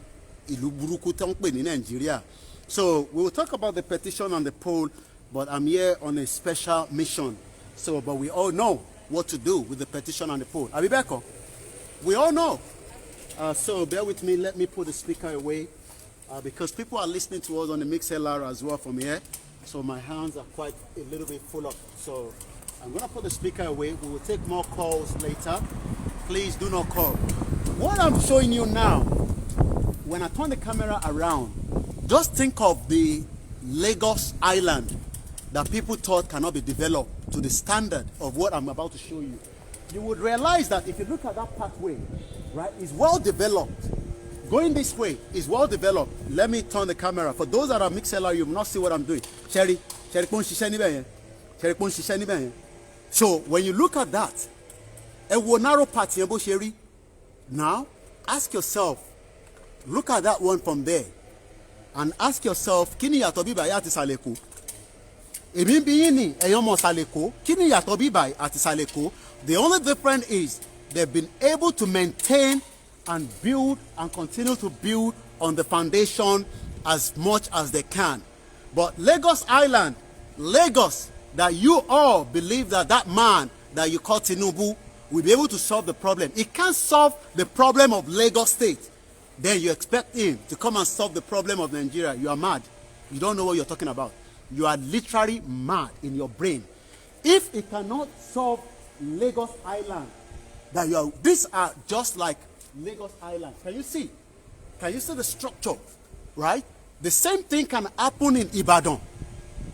ìlú burúkú tó ń pè ní Nàìjíríà. So we will talk about the petition and the poll, but I'm here on a special mission. So, but we all know what to do with the petition and the poll. Abibeko, we all know. So bear with me. Let me put the speaker away because people are listening to us on the MixLR as well from here. So my hands are quite a little bit full up. So I'm going to put the speaker away. We will take more calls later. Please do not call. What I'm showing you now, when I turn the camera around, just think of the Lagos Island that people thought cannot be developed to the standard of what I'm about to show you. You would realize that if you look at that pathway, right, it's well developed. Going this way is well developed. Let me turn the camera. For those that are MixLR, you will not see what I'm doing. So when you look at that, a narrow path, now ask yourself, look at that one from there, and ask yourself, kini yàtọ̀ bíbà àti Sàlẹ̀kò? Èmi bí yín ni ẹ̀yin ọmọ Sàlẹ̀kò, kini yàtọ̀ bíbà àti Sàlẹ̀kò? The only difference is they've been able to maintain and build and continue to build on the foundation as much as they can. But Lagos Island, Lagos, that you all believe that that man that you call Tinubu will be able to solve the problem. He can't solve the problem of Lagos State. Then you expect him to come and solve the problem of Nigeria. You are mad. You don't know what you're talking about. You are literally mad in your brain. If he cannot solve Lagos Island, that these are just like Lagos Island. Can you see? Can you see the structure? Right? The same thing can happen in Ibadan.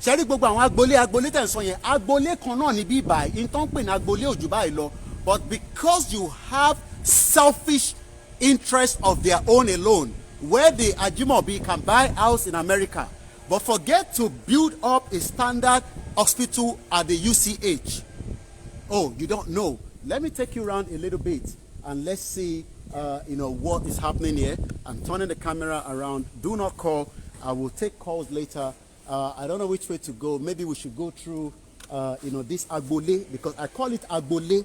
Ṣẹ́rí gbogbo àwọn agboolé tẹ̀ ń sọ yẹn, agboolé kan náà ní bí báyìí, in tó ń pè ní agboolé ò jù báyìí lọ. But because you have selfish interest of their own alone, where the Ajimobi can buy house in America, but forget to build up a standard hospital at the UCH. Oh, you don't know. Let me take you around a little bit and let's see, what is happening here. I'm turning the camera around. Do not call. I will take calls later. I don't know which way to go. Maybe we should go through, this agbole, because I call it agbole.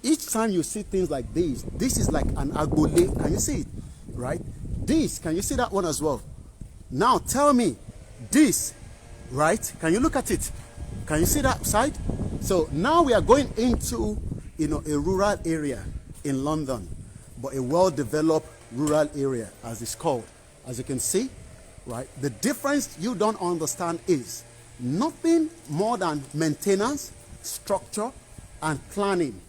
Each time you see things like this is like an agbole. Can you see it? Right? This, can you see that one as well? Now tell me, this, right? Can you look at it? Can you see that side? So now we are going into a rural area in London, but a well-developed rural area, as it's called. As you can see, right? The difference you don't understand is nothing more than maintenance, structure, and planning.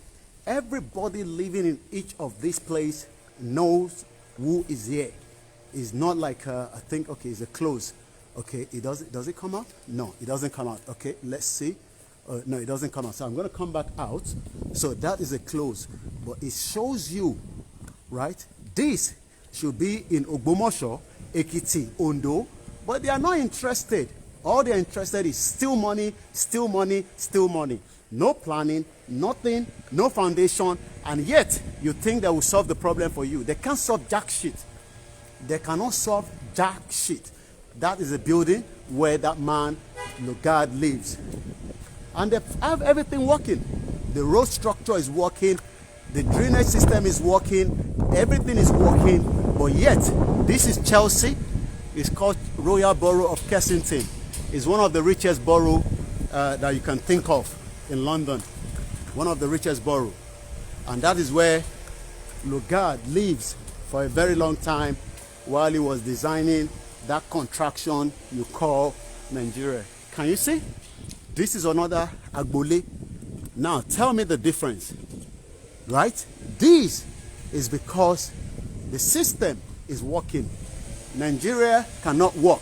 Everybody living in each of these places knows who is here. It's not like I think, okay, it's a close. Okay, does it come out? No, it doesn't come out. Okay, let's see. No, it doesn't come out. So I'm going to come back out. So that is a close, but it shows you, right? This should be in Ogbomoso, Ekiti, Ondo, but they are not interested. All they're interested is still money, still money, still money. No planning, nothing, no foundation, and yet you think they will solve the problem for you. They can't solve jack shit. They cannot solve jack shit. That is a building where that man, Lugard, lives. And they have everything working. The road structure is working. The drainage system is working. Everything is working. But yet, this is Chelsea. It's called Royal Borough of Kensington. It's one of the richest boroughs that you can think of in London. One of the richest boroughs. And that is where Lugard lives for a very long time while he was designing that contraction you call Nigeria. Can you see? This is another Agbole. Now tell me the difference, right? This is because the system is working. Nigeria cannot work.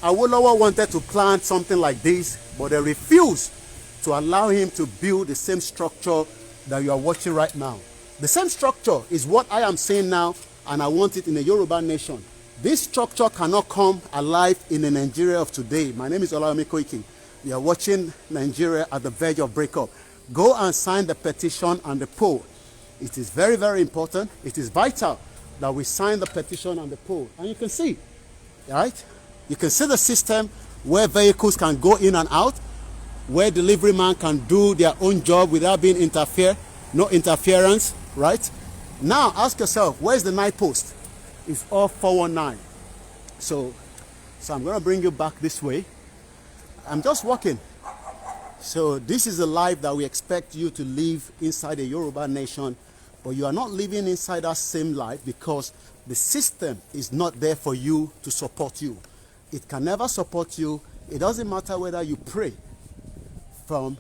Awolowo wanted to plant something like this, but they refused to allow him to build the same structure that you are watching right now. The same structure is what I am saying now, and I want it in a Yoruba nation. This structure cannot come alive in the Nigeria of today. My name is Olayomi Koiki. You are watching Nigeria at the verge of breakup. Go and sign the petition and the poll. It is very, very important. It is vital that we sign the petition and the poll. And you can see, right? You can see the system where vehicles can go in and out, where delivery man can do their own job without being interfered, no interference, right? Now ask yourself, where's the night post? It's all 419. So I'm going to bring you back this way. I'm just walking. So this is a life that we expect you to live inside a Yoruba nation, but you are not living inside that same life because the system is not there for you to support you. It can never support you. It doesn't matter whether you pray from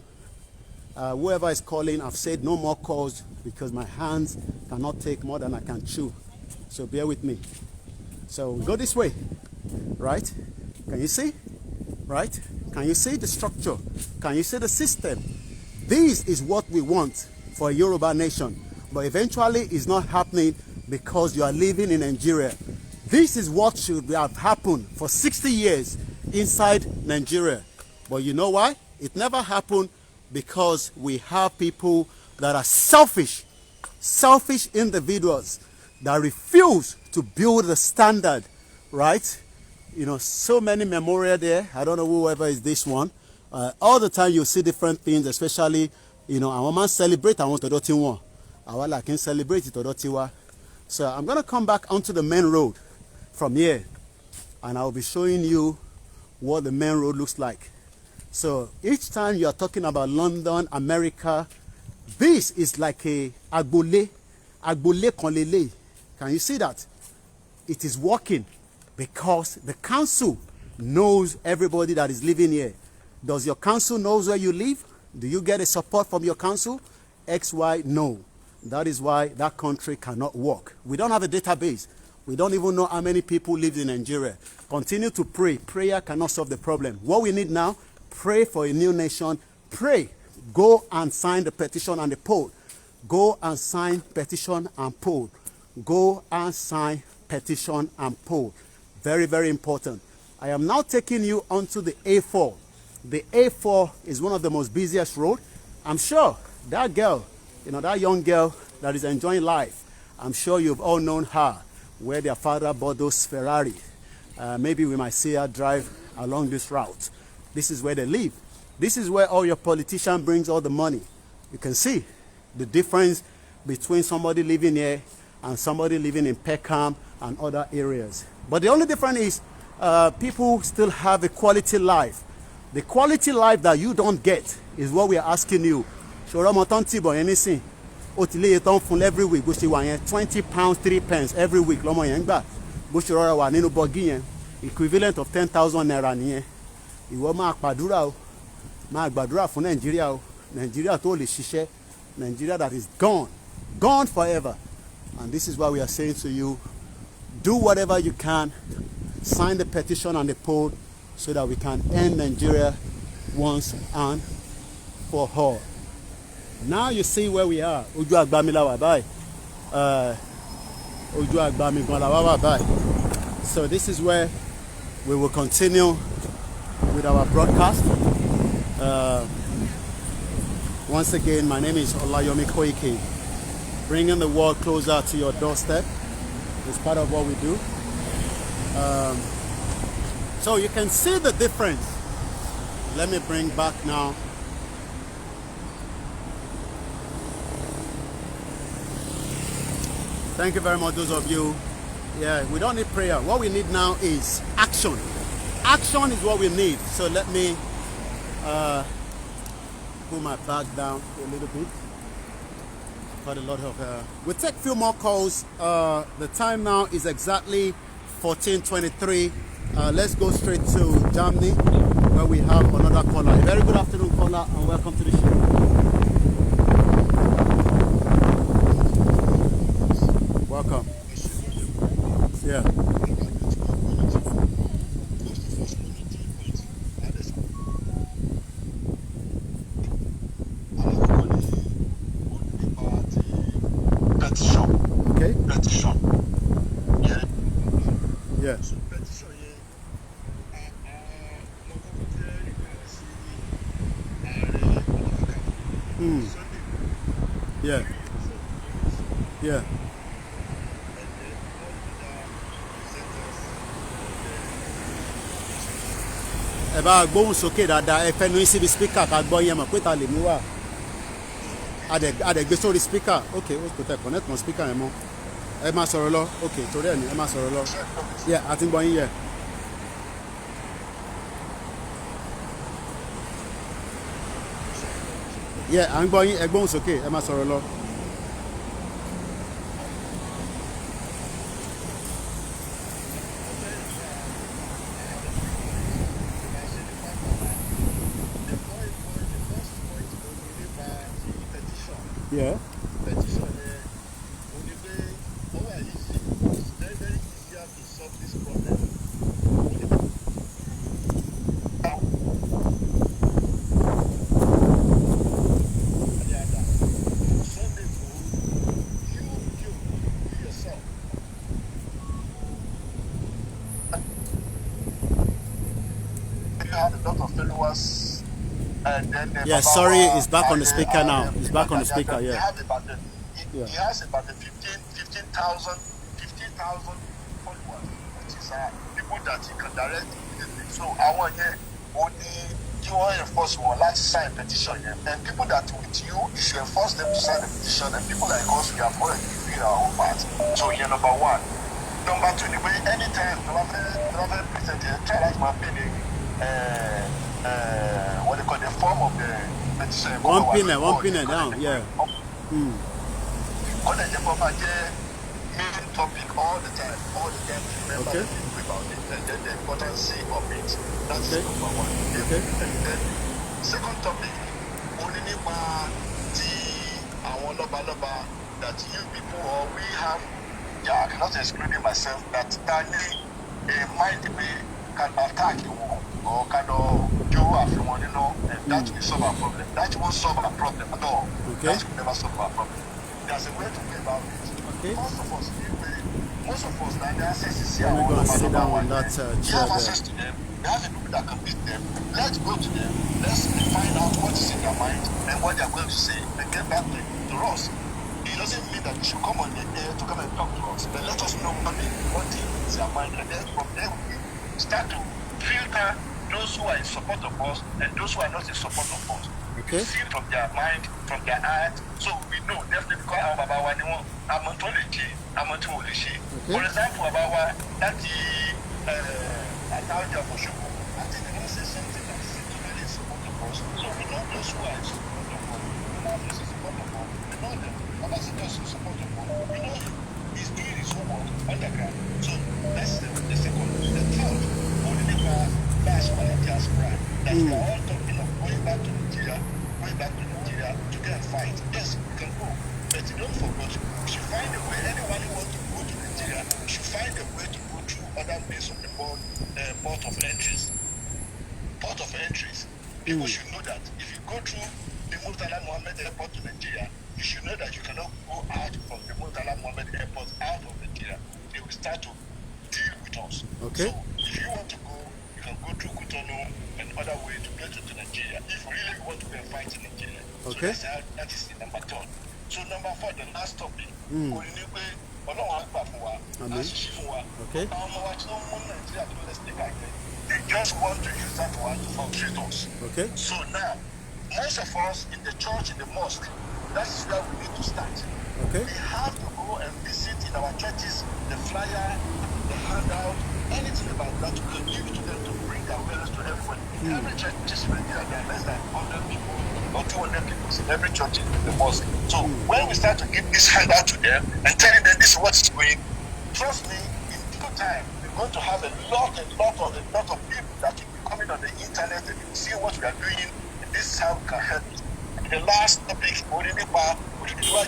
whoever is calling. I've said no more calls because my hands cannot take more than I can chew. So bear with me. So go this way, right? Can you see? Right? Can you see the structure? Can you see the system? This is what we want for a Yoruba nation. But eventually it's not happening because you are living in Nigeria. This is what should have happened for 60 years inside Nigeria. But you know why? It never happened because we have people that are selfish individuals that refuse to build the standard, right? You know, so many memorial there. I don't know whoever is this one. All the time you see different things, especially, you know, I want to celebrate, I want to do one. I want to celebrate it. So I'm going to come back onto the main road from here, and I'll be showing you what the main road looks like. So each time you are talking about London, America, this is like a Agbole Konlele. Can you see that? It is working because the council knows everybody that is living here. Does your council know where you live? Do you get a support from your council? X, Y, no. That is why that country cannot work. We don't have a database. We don't even know how many people live in Nigeria. Continue to pray. Prayer cannot solve the problem. What we need now, pray for a new nation. Pray. Go and sign the petition and the poll. Go and sign petition and poll. Go and sign petition and poll. Very, very important. I am now taking you onto the A4. The A4 is one of the most busiest roads. I'm sure that girl, you know, that young girl that is enjoying life, I'm sure you've all known her, where their father bought those Ferrari. Maybe we might see her drive along this route. This is where they live. This is where all your politician brings all the money. You can see the difference between somebody living here and somebody living in Peckham and other areas. But the only difference is people still have a quality life. The quality life that you don't get is what we are asking you. Shora Motanti Boy, anything. ó ti léye tán fún every week bó ṣe wà yẹn £20 3 every week lọ́mọ yẹn ń gbà bó ṣe rọra wà nínú bọ́gì yẹn equivalent of 10,000 naira nìyẹn ìwọ máa pàdúrà o máa gbàdúrà fún Nàìjíríà o Nàìjíríà tó lè ṣiṣẹ́ Nigeria that is gone forever. And this is why we are saying to you, do whatever you can, sign the petition and the poll so that we can end Nigeria once and for all. Now you see where we are. Ojú àgbà mi la wà báyìí. Ojú àgbà mi gan la wà báyìí. So this is where we will continue with our broadcast. Once again, my name is Olayomi Koiki. Bringing the world closer to your doorstep is part of what we do. So you can see the difference. Let me bring back now. Thank you very much, those of you. Yeah, we don't need prayer. What we need now is action. Action is what we need. So let me pull my bag down a little bit. Got a lot of we'll take a few more calls. The time now is exactly 14:23. Let's go straight to Germany where we have another caller. A very good afternoon, caller, and welcome to the show. Welcome. Yeah. Okay. Yeah. Yeah. Yeah. Ẹ bá gbóhùn sókè dáadáa ẹ fẹnu síbi speaker ká gbọ́ yẹn mọ̀ pé ta lè mú wá adẹ̀gbé sórí speaker ok ó kò tẹ̀ connect mọ́ speaker yẹn mọ́ ẹ máa sọ̀rọ̀ lọ ok torí ẹ̀ ní ẹ máa sọ̀rọ̀ lọ yẹ àti ń gbọ́ yín yẹ. yẹ à ń gbọ́ yín ẹ gbóhùn sókè ẹ máa sọ̀rọ̀ lọ. Yeah. Petition only way over easy. It's very, very easier to solve this problem. Sunday you yourself. You have a lot of followers. Yeah, sorry, it's back on the speaker now. It's back on the speaker, yeah. He has about 15,000 followers, which is people that he can direct immediately. So I want you enforce one let's sign petition. And people that with you should enforce them to sign the petition. And people like us, we have already figured our own part. So here, number one. Number two, anytime the president try that my opinion, what they call the form of the petition. One pinner down, yeah. On the main topic all the time. Remember okay. About it, and then the importance of it. That's okay. number one. Okay. And then second topic, only that you people or we have, yeah, I cannot exclude myself, that mind can attack you or kind of do everyone, and that will solve our problem. That won't solve our problem at all. Okay. That will never solve our problem. There's a way to go about it. Okay. Most of us now, they are access Let me go and sit down on that chair have access to them. They have the people that can beat them. Let's go to them. Let's find out what is in their mind and what they are going to say and get back to us. It doesn't mean that you should come on the air to come and talk to us, but let us know what is their mind, and then from there we start to filter those who are in support of us and those who are not in support of us. Okay. See from their mind, from their heart, so we know definitely because our Baba Waniwo, Amontology, Amontology. For example, about that Atauja Moshuku, I think they don't say something that is totally in support of us. So we know those who are in support of us, we know those in support of us, we know them. Baba that we are all talking of going back to Nigeria to go and fight. Yes, we can go, but don't forget, we should find a way. Anyone who wants to go to Nigeria should find a way to go through other means of the port of entries. People should know that if you go through the Murtala Mohammed Airport to Nigeria, you should know that you cannot go out from the Murtala Mohammed Airport out of Nigeria. They will start to deal with us. Okay. So if you want to go, you can go through Cotonou and other way to get to Nigeria. If you really want to go and fight in Nigeria. Okay. So that is the number 2. So number 4, the last topic. Okay. They just want to use that one to frustrate us. Okay. So now, most of us in the church, in the mosque, that's where we need to start. Okay. We have to go and visit in our churches the flyer, the handout, anything about that we can give to them to bring awareness to everyone. In every church in Nigeria, there are less than 100 people or 200 people in every church in the mosque. So when we start to give this handout to them and telling them this is what is going, trust me, in due time, we're going to have a lot of people that will be coming on the internet and see what we are doing, and this is how we can help it. And the last topic,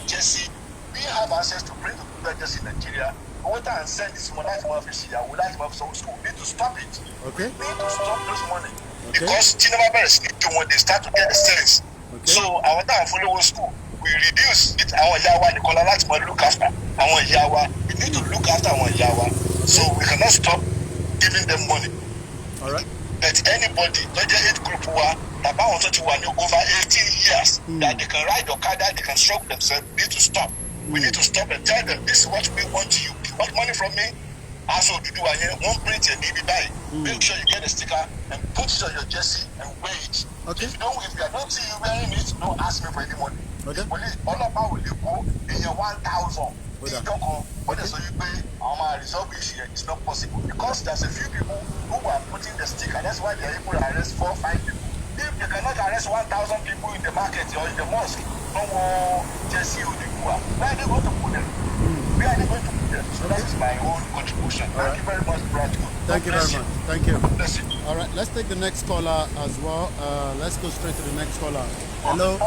Jesse, we have access to bring the Jesse in Nigeria. We want to send this money to office here. We like to have some school. We need to stop it. Okay. We need to stop this money. Okay. Because Chinababes need to when they start to get the sense. Okay. So our time follow school. We reduce it our yawa, the color that we look after. Our yawa. We need to look after our yawa. So we cannot stop giving them money. All right. But anybody, not the age group who are about over 18 years, that they can ride Okada, they can stroke themselves, we need to stop. We need to stop and tell them this is what we want you. You want money from me? Also, to do one print and need buy. Make sure you get a sticker and put it on your jersey and wear it. Okay. If I don't see you wearing it, don't ask me for any money. Okay. All about will you go in your 1,000. Okay. You don't go. What is you pay? Resolve issue. It's not possible because there's a few people who are putting the sticker. That's why they are able to arrest 4 or 5 people. If they cannot arrest 1,000 people in the market or in the mosque, no jersey or the poor, where are they going to put them? Where are they going to put them? So that is my own contribution. Thank you very much, Brad. Thank you very much. Thank you. Bless you. All right, let's take the next caller as well. Let's go straight to the next caller. Hello.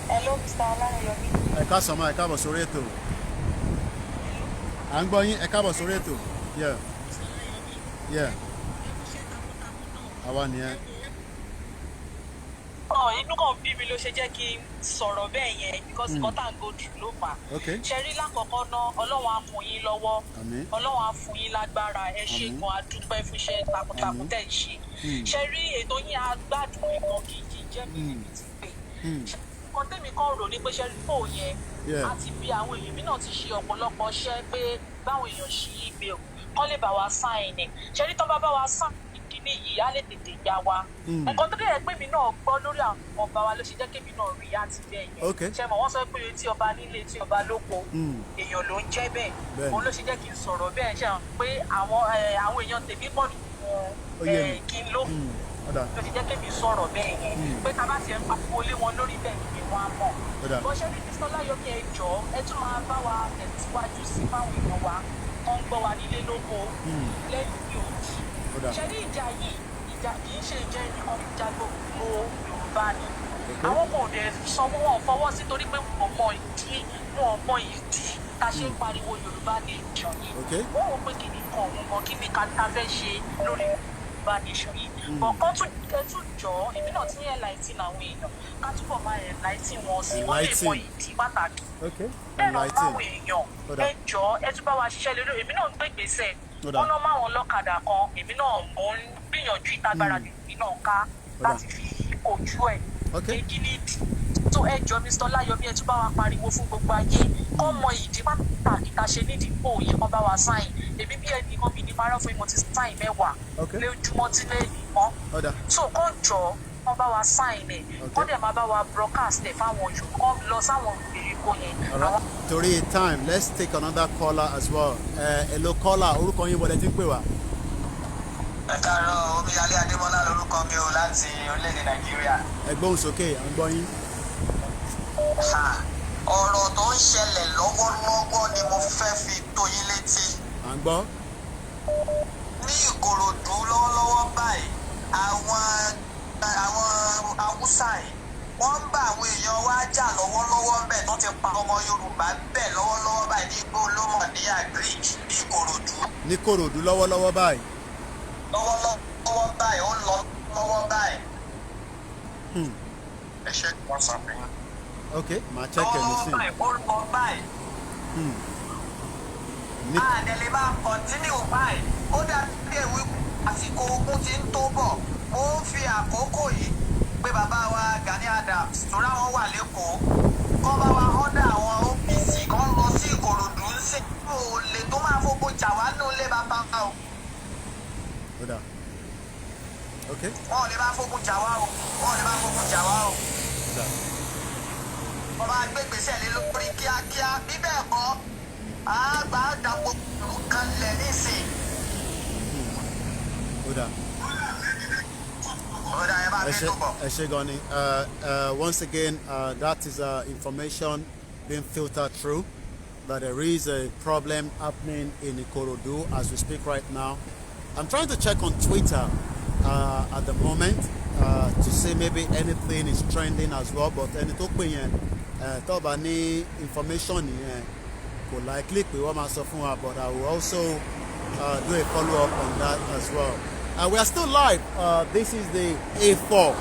Hello, Mr. Olayomi. Ẹ káàsán ma, ẹ káàbọ̀ sórí ètò. À ń gbọ́ yín, ẹ káàbọ̀ sórí ètò. Yeah. Yeah. Àwa nìyẹn. Inú kan bí mi ló ṣe jẹ́ kí n sọ̀rọ̀ bẹ́ẹ̀ yẹn because nǹkan tá à ń go through ló fà. Ṣe rí lákọ̀ọ́kọ́ náà Ọlọ́run á fún yín lọ́wọ́, Ọlọ́run á fún yín lágbára, ẹ ṣe gan adúpẹ́ fún iṣẹ́ takuntakun tẹ̀ ń ṣe. Ṣe rí ètò yín á gbádùn ìkan kìkì jẹ́ mi ti pè. Nǹkan tẹ́mi kan rò ní pé ṣe rí fò yẹn àti bí àwọn èèyàn mi náà ti ṣe ọ̀pọ̀lọpọ̀ ṣẹ́ pé báwọn èèyàn ṣí email kọ́ lè bá wa sign ẹ̀. Ṣe rí tán bá wa sign kíní yìí á lè tètè yá wa. Nǹkan tó dẹ̀ pé mi náà gbọ́ lórí àwọn ọba wa ló ṣe jẹ́ kémi náà rí àti bẹ́ẹ̀ yẹn. Ṣé mọ̀ wọ́n sọ pé tí ọba nílé tí ọba lóko èèyàn ló ń jẹ́ bẹ́ẹ̀. Òun ló ṣe jẹ́ kí n sọ̀rọ̀ bẹ́ẹ̀ ṣe hàn pé àwọn èèyàn tèmi pọ̀ nìkan kí n ló ló ṣe jẹ́ kémi sọ̀rọ̀ bẹ́ẹ̀ yẹn. Pé tá a bá ti ẹ̀ ń pariwo lé wọn lórí bẹ́ẹ̀ ni wọ́n á mọ̀. Bó ṣe ní Mr. Olayomi ẹ jọ̀ọ́ ẹ tún máa bá wa tẹ̀síwájú sí fáwọn èèyàn wa tó ń gbọ́ wa nílé lóko lẹ́yìn ní òjì. Ṣé ní ìjà yìí ìjà kì í ṣe ìjẹ́ ìkan ìjà gbogbo Yorùbá ni. Àwọn kò dẹ̀ sanwó wọn fọwọ́ sí torí pé wọn mọ ìdí tá a ṣe ń pariwo Yorùbá nation yìí. Wọ́n wò pé kí ni kan òun gan kí ni ká fẹ́ ṣe lórí Yorùbá nation yìí. Bọ̀kan tún jọ èmi náà ti ń enlighten àwọn èèyàn ká túbọ̀ máa enlighten wọn sí wọ́n lè mọ ìdí pàtàkì. Bẹ́ẹ̀ náà báwọn èèyàn ẹ jọ ẹ tún bá wa ṣiṣẹ́ lórí èmi náà ń gbé ìgbésẹ̀. Wọ́n náà máa wọn lọ́kadà kan èmi náà mò ń gbìyànjú ìtagbára èmi náà ká láti fi kojú ẹ̀. Èjì ní ìdí tó ẹ jọ Mr. Olayomi ẹ tún bá wa pariwo fún gbogbo ayé kọ́ mọ ìdí pàtàkì tá a ṣe nídìí pò yìí kan bá wa sáìn èmi bí ẹni kan mi ní márùn fún mi mo ti sáìn 10 lójúmọ́ tí lẹ́yìn mọ́ so kọ́ jọ kọ́ bá wa sáìn ẹ̀ kọ́ dẹ̀ máa bá wa broadcast ẹ̀ fáwọn ojú kọ́ lọ sáwọn ìgbèríko yẹn. Torí time let's take another caller as well. Hello caller orúkọ yín wọlé tí ń pè wá. Ẹ káàárọ̀ Omiyalé Adémọ́lá lórúkọ mi o láti orílẹ̀-èdè Nàìjíríà. Ẹ gbóhùn sókè à ń gbọ́ yín. Ọ̀rọ̀ tó ń ṣẹlẹ̀ lọ́wọ́lọ́wọ́ ni mo fẹ́ fi tó yín létí. À ń gbọ́. Ní Ìkòròdú lọ́wọ́lọ́wọ́ báyìí àwọn Haúsá yìí wọ́n ń bá àwọn èèyàn wa jà lọ́wọ́lọ́wọ́ bẹ́ẹ̀ tó ti pa ọmọ Yorùbá bẹ́ẹ̀ lọ́wọ́lọ́wọ́ báyìí ní igbó olómọ̀ ní Agric ní Ìkòròdú. Ní Ìkòròdú lọ́wọ́lọ́wọ́ báyìí. Lọ́wọ́lọ́wọ́ báyìí ó ń lọ lọ́wọ́ báyìí. Ẹ ṣe wọ́n sọ pé. Ok, màá check ẹ̀ nísìn. Ó lọ báyìí. Àdẹ̀lẹ̀ máa continue báyìí. Ó dàbí èwe àsìkò ogun ti ń tó bọ̀. Mo ń fi àkókò yìí pé bàbá wa Gani Adams torí àwọn wà lẹ́kọ̀ọ́. Kọ́ bá wa ọ́dà àwọn OPC kan lọ sí Ìkòròdú ń sìn. Olè tó máa fowó jà wá ní olè bàbá o. Ok. Wọ́n ò lè máa fowó jà wá o. Wọ́n ò lè máa fowó jà wá o. Ọba gbégbèsè lé lórí kíákíá bí bẹ́ẹ̀ kọ́ àgbà dàpọ̀ kan lẹ̀ nísìn. Once again, that is information being filtered through that there is a problem happening in Ikorodu as we speak right now. I'm trying to check on Twitter at the moment to see maybe anything is trending as well, but any talk about any information could likely be what but I will also do a follow-up on that as well. We are still live. This is the A4,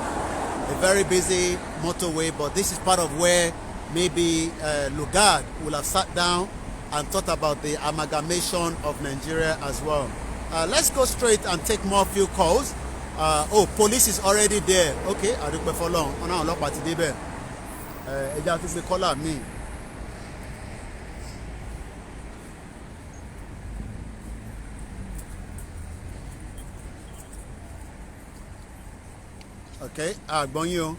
a very busy motorway, but this is part of where maybe Lugard will have sat down and thought about the amalgamation of Nigeria as well. Let's go straight and take more few calls. Oh, police is already there. Okay, I don't for long. On our lock party there. To call me. Okay, gbọ́n yín o.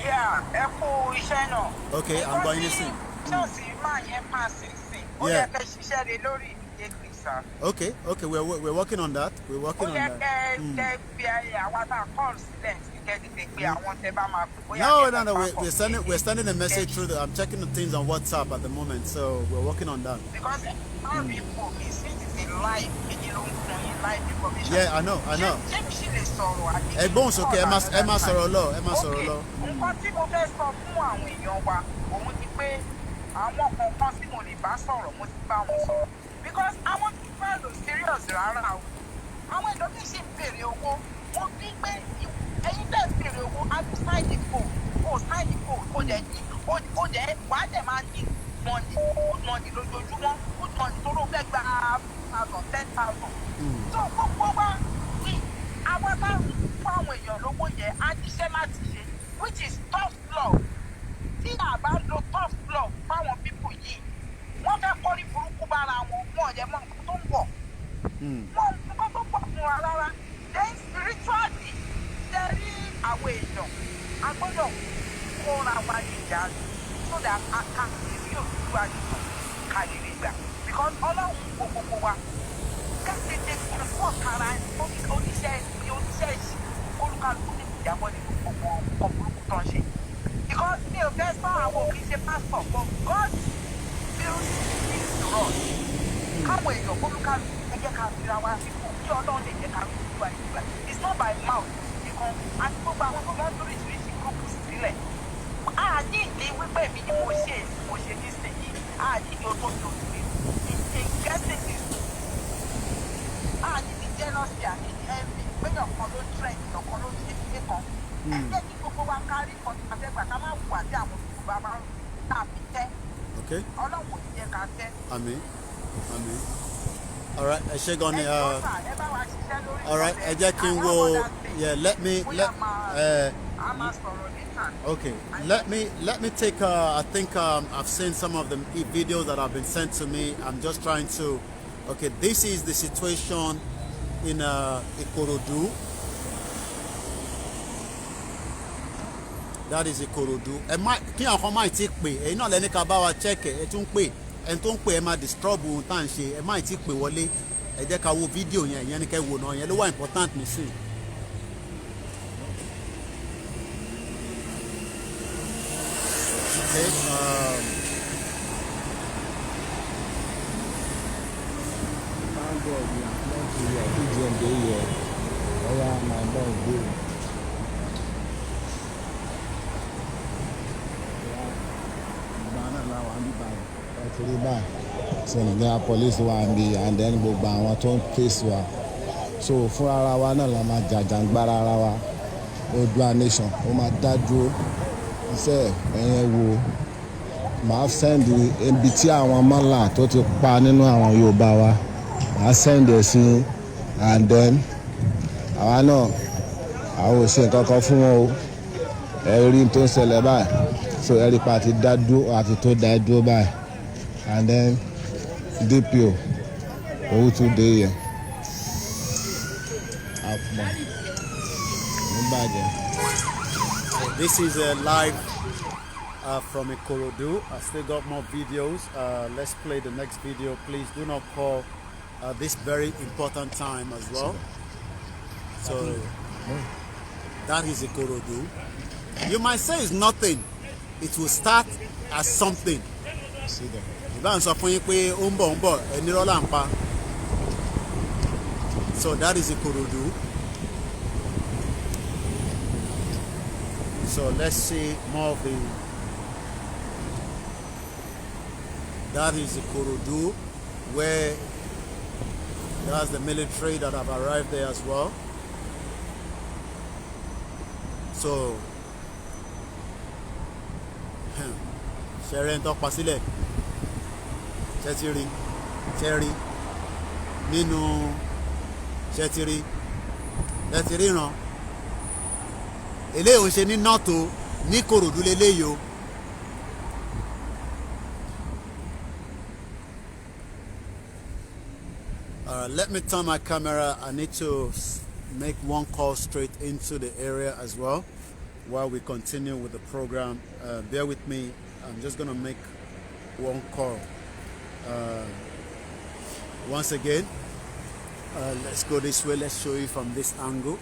Yeah, ẹ kú iṣẹ́ náà. Okay, I'm going to see. Ṣọ́ọ̀ṣì máa yẹn pàṣẹ sí. Ó yẹ kẹ́ ṣiṣẹ́ lé lórí ìdíje sir. Okay, we're working on that. We're working on that. No, we're sending a message through I'm checking the things on WhatsApp at the moment, so we're working on that. Because people live information. Yeah, I know. Ẹ̀gbọ́n sókè ẹ má sọ̀rọ̀ lọ. Nǹkan tí mo fẹ́ sọ fún àwọn èèyàn wa òun ni pé àwọn kọ̀ọ̀kan tí mo lè bá sọ̀rọ̀ mo ti bá wọn sọ̀rọ̀. Because àwọn tí wọ́n lò serious rárá o. Àwọn ìdọ́bí sì ń béèrè owó. Wọ́n bí pé ẹyin bẹ́ẹ̀ ń béèrè owó á tún sign the code. Sign the code. Ó jẹ́ wàá dẹ̀ máa ní money lójoojúmọ́. Good money tó ló fẹ́ gba 10,000. So gbogbo wa ní àwọn bá ń fún àwọn èèyàn lówó yẹn á níṣẹ́ láti ṣe which is tough love. Tí a bá lo tough love fáwọn people yìí wọ́n fẹ́ kọ́rí burúkú bára wọn ọ̀yẹ́ mọ́ nǹkan tó ń bọ̀. Wọ́n nǹkan tó pọ̀ fún wa rárá. Then spiritually ṣe rí àwọn èèyàn a gbọ́dọ̀ kóra wa níjà so that a kà lè rí òtútù àjùmọ̀ ká lè rí gbà. Because ọlọ́run gbogbo wa kẹ́sìtẹ́ fún ọ̀kara oníṣẹ́ ìṣ olúkálùkù ní ìjábọ̀ ní gbogbo ọkọ̀ burúkú tó ń ṣe. Because mi ò fẹ́ sọ àwọn òbí ṣe pastor but God feels this to us. Káwọn èèyàn olúkálùkù ẹ jẹ́ ká fira wá sípò kí ọlọ́run lè jẹ́ ká rí ìlú àìsígbà. It's not by mouth nìkan àti gbogbo àwọn tó máa ń torí ìṣiríṣi gúrúùpù sílẹ̀. Àní ìdí wípé mi ni mo ṣe nísìnyí. Àní ìdí o tó fi òtún mi. Getting this. Àní ìdí jealousy àní ìdí envy. Gbẹ̀yàn kan ló trend ìyàn ló ṣe ilé kan. Ẹ jẹ́ kí gbogbo wa kárí kan tí a fẹ́ gbà ká má wù àti àwọn Yorùbá máa ń tàbí tẹ́. Ọlọ́run ò ní jẹ́ ká tẹ́. Àmín. All right, ẹ ṣé gan ni. All right, ẹ jẹ́ kí n wo. Yeah, okay, let me take. I think I've seen some of the videos that have been sent to me. I'm just trying to. Okay, this is the situation in Ikorodu. That is Ikorodu. Kí àwọn kan máa ti pè ẹ̀yin náà lẹ́ni ká bá wa check ẹ̀ tún pè ẹni tó ń pè ẹ máa disturb ohun tá à ń ṣe ẹ máa ti pè wọlé ẹ jẹ́ ká wo fídíò yẹn ìyẹn ni kẹ́ wò náà yẹn ló wà important nísìn. Okay, thank God we are So there are police one be and then gbogbo àwọn tó ń face wa so fún ara wa náà la máa jàjàngbara ara wa Oòduà nation ó máa dá dúró iṣẹ́ ẹ̀yẹn wo màá send ibi tí àwọn mọ́là tó ti pa nínú àwọn Yorùbá wa màá send ẹ̀ sí and then àwa náà àwọn ò ṣe nǹkan kan fún wọn o ẹ̀rí tó ń ṣẹlẹ̀ báyìí so ẹ̀rí pa àti dá dúró àti tó dá dúró báyìí and then DPO owó tún dé yẹn àpọ̀ nígbàjẹ́. This is a live from Ikorodu. I still got more videos. Let's play the next video. Please do not call this very important time as well. So that is Ikorodu. You might say it's nothing. It will start as something. See them. So that is Ikorodu. So let's see more of the. That is Ikorodu, where there's the military that have arrived there as well. So Sharon talk pasile. Chetiri, Cherry, Nino, Chetiri, Chetiri no. Ele o se ni noto ni Ikorodu lele yo. Let me turn my camera. I need to make one call straight into the area as well while we continue with the program. Bear with me. I'm just gonna make one call. Once again, let's go this way. Let's show you from this angle.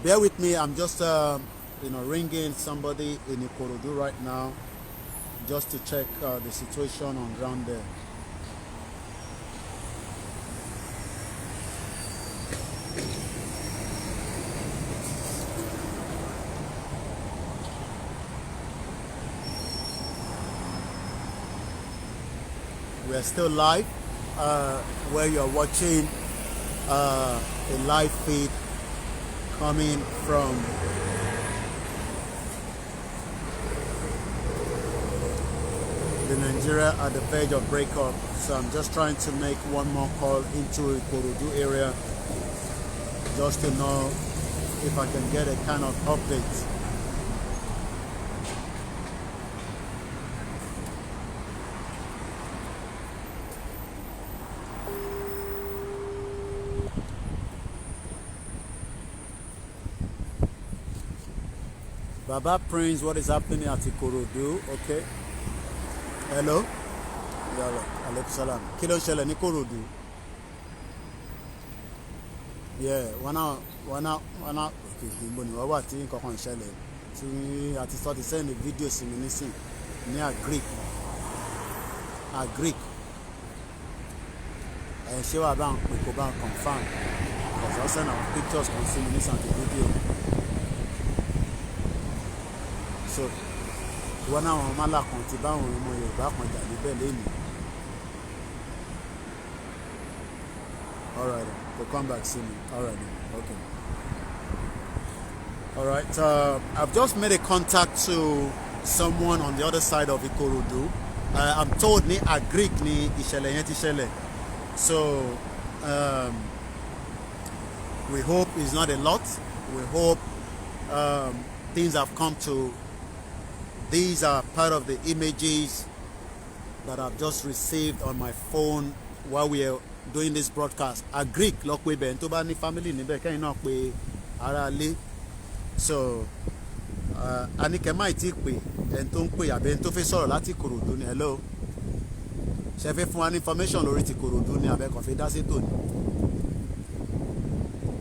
Bear with me. I'm just ringing somebody in Ikorodu right now just to check the situation on ground there. We are still live, where you are watching a live feed coming from the Nigeria at the verge of breakup. So I'm just trying to make one more call into Ikorodu area just to know if I can get a kind of update. Baba Prince, what is happening at Ikorodu? Okay. Hello? Alaikum salam. Kilo shele ni Ikorodu. Yeah, wana okay, mboni wa wa ti nǹkan ṣẹlẹ̀. Tí a ti start to send the video sí mi nísìn ní Agric. Ṣé wà bá ń pè kó bá ń confirm. Because I send our pictures kan sí mi nísìn àti video. So wọn náà wọn málà kan ti báwọn ọmọ Yorùbá kan jà níbẹ̀ lẹ́nu. Alright, we'll come back soon. Alright, okay. Alright, I've just made a contact to someone on the other side of Ikorodu. I'm told ni Agric ni ìṣẹ̀lẹ̀ yẹn ti ṣẹlẹ̀. So we hope it's not a lot. We hope things have come to. These are part of the images that I've just received on my phone while we are doing this broadcast. Agric lọ́pẹ́ bẹ́ẹ̀ tó bá ní family níbẹ̀ kẹ́yìn náà pé ara lé. So Anike máì tí pè ẹni tó ń pè àbẹ́ ẹni tó fẹ́ sọ̀rọ̀ láti Ikorodu ni. Hello. Ṣé fẹ́ fún wa ní information lórí ti Ikorodu ni àbẹ́ kan fi dá sí tòní.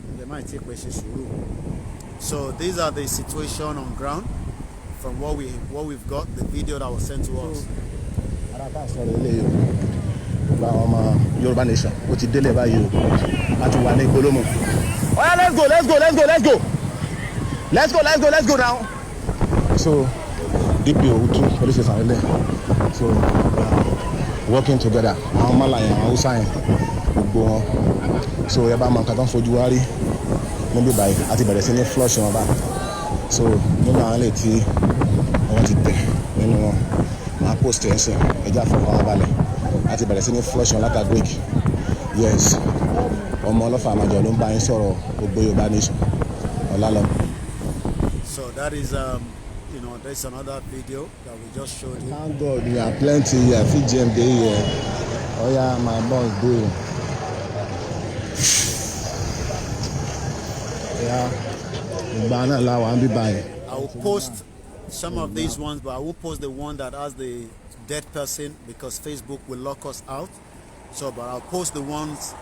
Anike máì tí pè ṣe sùúrù. So these are the situation on ground. From what we've got, the video that was sent to us. Yorùbá nation ó ti délẹ̀ báyìí o láti wà ní gbólómù. Oya let's go now. So DPO Utu police station ilẹ̀ so working together àwọn Malayan àwọn Hausa yẹn gbogbo wọn so ẹ bá mọ nǹkan tó ń fojú wa rí níbí báyìí àti bẹ̀rẹ̀ sí ní flush wọn bá so nínú àwọn ilé tí wọ́n ti tẹ̀ nínú wọn máa post ẹ̀ sìn ẹja fọwọ́ wọn balẹ̀ àti bẹ̀rẹ̀ sí ní flush wọn látàgbé yes ọmọ ọlọ́fà àmàjọ ló ń bá yín sọ̀rọ̀ gbogbo Yorùbá nation ọ̀làlọ́. So that is there's another video that we just showed you. Thank God we are plenty here. FGM dey here. Oh yeah, my boss do. Yeah. I will post some of these ones, but I will post the one that has the dead person because Facebook will lock us out. So, but I'll post the ones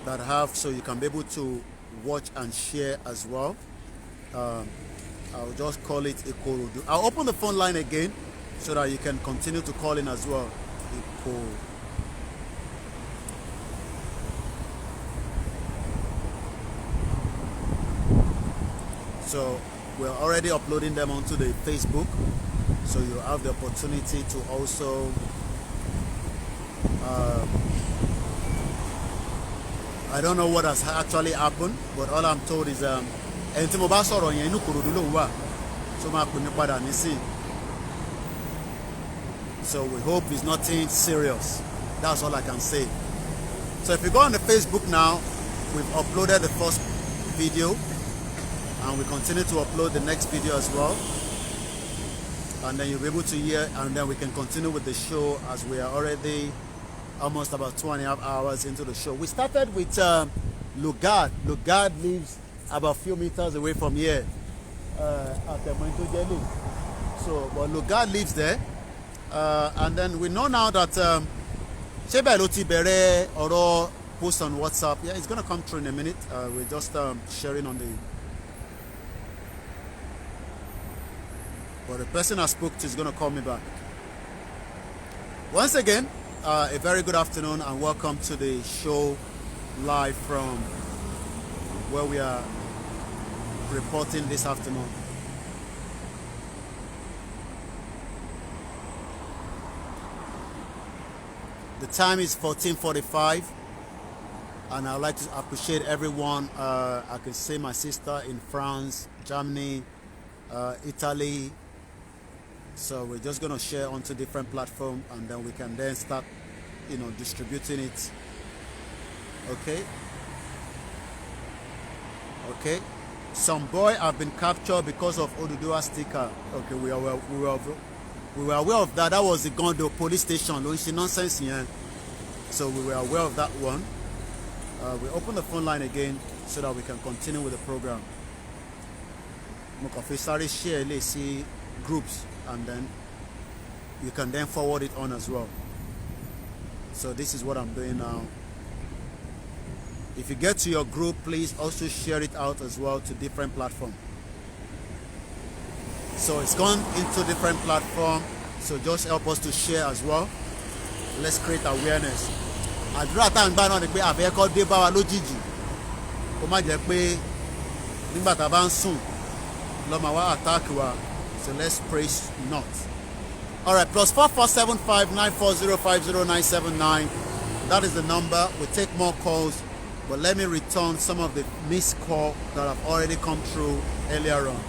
that have, so you can be able to watch and share as well. I'll just call it Ikorodu. I'll open the phone line again so that you can continue to call in as well. So we're already uploading them onto the Facebook, so you have the opportunity to also I don't know what has actually happened, but all I'm told is ẹni tí mo bá sọ̀rọ̀ yẹn inú Ìkòròdú ló ń wà, so máa pè mí padà nísìn. So we hope it's nothing serious. That's all I can say. So if you go on the Facebook now, we've uploaded the first video and we continue to upload the next video as well, and then you'll be able to hear, and then we can continue with the show as we are already almost about 2.5 hours into the show. We started with Lugard. Lugard lives about a few meters away from here at the Mointo Jelly. So, but Lugard lives there, and then we know now that Shebe Loti Bere or post on WhatsApp. Yeah, it's gonna come through in a minute. We're just sharing on the. But the person I spoke to is gonna call me back. Once again, a very good afternoon and welcome to the show live from where we are reporting this afternoon. The time is 14:45 and I'd like to appreciate everyone. I can see my sister in France, Germany, Italy. So we're just going to share onto different platforms and then we can then start, distributing it. Okay. Some boy have been captured because of Oduduwa sticker. Okay, we were aware of that. That was the Gondo police station. Nonsense here. So we were aware of that one. We open the phone line again so that we can continue with the program. Mokafisari share see groups and then you can then forward it on as well. So this is what I'm doing now. If you get to your group, please also share it out as well to different platforms. So it's gone into different platforms, so just help us to share as well. Let's create awareness. Àdúrà tá ń gbà náà ni pé àfẹ́kọ́ dé bá wa lójijì. Kó má jẹ́ pé nígbà tá a bá ń sùn lọ́mọ wa attack wa. So let's pray not. All right, +447594050979. That is the number. We take more calls, but let me return some of the missed calls that have already come through earlier on.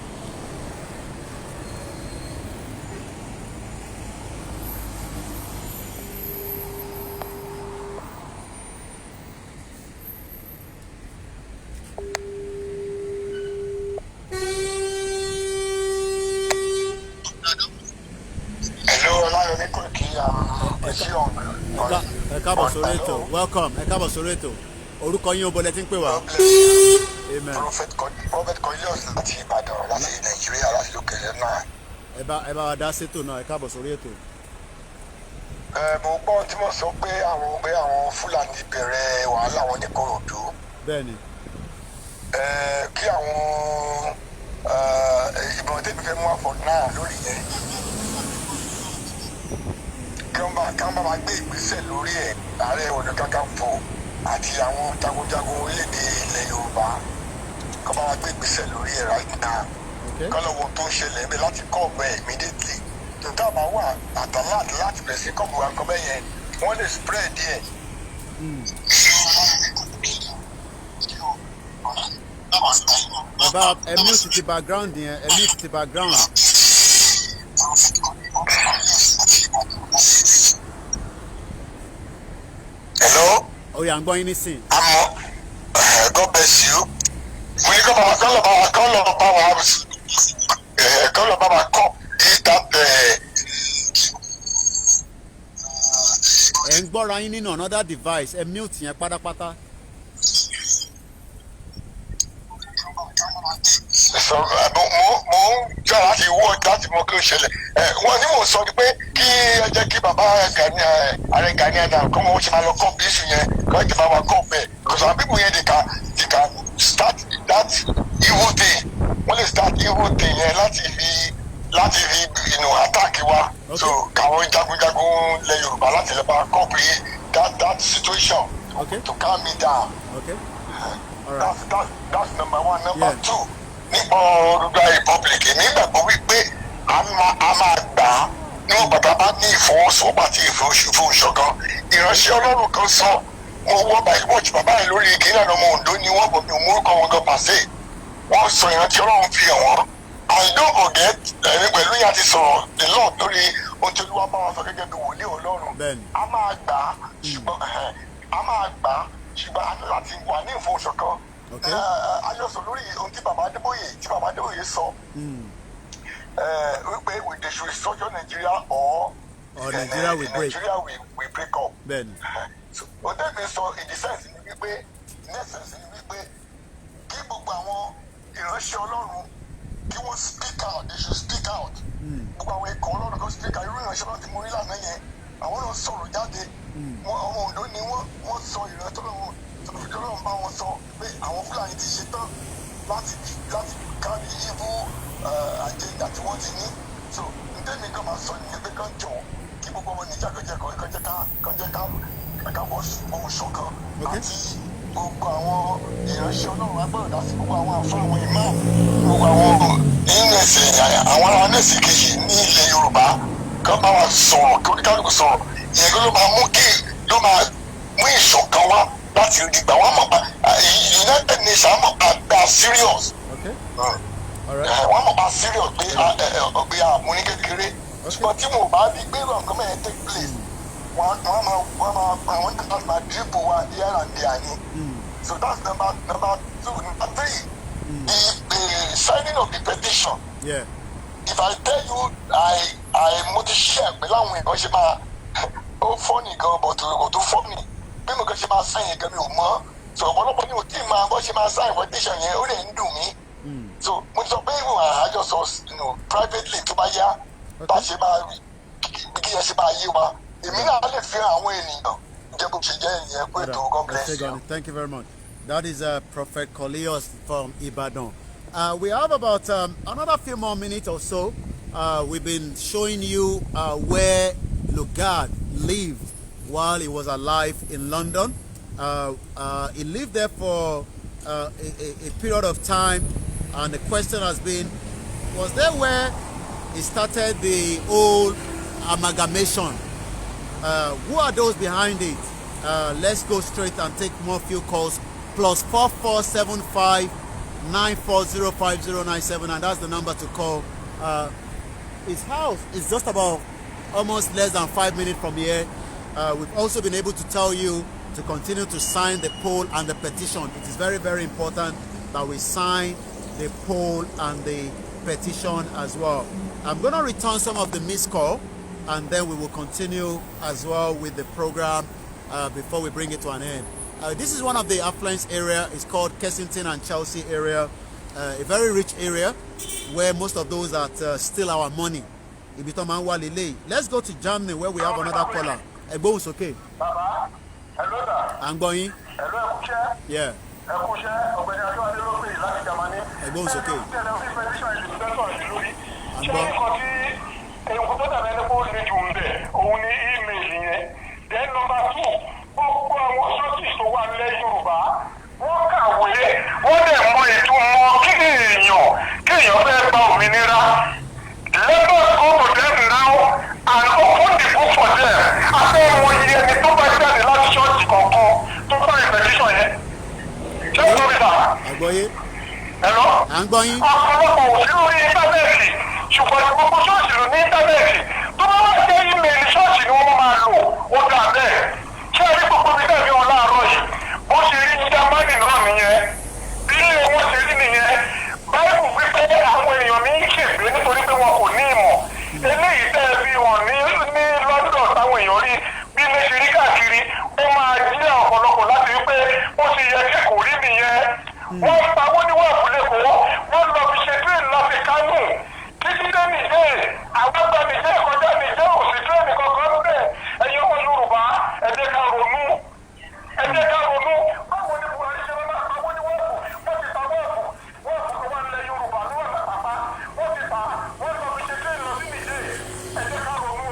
Olayomi Koiki, ẹ káàbọ̀ sórí ètò. Welcome. Ẹ káàbọ̀ sórí ètò. Orúkọ yín o bọ́lẹ̀ tí ń pè wá. Amen. Prophet Cornelius láti Ìbàdàn láti Nàìjíríà láti lókèlè náà. Ẹ bá wa dá sétò náà. Ẹ káàbọ̀ sórí ètò. Mo gbọ́ tí wọ́n sọ pé àwọn Fúlàní bẹ̀rẹ̀ wàhálà wọn ní Ìkòròdú. Bẹ́ẹ̀ni. Kí àwọn ìbọn tẹ́mi fẹ́ mú àfọ̀ náà lórí yẹn. kán bá wa gbé ìgbésẹ̀ lórí ẹ̀ Ààrẹ Ọ̀nà Kakanfò àti àwọn jagunjagun orílẹ̀-èdè ilẹ̀ Yorùbá kán bá wa gbé ìgbésẹ̀ lórí ẹ̀ right now kán lọ́wọ́ tó ń ṣẹlẹ̀ ẹ̀bẹ̀ láti kọ́ ọ̀bẹ immediately tó dábà wà àtàláàtì láti bẹ̀rẹ̀ sí kọ́ọ̀bù wa kọ́ bẹ́yẹn wọ́n lè spread díẹ̀. Baba, mute the background yẹn, mute the background. Hello. Oh yeah, I'm going to sing. God bless you. We go back, call ẹ ń gbọ́ra yín nínú another device, ẹ mute yẹn pátápátá. So mo ń jà láti wọ́ láti mọ kí ó ṣẹlẹ̀. Wọ́n ní mò ń sọ pé kí ẹ jẹ́ kí bàbá Ààrẹ Gani Adams kọ́ mọ́ ó ṣe máa lọ kọ́ bí ìṣù yẹn kọ́ ẹ ti máa wà kọ́ bẹ́ẹ̀. Because some people yẹn they can start that evil thing. Wọ́n lè start evil thing yẹn láti fi attack wa. So káwọn jagunjagun lẹ Yorùbá láti lè bá kọ́ bí that situation to calm me down. Okay. All right. That's number one. Number two. Nípa Olùgbà Republic èmi gbàgbọ́ wípé a máa gbà á níwọ̀n bàtà bá ní ìfọwọ́sowọ́pọ̀ àti ìfọwọ́sọ̀kan ìránṣẹ́ Ọlọ́run kan sọ mo wọ́ báyìí wọ́ọ̀tì bàbá yìí lórí igi ìlànà ọmọ Oǹdó ni wọ́n bọ̀ mí òmùrúkọ wọn gan pàṣẹ wọ́n sọ ìrántí Ọlọ́run fi hàn wọ́n I don't forget ẹ̀rín pẹ̀lú yẹn ti sọ̀rọ̀ the Lord lórí ohun tí Olúwa bá wọn sọ gẹ́gẹ́ bí wòlíì Ọlọ́run a máa gbà á ṣùgbọ́n a ní láti wà ní ìfọwọ́sọ̀kan. Ayọ̀sọ̀ lórí ohun tí bàbá Adébóyè sọ wípé they should restructure Nigeria or Nigeria will break up. So ọdẹ mi sọ in the sense ni wípé in essence ni wípé kí gbogbo àwọn ìránṣẹ́ Ọlọ́run kí wọ́n speak out they should speak out. Gbogbo àwọn ikọ̀ Ọlọ́run kan speak out irú ìránṣẹ́ Ọlọ́run tí mo rí lánàá yẹn àwọn náà sọ̀rọ̀ jáde ọmọ Oǹdó ni wọ́n sọ ìrántí Ọlọ́run bá wọn sọ pé àwọn Fúlàní ti ṣetán láti kárí ìbú àjẹjà tí wọ́n ti ní so ntẹ́mi kan máa sọ nìyẹn pé kán jọ kí gbogbo ọmọ Nàìjíríà kan jẹ́ ká bọ̀ ṣọ̀kan àti gbogbo àwọn ìránṣẹ́ Ọlọ́run agbọ́dọ̀ dá sí gbogbo àwọn àfọ àwọn ìmáà gbogbo àwọn nẹ́ẹ̀sì àwọn ará nẹ́ẹ̀sì kejì ní ilẹ̀ Yorùbá kán bá wa sọ̀rọ̀ kí oníkálukú sọ̀rọ̀ ìyẹn ló máa mú ìṣọ̀kan wá láti ìgbà wọn mọ̀ pa United Nations mọ̀ pa gba serious wọ́n mọ̀ pa serious pé àmúni kékeré ṣùgbọ́n tí mo bá di pé nǹkan mẹ́rin take place wọ́n máa dribble wa here and there ni so that's number two. Number three the signing of the petition. If I tell you I mo ti share pé láwọn èèyàn ṣe máa ó fọ́ọ̀nì gan but kò tó fọ́ọ̀nì bí mo kàn ṣe máa sáyìn gan mi ò mọ̀ so ọ̀pọ̀lọpọ̀ ni ò tí ì máa bọ́ ṣe máa sáyìn petition yẹn ó lè ń dùn mí so mo ti sọ pé ìwọ̀n àjọsọ privately tó bá yá bá ṣe máa rí kí yẹn ṣe máa yé wa èmi náà lè fi àwọn ènìyàn jẹ́ bó ṣe jẹ́ ìyẹn pé tó God bless you. Thank you very much. That is Prophet Koleos from Ibadan. We have about another few more minutes or so. We've been showing you where Lugard lived while he was alive in London. He lived there for a period of time, and the question has been, was there where he started the old amalgamation? Who are those behind it? Let's go straight and take more few calls. +4475 9405097, and that's the number to call. His house is just about almost less than 5 minutes from here. We've also been able to tell you to continue to sign the poll and the petition. It is very, very important that we sign the poll and the petition as well. I'm going to return some of the missed call, and then we will continue as well with the program before we bring it to an end. This is one of the affluence area. It's called Kensington and Chelsea area, a very rich area where most of those that steal our money. Let's go to Germany where we have another caller. It's okay. Hello, I'm going. hello, Yeah. It's okay. nǹkan tó dàbí ẹni kó le jù ń bẹ̀ òun ni ímeèlì yẹn. Then number 2, gbogbo àwọn ṣọ́ọ̀ṣì tó wà nílẹ̀ Yorùbá wọ́n kàwé wọ́n dẹ̀ mọ ìtumọ̀ kí èèyàn fẹ́ gba òmìnira. Let us go to them now and open the book for them. Afẹ́wọ̀n iye ẹni tó bá jáde láti ṣọ́ọ̀ṣì kọ̀ọ̀kan tó bá ìpẹ̀tíṣàn yẹn. Ṣé o tóbi sá? Àgbọ̀yé. Ẹ̀rọ? À ń gbọ́ yín. Ọ̀pọ̀lọpọ̀ ò sí lórí íńtánẹ́ẹ̀tì ṣùgbọ́n gbogbo ṣọ́ọ̀ṣì ló ní íńtánẹ́ẹ̀tì. Tó bá wá jẹ́ ímeèlì ṣọ́ọ̀ṣì ni wọ́n máa lò ó dà bẹ́ẹ̀. Ṣé ẹ rí gbogbo mi dàbí wọn láàárọ̀ yìí? Bó ṣe rí Jámánì náà nìyẹn. Bí ilé wọn ṣe rí nìyẹn. Báyìí wípé àwọn èèyàn mi ń ṣègbè nítorí pé wọn kò ní ìmọ̀. Eléyìí tẹ́ ẹ fi hàn ní London táwọn èèyàn rí bí ilé ṣe rí káàkiri ó máa jí ọ̀pọ̀lọpọ̀ láti wípé ó ṣe yẹ kí kò rí nìyẹn. Wọ́n pa wọ́n ní wọ́n àbúlé kó wọ́n lọ fi ṣe tírèèdì láti Kánò títí dé Nìjẹ́ àwọn àgbà Nìjẹ́ kọjá Nìjẹ́ ò sí tírèèdì kankan bẹ́ẹ̀. Ẹ̀yin ọmọ Yorùbá ẹ jẹ́ ká ronú báwo ni Buhari ṣe máa pa wọ́n ní wọ́ọ̀fù wọ́n ti pa wọ́ọ̀fù tó wà nílẹ̀ Yorùbá ló wà lápapá wọ́n ti pa wọ́n lọ fi ṣe tírèèdì lọ sí Nìjẹ́. Ẹ jẹ́ ká ronú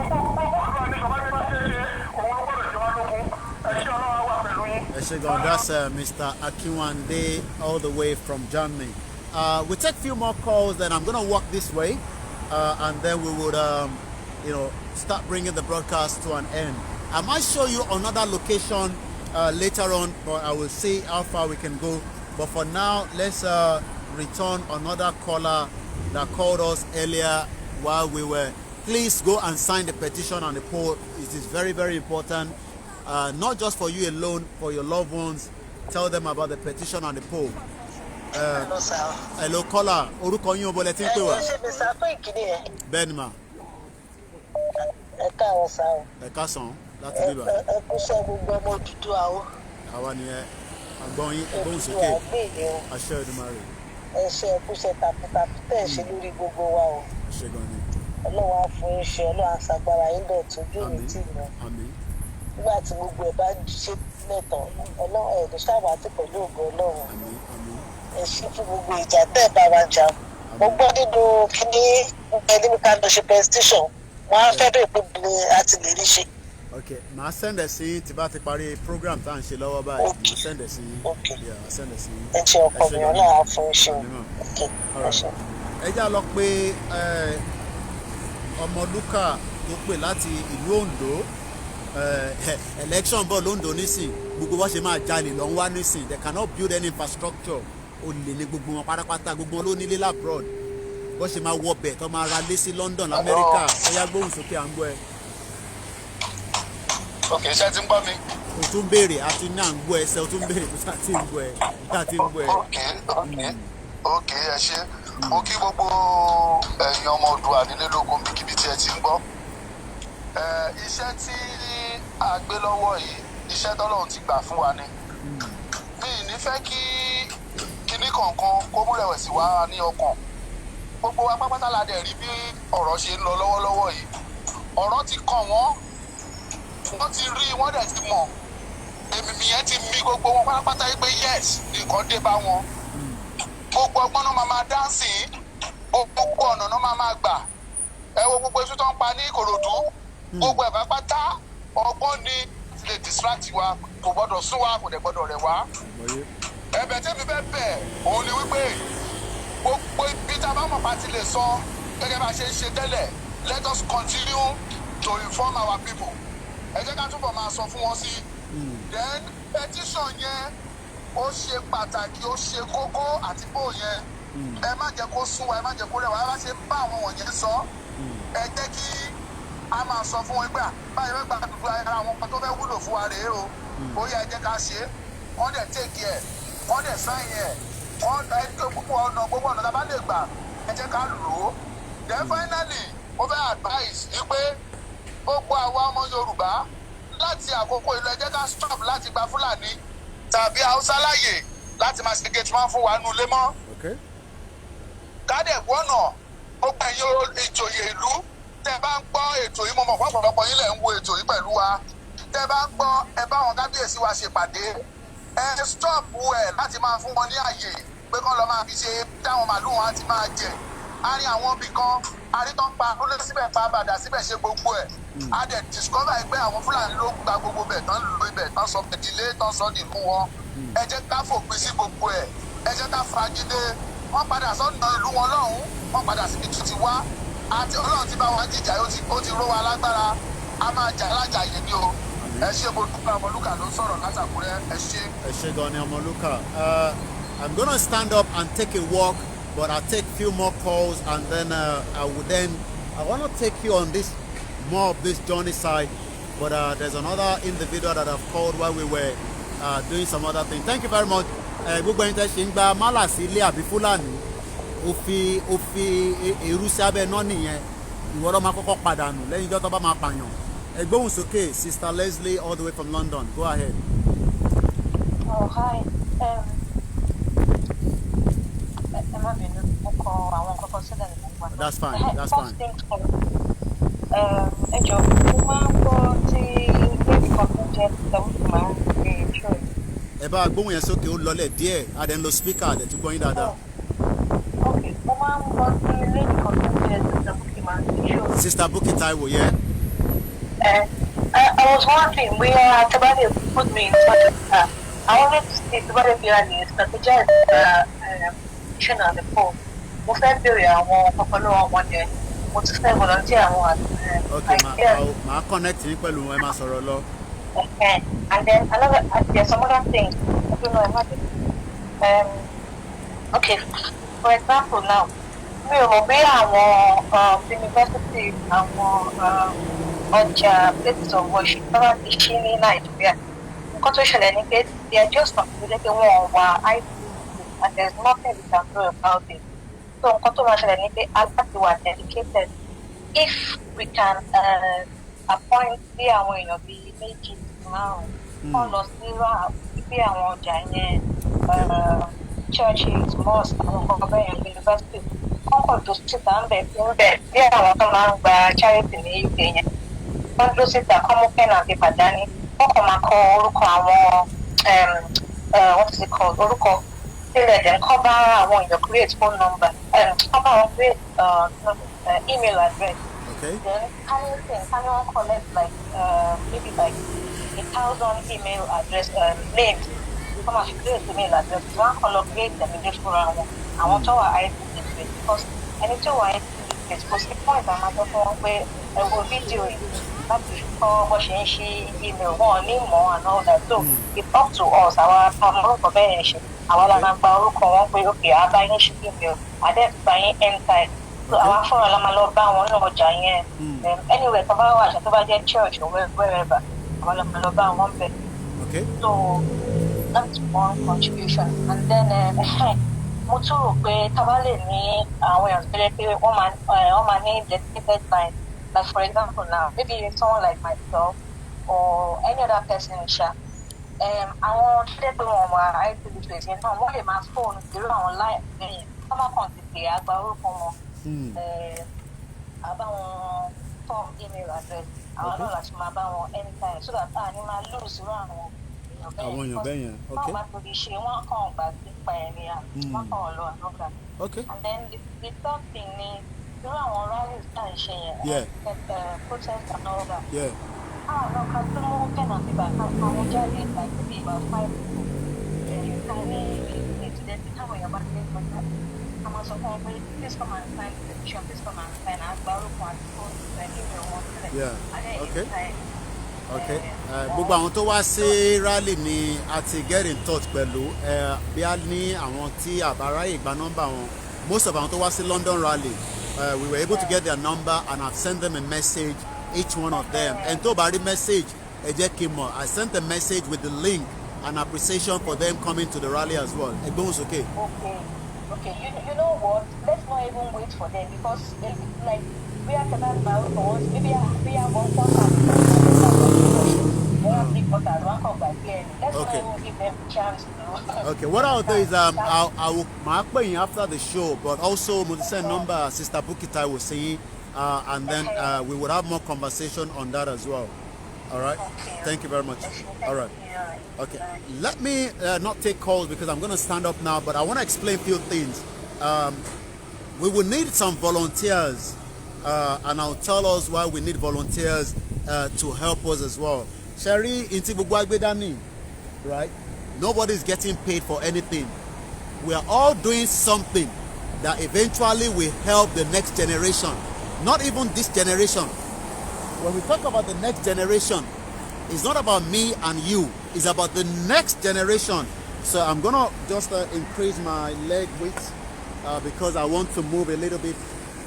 gbogbo àdúrà ní ìjọba ní bá ṣe òun ló gbọ́dọ̀ jẹ́ wá lógún. Ẹ ṣé Ọlọ́run wà pẹ̀lú yín. That's Mr. Akinwande all the way from Germany. We'll take a few more calls, then I'm going to walk this way, and then we would, start bringing the broadcast to an end. I might show you another location later on, but I will see how far we can go. But for now, let's return another caller that called us earlier while we were. Please go and sign the petition on the poll. It is very, very important. Not just for you alone, for your loved ones. Tell them about the petition on the poll. Hello, sir. Hello, caller. Orúkọ yín o bọ́lẹ̀ tí ń pè wá. Ṣé Mr. Koiki ni ẹ? Bẹ́ẹ̀ni mà. Ẹ káàárọ̀ sá o. Ẹ káàsán láti bíbá. Ẹ kúṣẹ́ gbogbo ọmọ dúdú àwọ̀. Àwa ni àgbọ̀n yín gbóhùn sókè. Àṣẹ Èdùmàrè. Ẹ ṣe ẹ kúṣẹ́ takuntakun tẹ̀ ṣe lórí gbogbo wa o. Ṣé gan ni? Ọlọ́run á fún yín ṣe, Ọlọ́run á ṣàgbára yín dọ̀ tójú mi tì mọ́. Àmín. Nígbà tí gbogbo ẹ̀ bá ṣe mẹ́tàn, Ọlọ́run ẹ̀dùn ṣàwátì pẹ̀lú ògo Ọlọ́run. Àmín. Ẹ ṣe fún gbogbo ìjà tẹ́ ẹ̀ bá wa jà. Mo gbọ́ nínú kíní ẹni ká lọ ṣe petition. Wọ́n á fẹ́ bẹ́ẹ̀ pé a ti lè rí ṣe. Okay, màá sẹ́ndẹ̀ sí tí bá ti parí program tá à ń ṣe lọ́wọ́ báyìí. Màá sẹ́ndẹ̀ sí. Yeah, màá sẹ́ndẹ̀ sí. Ẹ ṣe ọkọ mi Ọlọ́run á fún iṣẹ́. Ẹ já lọ pé ọmọ Lúkà tó pè láti ìlú Ondo. Election bọ̀ lóńdó nísìn gbogbo wa ṣe máa jalè lọ ń wá nísìn. They cannot build any infrastructure. Olè ní gbogbo wọn pátápátá gbogbo wọn ló nílé labroad. Bó ṣe máa wọ bẹ̀ tó máa ra lé sí London Amẹ́ríkà. Ẹ yá gbóhùn sókè à ń gbọ́ ẹ. Ok, ṣé ti ń gbọ́ mi? O tún béèrè àti ní à ń gbọ́ ẹsẹ̀ o tún béèrè tó sá ti ń gbọ́ ẹ tá ti ń gbọ́ ẹ. Ok, ẹ ṣé. Mo kí gbogbo ẹ̀yin ọmọ Oòduà nílé lóko níbikíbi tí ẹ ti ń gbọ́. Iṣẹ́ tí a gbé lọ́wọ́ yìí, iṣẹ́ tọ́lọ́run ti gbà fún wa ni. Mi ì ní fẹ́ kí kinní kankan kó mú rẹ̀wẹ̀sì wá ní ọkàn. Gbogbo wa pápátá la dẹ̀ rí bí ọ̀rọ̀ ṣe ń lọ lọ́wọ́lọ́wọ́ yìí. Ọ̀rọ̀ ti kàn wọ́n. Wọ́n ti rí wọ́n dẹ̀ ti mọ̀. Èmi yẹn ti mì gbogbo wọn pátápátá yìí pé yes nǹkan dé bá wọn. Gbogbo ọgbọ́n náà máa dáǹsì, gbogbo ọ̀nà náà máa gbà. Ẹ wo gbogbo iṣu tó ń pa ní Ìkòròdú. Gbogbo ẹ̀ pápátá ọgbọ́n ni lè distract wa, kò gbọ́dọ̀ sún wa, kò dẹ̀ gbọ́dọ̀ rẹ̀ wá. Ẹ̀bẹ̀ tẹ́mi fẹ́ bẹ̀ òun ni wípé gbogbo ibi tá a bá mọ̀ bá ti lè sọ gẹ́gẹ́ bá a ṣe ń ṣe tẹ́lẹ̀, let us continue to inform our people. Ẹ jẹ́ ká túbọ̀ máa sọ fún wọn sí. Then petition yẹn ó ṣe pàtàkì, ó ṣe kókó àti bó yẹn. Ẹ má jẹ́ kó sún wa, ẹ má jẹ́ kó rẹ̀ wá, ẹ má ṣe bá àwọn wọ̀nyẹn sọ. Ẹ jẹ́ kí a máa sọ fún wọn gbà báyìí wọ́n gba àdúgbò ara àwọn kan tó fẹ́ wúlò fún wa rèé o. Ó yẹ ẹ jẹ́ ká ṣe é. Wọ́n dẹ̀ take ẹ̀, wọ́n dẹ̀ sign ẹ̀. Wọ́n ẹ gbogbo ọ̀nà tá a bá lè gbà ẹ jẹ́ ká lò ó. Then finally mo fẹ́ advice yìí pé gbogbo àwa ọmọ Yorùbá láti àkókò ìlú ẹ jẹ́ ká stop láti gba Fúlàní tàbí Haúsá láàyè láti máa ṣe gate man fún wa nulẹ̀ mọ́. Ká dẹ̀ gbọ́nà gbogbo ẹ̀yin ìjòyè ìlú tẹ́ bá ń gbọ́ ètò yìí mo mọ̀ pọ̀pọ̀lọpọ̀ yín lẹ̀ ń wo ètò yìí pẹ̀lú wa. Tẹ́ bá ń gbọ́ ẹ bá wọn kábíyèsí wa ṣèpàdé. Ẹ stop ẹ láti máa fún wọn ní àyè pé kán lọ máa fi ṣe táwọn màlúù wọn á ti máa jẹ. a rí àwọn ibì kan a rí tán pa abúlé síbẹ̀ pa bàdà síbẹ̀ ṣe gbogbo ẹ̀ a dẹ̀ discover pé àwọn Fúlàní ló gba gbogbo bẹ̀ tán lo ibẹ̀ tán sọ ìdílé tán sọ nínú wọn ẹ jẹ́ ká fòpin sí gbogbo ẹ̀ ẹ jẹ́ ká fagídé wọ́n padà sọ́nà ìlú wọn lọ́hùn wọ́n padà síbi tó ti wá àti Ọlọ́run ti bá wọn jíjà ó ti ró wa lágbára a máa jà lájà yẹn ni o ẹ ṣe mo dúpẹ́ Ọmọlúkà ló sọ̀rọ̀ látàkùrẹ́ ẹ ṣe. ẹ ṣe gan ni Ọmọlúkà. I'm gonna stand up and take a walk, but I'll take few more calls and then I want to take you on this more of this journey side, but there's another individual that I've called while we were doing some other thing. Thank you very much. Gbogbo ẹni tẹ́ ṣe ń gba málà sí ilé àbí Fúlàní ó fi èrú sí abẹ́ náà nìyẹn ìwọ ló máa kọ́kọ́ padà nù lẹ́yìn ìjọ́ tó bá máa pààyàn. Ẹ gbóhùn sókè, Sister Leslie all the way from London. Go ahead. Oh, hi. That's fine. That's fine. Ẹ bá gbóhùn yẹn sókè ó lọlẹ̀ díẹ̀ a dẹ̀ ń lo speaker àdẹ̀ tó gbọ́ yín dáadáa. Sister Bukky Taiwo, yeah. I was wondering where somebody put me in touch with her. I wanted to see somebody behind strategize on the phone. Mo fẹ́ bèrè àwọn ọpọlọ wọn yẹn. Mo ti fẹ́ volunteer àwọn Okay, màá connect yín pẹ̀lú ẹ máa sọ̀rọ̀ lọ. And then there's some other things. I don't know about it. Okay, for example now, mi ò mọ̀ bí àwọn university àwọn ọjà places of worship bá ti ṣí ní Nàìjíríà. Nǹkan tó ṣẹlẹ̀ ni pé they are just considered pé wọ́n wà IT and there's nothing we can do about it. So nǹkan tó máa ṣẹlẹ̀ ni pé aláti wà dedicated if we can appoint bí àwọn èèyàn bíi méjì márùn-ún kọ́ lọ sí bí àwọn ọjà yẹn churches mosques àwọn nǹkan bẹ́ẹ̀ yẹn university kọ́kọ́ tó síta ń bẹ̀ bí àwọn tó máa ń gba charity ní UK yẹn wọ́n dúró síta kọ́mú pen and paper dání wọ́n kàn máa kọ orúkọ àwọn what is it called orúkọ sílẹ̀ dẹ̀ kọ́ bá àwọn èèyàn create phone number kọ́ bá wọn create email address. Okay. Then can you collect like maybe like 1,000 email address names? Come on, create email address. One color create them in different one. I want to IT literate because any two IT literate because the point I'm at the point where I will video it. Not before watching she email one more and all that. So it's up to us. Our prevention. Our number okay. I'm buying she email. I then buying anytime. So our phone I'm not buying one ọjà yẹn. Anyway, tó bá wà tó bá jẹ́ church or wherever. I'm not buying one bed. Okay. So that's one contribution. And then mo tún rò pé tábàlẹ̀ ní àwọn èèyàn tó pé wọ́n máa ní dedicated time. Like for example now, maybe someone like myself or any other person ṣá. Àwọn tó dé pé wọ́n wà IT literate yẹn náà wọ́n lè máa phone zero àwọn line lẹ́yìn. Wọ́n máa kàn ti pè àgbà orúkọ wọn. Àbáwọn form email address. Àwọn náà láti máa bá wọn anytime so that a ní máa lose irú àwọn èèyàn bẹ́ẹ̀ yẹn. Okay. Wọ́n bá tóbi ṣe wọ́n kàn gbà sí pa ẹ̀rí à wọ́n kàn lọ ànọ́gbà. Okay. And then the third thing ni irú àwọn rallies tá à ń ṣe yẹn. Protest and all that. Àwọn kan tó mú pen and paper kan àwọn jáde like maybe about 5 people. Ká ní ètùtù ẹ̀sìn táwọn èèyàn bá ti lè kọjá. A máa sọ fún wọn pé please come and sign the petition, please come and sign àgbà orúkọ àti phone email wọn sílẹ̀. Okay. Okay. Gbogbo àwọn tó wá sí rally ni a ti get in touch pẹ̀lú bí a ní àwọn tí àbáráyè gba nọ́mbà wọn. Most of àwọn tó wá sí London rally we were able to get their number and I've sent them a message each one of them. And tó bá rí message ẹ jẹ́ kí n mọ̀. I sent a message with the link and appreciation for them coming to the rally as well. Ẹ gbóhùn sókè. Okay. You know what? Let's not even wait for them because like we are cannot buy for us. Maybe we are one contact. Let's not even give them a chance to. Okay, what I'll do is I will mark you after the show, but also we'll send number Sister Bukky Taiwo was saying, and then we will have more conversation on that as well. All right. Okay. Thank you very much. All right. Okay. Let me not take calls because I'm going to stand up now, but I want to explain a few things. we will need some volunteers, and I'll tell us why we need volunteers to help us as well. Sherry, right? Nobody's getting paid for anything. We are all doing something that eventually will help the next generation. Not even this generation. When we talk about the next generation, it's not about me and you. It's about the next generation. So I'm going to just increase my leg width because I want to move a little bit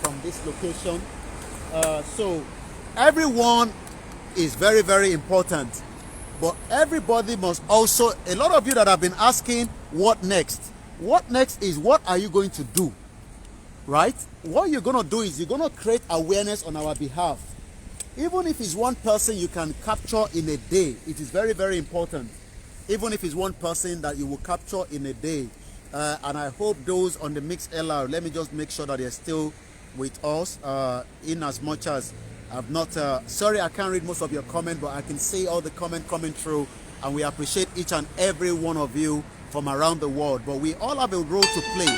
from this location. So everyone is very, very important. But everybody must also, a lot of you that have been asking, what next? What next is, what are you going to do? Right? What you're going to do is you're going to create awareness on our behalf. Even if it's one person you can capture in a day, it is very, very important. Even if it's one person that you will capture in a day. And I hope those on the Mix LR, let me just make sure that they're still with us, in as much as I've not, sorry I can't read most of your comment, but I can see all the comment coming through, and we appreciate each and every one of you from around the world. But we all have a role to play.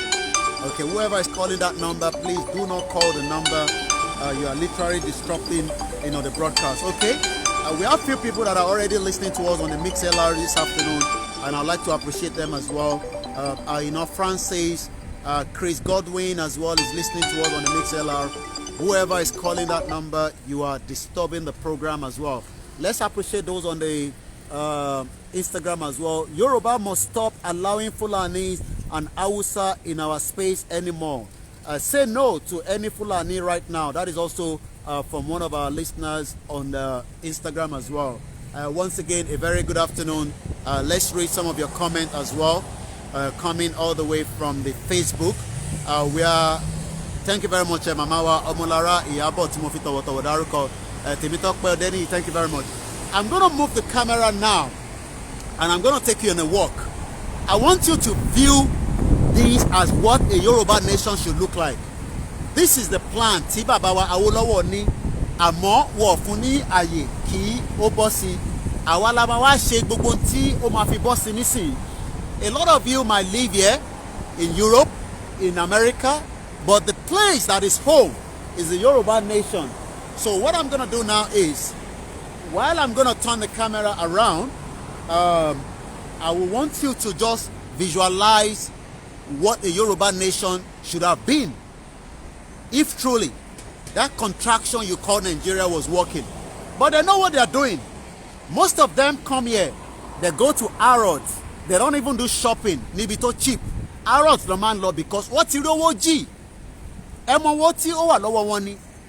Okay, whoever is calling that number, please do not call the number. You are literally disrupting, the broadcast. Okay, we have few people that are already listening to us on the Mix LR this afternoon, and I'd like to appreciate them as well. Francis, Chris Godwin as well is listening to us on the Mix LR. Whoever is calling that number, you are disturbing the program as well. Let's appreciate those on the Instagram as well. Yoruba must stop allowing Fulanis and Hausa in our space anymore. Say no to any Fulani right now. That is also from one of our listeners on the Instagram as well. Once again, a very good afternoon. Let's read some of your comments as well, coming all the way from the Facebook. Thank you very much, Mamawa Omolara Iyabo Timofito Watawadariko Timitok Denny. Thank you very much. I'm going to move the camera now, and I'm going to take you on a walk. I want you to view this as what a Yoruba nation should look like. This is the plan. Tiba Bawa Awolowo ni Amo wo funi aye ki o bosi. Awala ma wa se gbogbo nti o ma fi bosi nisin. A lot of you might live here in Europe, in America, but the place that is home is the Yoruba nation. So what I'm going to do now is, while I'm going to turn the camera around, I will want you to just visualize what the Yoruba nation should have been if truly that contraction you call Nigeria was working. But they know what they are doing. Most of them come here, they go to Harrods, they don't even do shopping, nibito cheap. Harrods the man law because what's the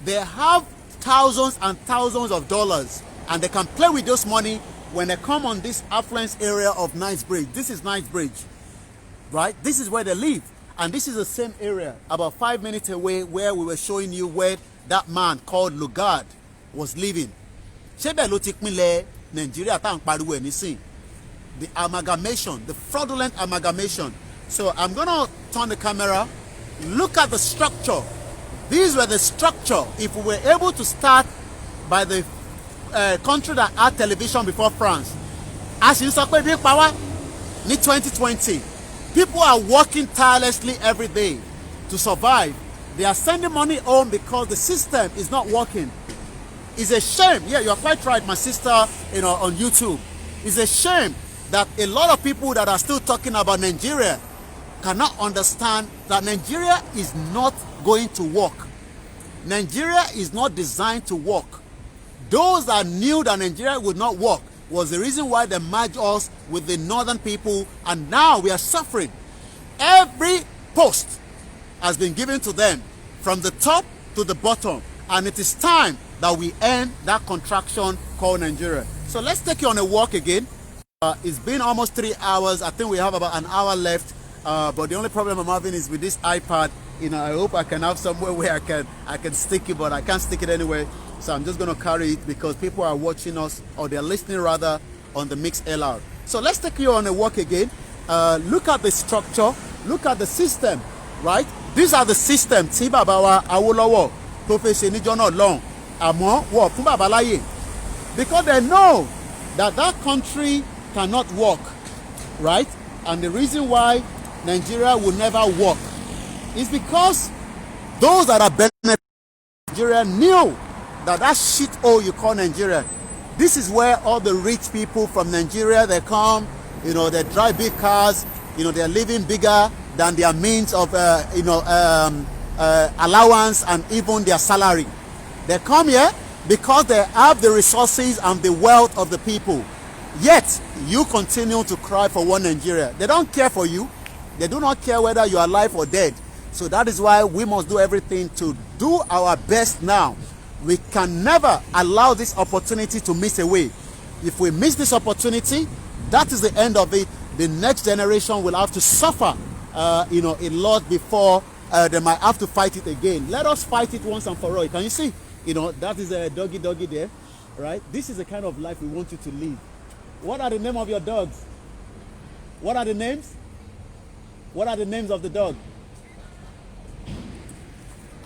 they have thousands and thousands of dollars, and they can play with those money when they come on this affluence area of Knightsbridge. This is Knightsbridge, right? This is where they live, and this is the same area about 5 minutes away where we were showing you where that man called Lugard was living. The amalgamation, the fraudulent amalgamation. So I'm gonna turn the camera. Look at the structure. These were the structure. If we were able to start by the country that had television before France, as you saw, big power, in 2020, people are working tirelessly every day to survive. They are sending money home because the system is not working. It's a shame. Yeah, you are quite right, my sister, on YouTube. It's a shame that a lot of people that are still talking about Nigeria cannot understand that Nigeria is not going to work. Nigeria is not designed to work. Those that knew that Nigeria would not work was the reason why they merged us with the northern people, and now we are suffering. Every post has been given to them from the top to the bottom, and it is time that we end that contraction called Nigeria. So let's take you on a walk again. It's been almost 3 hours. I think we have about an hour left. But the only problem I'm having is with this iPad. I hope I can have somewhere where I can stick it, but I can't stick it anywhere. So I'm just going to carry it because people are watching us, or they're listening rather, on the Mix LR. So let's take you on a walk again. Look at the structure. Look at the system, right? These are the systems. Tiba Bawa Awolowo Professor Jono Long Amo wo fun baba laye, because they know that that country cannot work, right? And the reason why Nigeria will never work is because those that are benefiting Nigeria knew that that shit hole you call Nigeria, this is where all the rich people from Nigeria, they come, you know, they drive big cars, you know, they're living bigger than their means of, allowance and even their salary. They come here because they have the resources and the wealth of the people. Yet, you continue to cry for one Nigeria. They don't care for you. They do not care whether you are alive or dead. So that is why we must do everything to do our best now. We can never allow this opportunity to miss away. If we miss this opportunity, that is the end of it. The next generation will have to suffer, a lot before they might have to fight it again. Let us fight it once and for all. Can you see? You know, that is a doggy there, right? This is the kind of life we want you to live. What are the names of your dogs? What are the names? What are the names of the dog?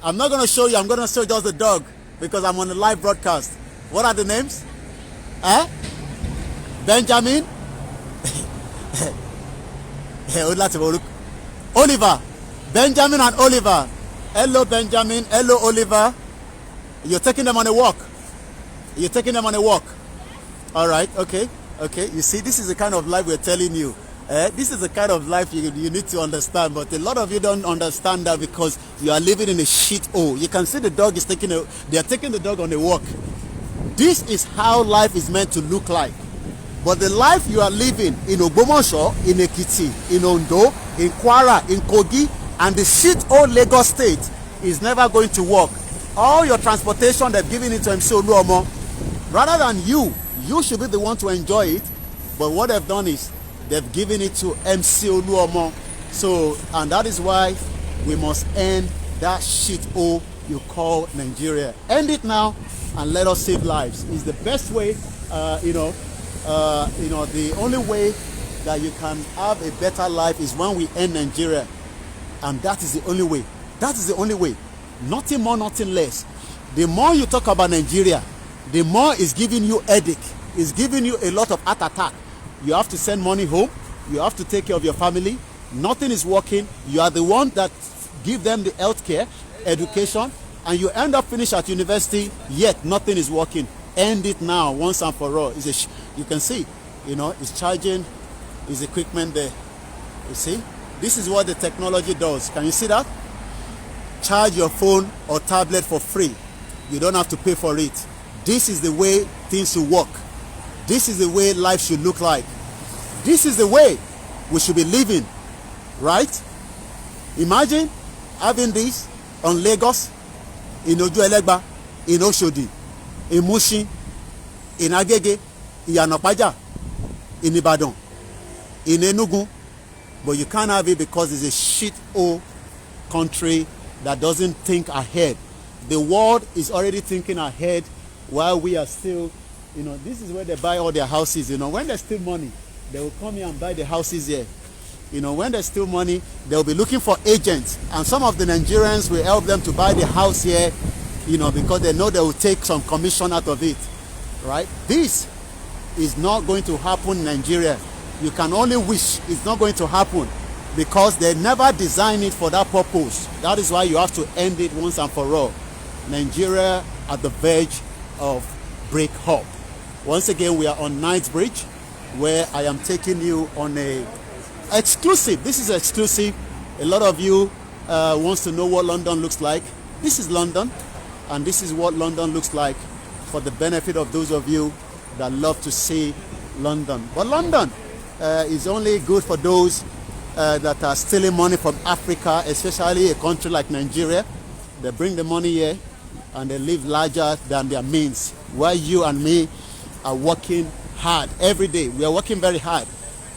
I'm not going to show you. I'm going to show just the dog because I'm on a live broadcast. What are the names? Benjamin? Oliver. Benjamin and Oliver. Hello, Benjamin. Hello, Oliver. You're taking them on a walk. You're taking them on a walk. All right. Okay. Okay. You see, this is the kind of life we're telling you. This is the kind of life you need to understand. But a lot of you don't understand that because you are living in a shit hole. You can see the dog is they are taking the dog on a walk. This is how life is meant to look like. But the life you are living in Ogbomoso, in Ekiti, in Ondo, in Kwara, in Kogi, and the shit hole Lagos state is never going to work. All your transportation, they've given it to MC Oluomo. Rather than you should be the one to enjoy it. But what they've done is they've given it to MC Oluomo. So, and that is why we must end that shit hole you call Nigeria. End it now and let us save lives. It's the best way, the only way that you can have a better life is when we end Nigeria. And that is the only way. That is the only way. Nothing more, nothing less. The more you talk about Nigeria, the more it's giving you headache. It's giving you a lot of heart attack. You have to send money home. You have to take care of your family. Nothing is working. You are the one that give them the health care, education, and you end up finish at university, yet nothing is working. End it now, once and for all. You can see, it's charging his equipment there. You see? This is what the technology does. Can you see that? Charge your phone or tablet for free. You don't have to pay for it. This is the way things should work. This is the way life should look like. This is the way we should be living, right? Imagine having this on Lagos, in Ojuelegba, in Oshodi, in Mushin, in Agege, in Yanapaja, in Ibadan, in Enugu, but you can't have it because it's a shit hole country that doesn't think ahead. The world is already thinking ahead while we are still, this is where they buy all their houses. When there's still money, they will come here and buy the houses here. When there's still money, they'll be looking for agents. And some of the Nigerians will help them to buy the house here, because they know they will take some commission out of it, right? This is not going to happen in Nigeria. You can only wish it's not going to happen because they never designed it for that purpose. That is why you have to end it once and for all. Nigeria at the verge of break up. Once again, we are on Knightsbridge, where I am taking you on a exclusive. This is exclusive. A lot of you wants to know what London looks like. This is London, and this is what London looks like for the benefit of those of you that love to see London. But London is only good for those that are stealing money from Africa, especially a country like Nigeria. They bring the money here and they live larger than their means, while you and me are working hard every day. We are working very hard,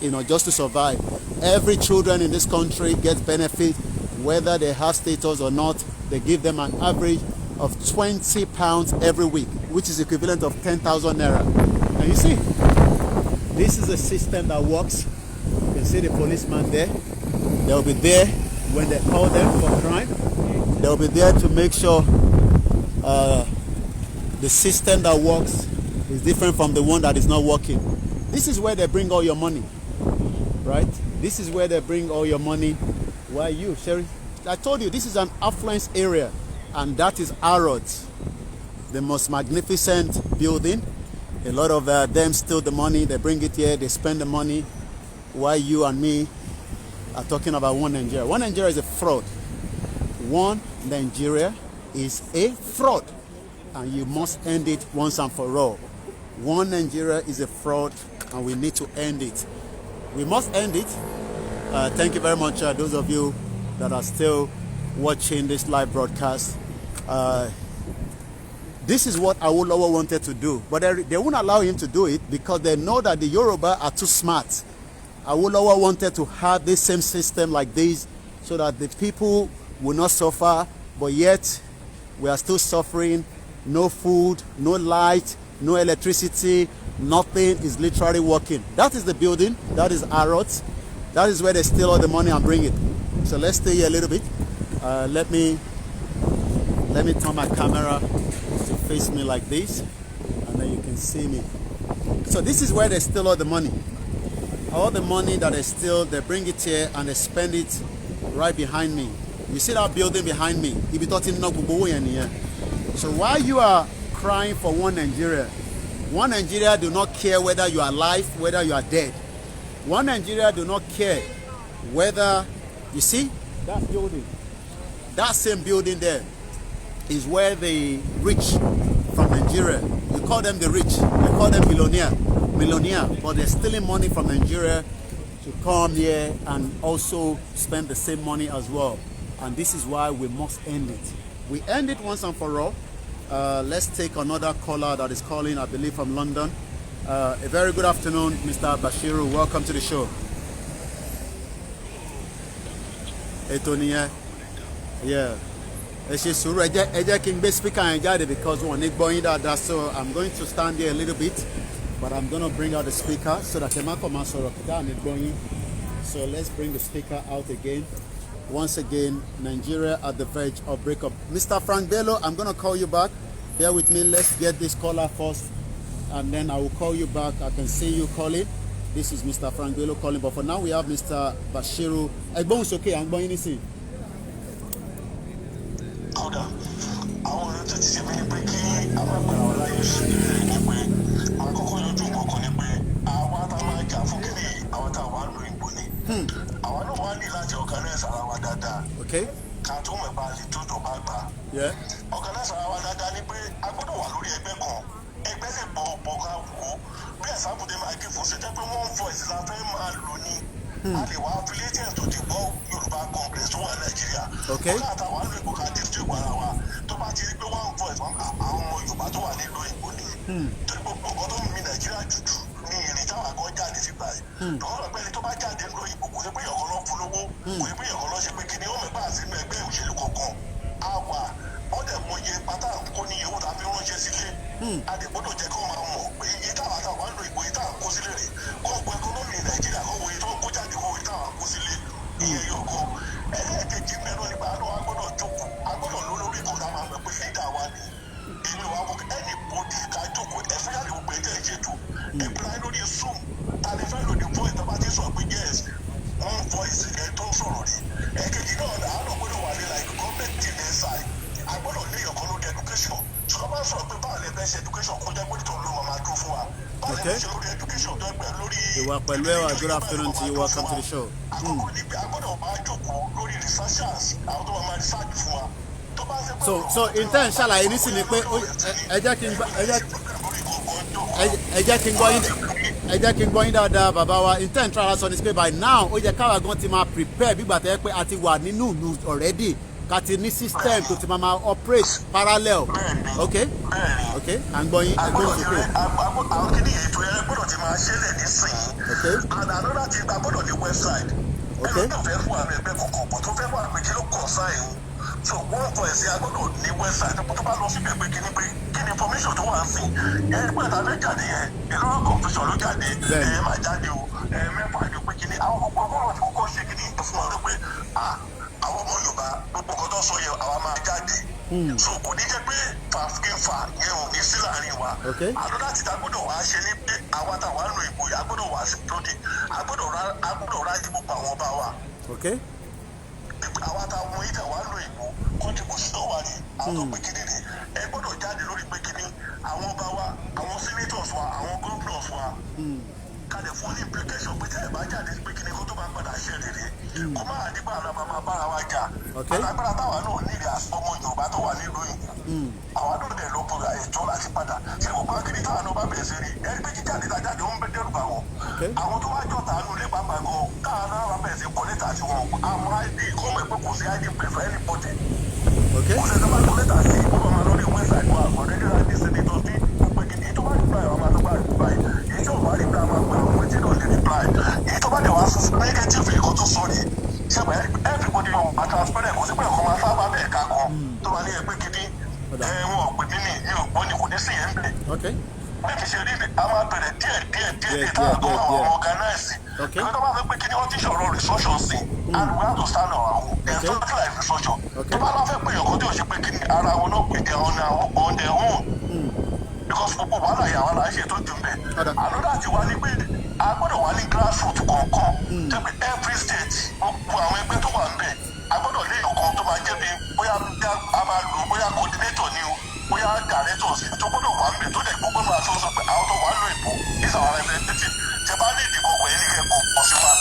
just to survive. Every children in this country gets benefit, whether they have status or not. They give them an average of £20 every week, which is equivalent of 10,000 naira. And you see, this is a system that works. You can see the policeman there. They'll be there when they call them for crime. They'll be there to make sure the system that works is different from the one that is not working. This is where they bring all your money, right? This is where they bring all your money. Why you, Sherry? I told you, this is an affluence area, and that is Harrods, the most magnificent building. A lot of them steal the money, they bring it here, they spend the money, while you and me are talking about one Nigeria. One Nigeria is a fraud. One Nigeria is a fraud, and you must end it once and for all. One Nigeria is a fraud, and we need to end it. We must end it. Thank you very much, those of you that are still watching this live broadcast. This is what Awolowo wanted to do, but they won't allow him to do it because they know that the Yoruba are too smart. Awolowo wanted to have the same system like this so that the people will not suffer, but yet we are still suffering. No food, no light, no electricity, nothing is literally working. That is the building, that is Harrods. That is where they steal all the money and bring it. So let's stay here a little bit. Let me turn my camera to face me like this, and then you can see me. So this is where they steal all the money. All the money that they steal, they bring it here and they spend it right behind me. You see that building behind me? So while you are crying for one Nigeria do not care whether you are alive, whether you are dead. One Nigeria do not care whether, you see, that building, that same building there is where the rich from Nigeria, you call them the rich, they call them millionaire, but they're stealing money from Nigeria to come here and also spend the same money as well. And this is why we must end it. We end it once and for all. Let's take another caller that is calling, I believe, from London. A very good afternoon, Mr. Bashiru. Welcome to the show. Etonia, yeah. Because one is going that, so I'm going to stand here a little bit, but I'm going to bring out the speaker so that so let's bring the speaker out again. Once again, Nigeria at the verge of breakup. Mr. Frank Bello, I'm going to call you back. Bear with me. Let's get this caller first, and then I will call you back. I can see you calling. This is Mr. Frank Bello calling, but for now we have Mr. Bashiru. It's okay. I'm going to see. Okay. Yeah. Okay. Good afternoon to you. Welcome to the show. So intentionally, anything you Babawa intent on this by now. Prepare already. Katini system to mama operate parallel. Okay? Okay. I'm going to okay. And another thing about the website. Okay. So one point I go to the website, but information to one thing. Anybody that make it, you know, confusion look at it. My daddy, so could it be fast game far? You still are. Okay. I don't know that I go actually I want to one way. I go to watch it. I go to write the book. Okay. àwa ta mú ìtẹ̀ wá lò ìbò contribution tó wà ní àwọn tó pé kíní ni ẹ gbọ́dọ̀ jáde lórí pé kíní àwọn ọba wa àwọn senators wa àwọn governors wa kalẹ̀ fún ní implication pé tẹ́ ẹ̀ bá jáde pé kíní kó tó bá padà ṣe rere kó má nígbà ara máa bára wa jà alágbára táwa náà nílẹ̀ ọmọ Yorùbá tó wà nílùú òyìnbó àwọn náà dẹ̀ ló bọ̀rọ̀ ètò láti padà ṣé gbogbo akíní táwa náà bá bẹ̀rẹ̀ sí rí ẹni pé jíjáde tájáde ó ń bẹ dẹ́rù bá wọn àwọn tó wá jọ̀ta àánú lé pàápàá gan táwa náà bá bẹ̀rẹ̀ sí kọ́lẹ́tà sí wọn àwọn id kọ́mọ̀ ẹ̀pẹ́ kò sí id pẹ̀fẹ́ ẹni pọ̀tẹ́ kò sẹ́ni bá kọ́lẹ́tà sí ọmọ máa lórí wẹ́sàìtì wa ọ̀rẹ́dẹ́ láti sẹ́nitọ́ sí gbogbo èkìtì tó bá reply àwọn máa tó bá reply èyí tó bá reply àwọn máa gba àwọn tí kò lè reply èyí tó bá dẹ̀ wá negative nǹkan tó sọ ni ṣẹ́gbẹ́ everybody on transparent kò sí pé ẹ̀kọ́ máa sábà bẹ̀ẹ̀ ká kan tó bá ní ẹgbẹ́ kìíní wọn ò pè mí ní mi ò gbọ́ ni kò ní sí yẹn bẹ̀. bẹ́ẹ̀ kì í ṣe rí a máa bẹ̀rẹ̀ díẹ̀ táwọn tó máa wà organize ìwé tó bá fẹ́ pé kíní wọ́n ti ṣọ̀rọ̀ restructure sí and we have to stand on our own there's something like restructure tó bá lọ́ fẹ́ pé èèyàn kan tí ò ṣe pé kíní ara wọn náà pè on their own because gbogbo wàhálà yà wàhálà ṣe tó dùn bẹ́ẹ̀ àlọ́dà ti wá ní pé a gbọ́dọ̀ wá ní grassroots kọ̀ọ̀kan tó pé every state gbogbo àwọn ẹgbẹ́ tó wà ń bẹ̀ a gbọ́dọ̀ lé ọkàn tó máa jẹ́ bí bóyá a máa lò bóyá coordinator ni o bóyá director sí tó gbọ́dọ̀ wà ń bẹ̀ tó dẹ̀ gbogbo máa sọ pé àwọn tó wà ń lo ìbò is our representative tẹ bá lè dìbò ọkọ̀ yẹn ní kẹ́kọ̀ọ́ pọ̀ sí wa.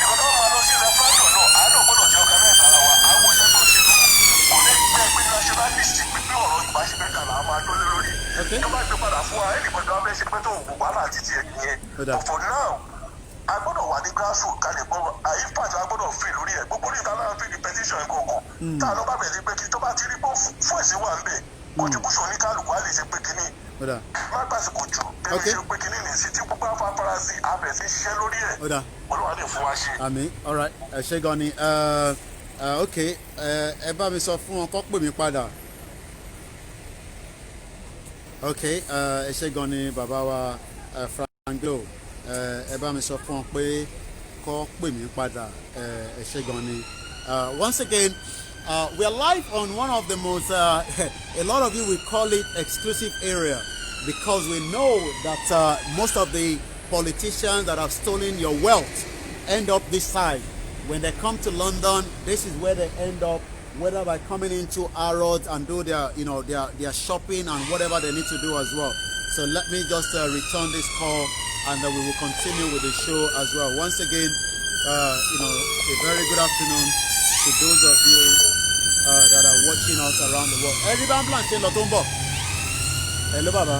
ìkọ́tà wọn máa lọ sí referendum náà àádọ́ gbọ́dọ̀ ti organize ara wa àwọn iṣẹ́ tó ṣe lọ kò ní gbẹ́ pé nationalist pípé ọ̀rọ̀ ìbáṣepẹ̀ kan là á máa dólé lórí. tó bá gbé padà fún wa ẹnìkan tó bá fẹ́ ṣe pé tó gbogbo àlà àti tiẹ̀ nìyẹn but for now a gbọ́dọ̀ wà ní grassroots kalẹ̀ gbọ́ impact a gbọ́dọ̀ fi lórí ẹ̀ gbogbo níta náà fi di petition ẹ̀ kọ̀ọ̀kan tá a lọ bá bẹ̀rẹ̀ pé kí tó bá ti rí pé fún ẹ̀sìn wà ń bẹ̀ contribution ní kálukú á lè ṣe pé kíní má gbàsìkò jù bẹ́ẹ̀ ṣe pé kíní ní sí tí gbogbo afárá sí abẹ̀ sí ṣiṣẹ́ lórí ẹ̀ olúwa lè fún wa ṣe. àmín all right ẹ ṣé gan ni ok ẹ bá mi sọ fún wọn kó pè mí padà ok ẹ ṣé gan ni bàbá wa Franglo ẹ bá mi sọ fún wọn pé kó pè mí padà ẹ ṣé gan ni once again. We are live on one of the most, a lot of you will call it exclusive area because we know that most of the politicians that have stolen your wealth end up this side. When they come to London, this is where they end up, whether by coming into Harrods and do their, you know, their shopping and whatever they need to do as well. So let me just return this call and we will continue with the show as well. Once again, you know, a very good afternoon to those of you that are watching us around the world. Everybody plan ṣe lọ tó ń bọ̀. Hello baba.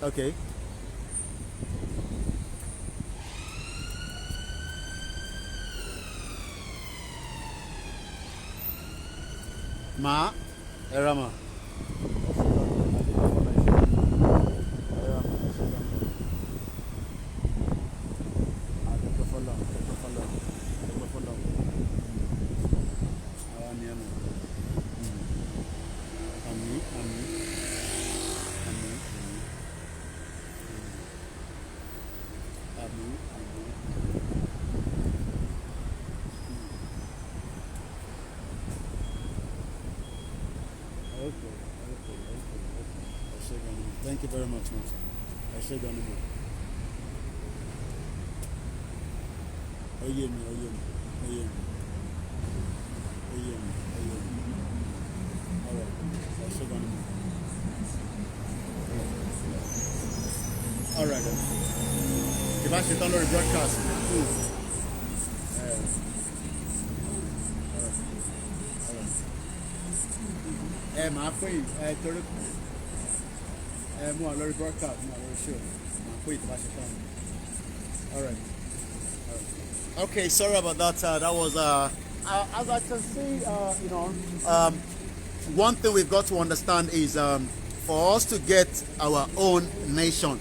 Okay. Ma, Erama. Thank you very much, man. I shake on the book. All right. I shake on the book. All right. If I sit on the broadcast, my friend, more lórí broadcast, more lórí show. All right. Okay, sorry about that. That was as I can see, you know, one thing we've got to understand is for us to get our own nation.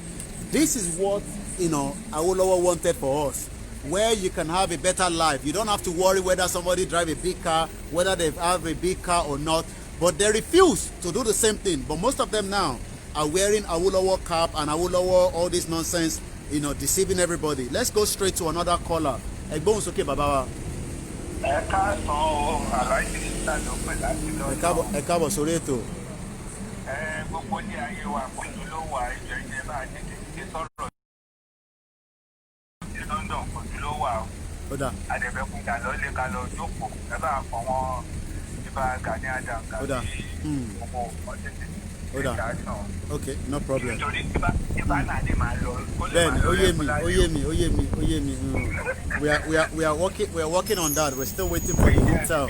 This is what, you know, Awolowo wanted for us, where you can have a better life. You don't have to worry whether somebody drive a big car, whether they have a big car or not. But they refuse to do the same thing. But most of them now are wearing Awolowo cap and Awolowo, all this nonsense, you know, deceiving everybody. Let's go straight to another caller. Ẹ̀gbọ́n sókè bàbá wa. Ẹ káàsán o, Aláàjì Sítà ló pè láti lọ́dọ̀. Ẹ káàbọ̀ sórí ètò. gbogbo ní ayé wa pẹ̀lú ló wà ìjọ ìjẹba àti kìkì sọ̀rọ̀ ní London pẹ̀lú ló wà o. Adẹ̀bẹ̀kún kàlọ́ lè kàlọ́ jókòó ẹ bá fọ wọn ibà Gani Adams kàbí gbogbo ọ̀tẹ̀tẹ̀. Okay, no problem. Ben, Oyemi. We are working on that. We're still waiting for the intel.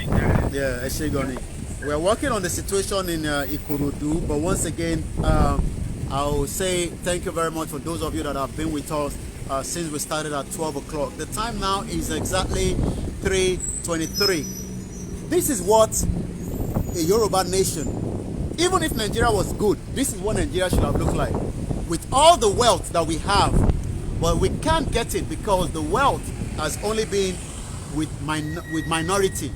Yeah, Eshegoni. We are working on the situation in Ikorodu, but once again, I'll say thank you very much for those of you that have been with us since we started at 12 o'clock. The time now is exactly 3:23. This is what a Yoruba nation, even if Nigeria was good, this is what Nigeria should have looked like. With all the wealth that we have, but we can't get it because the wealth has only been with minority,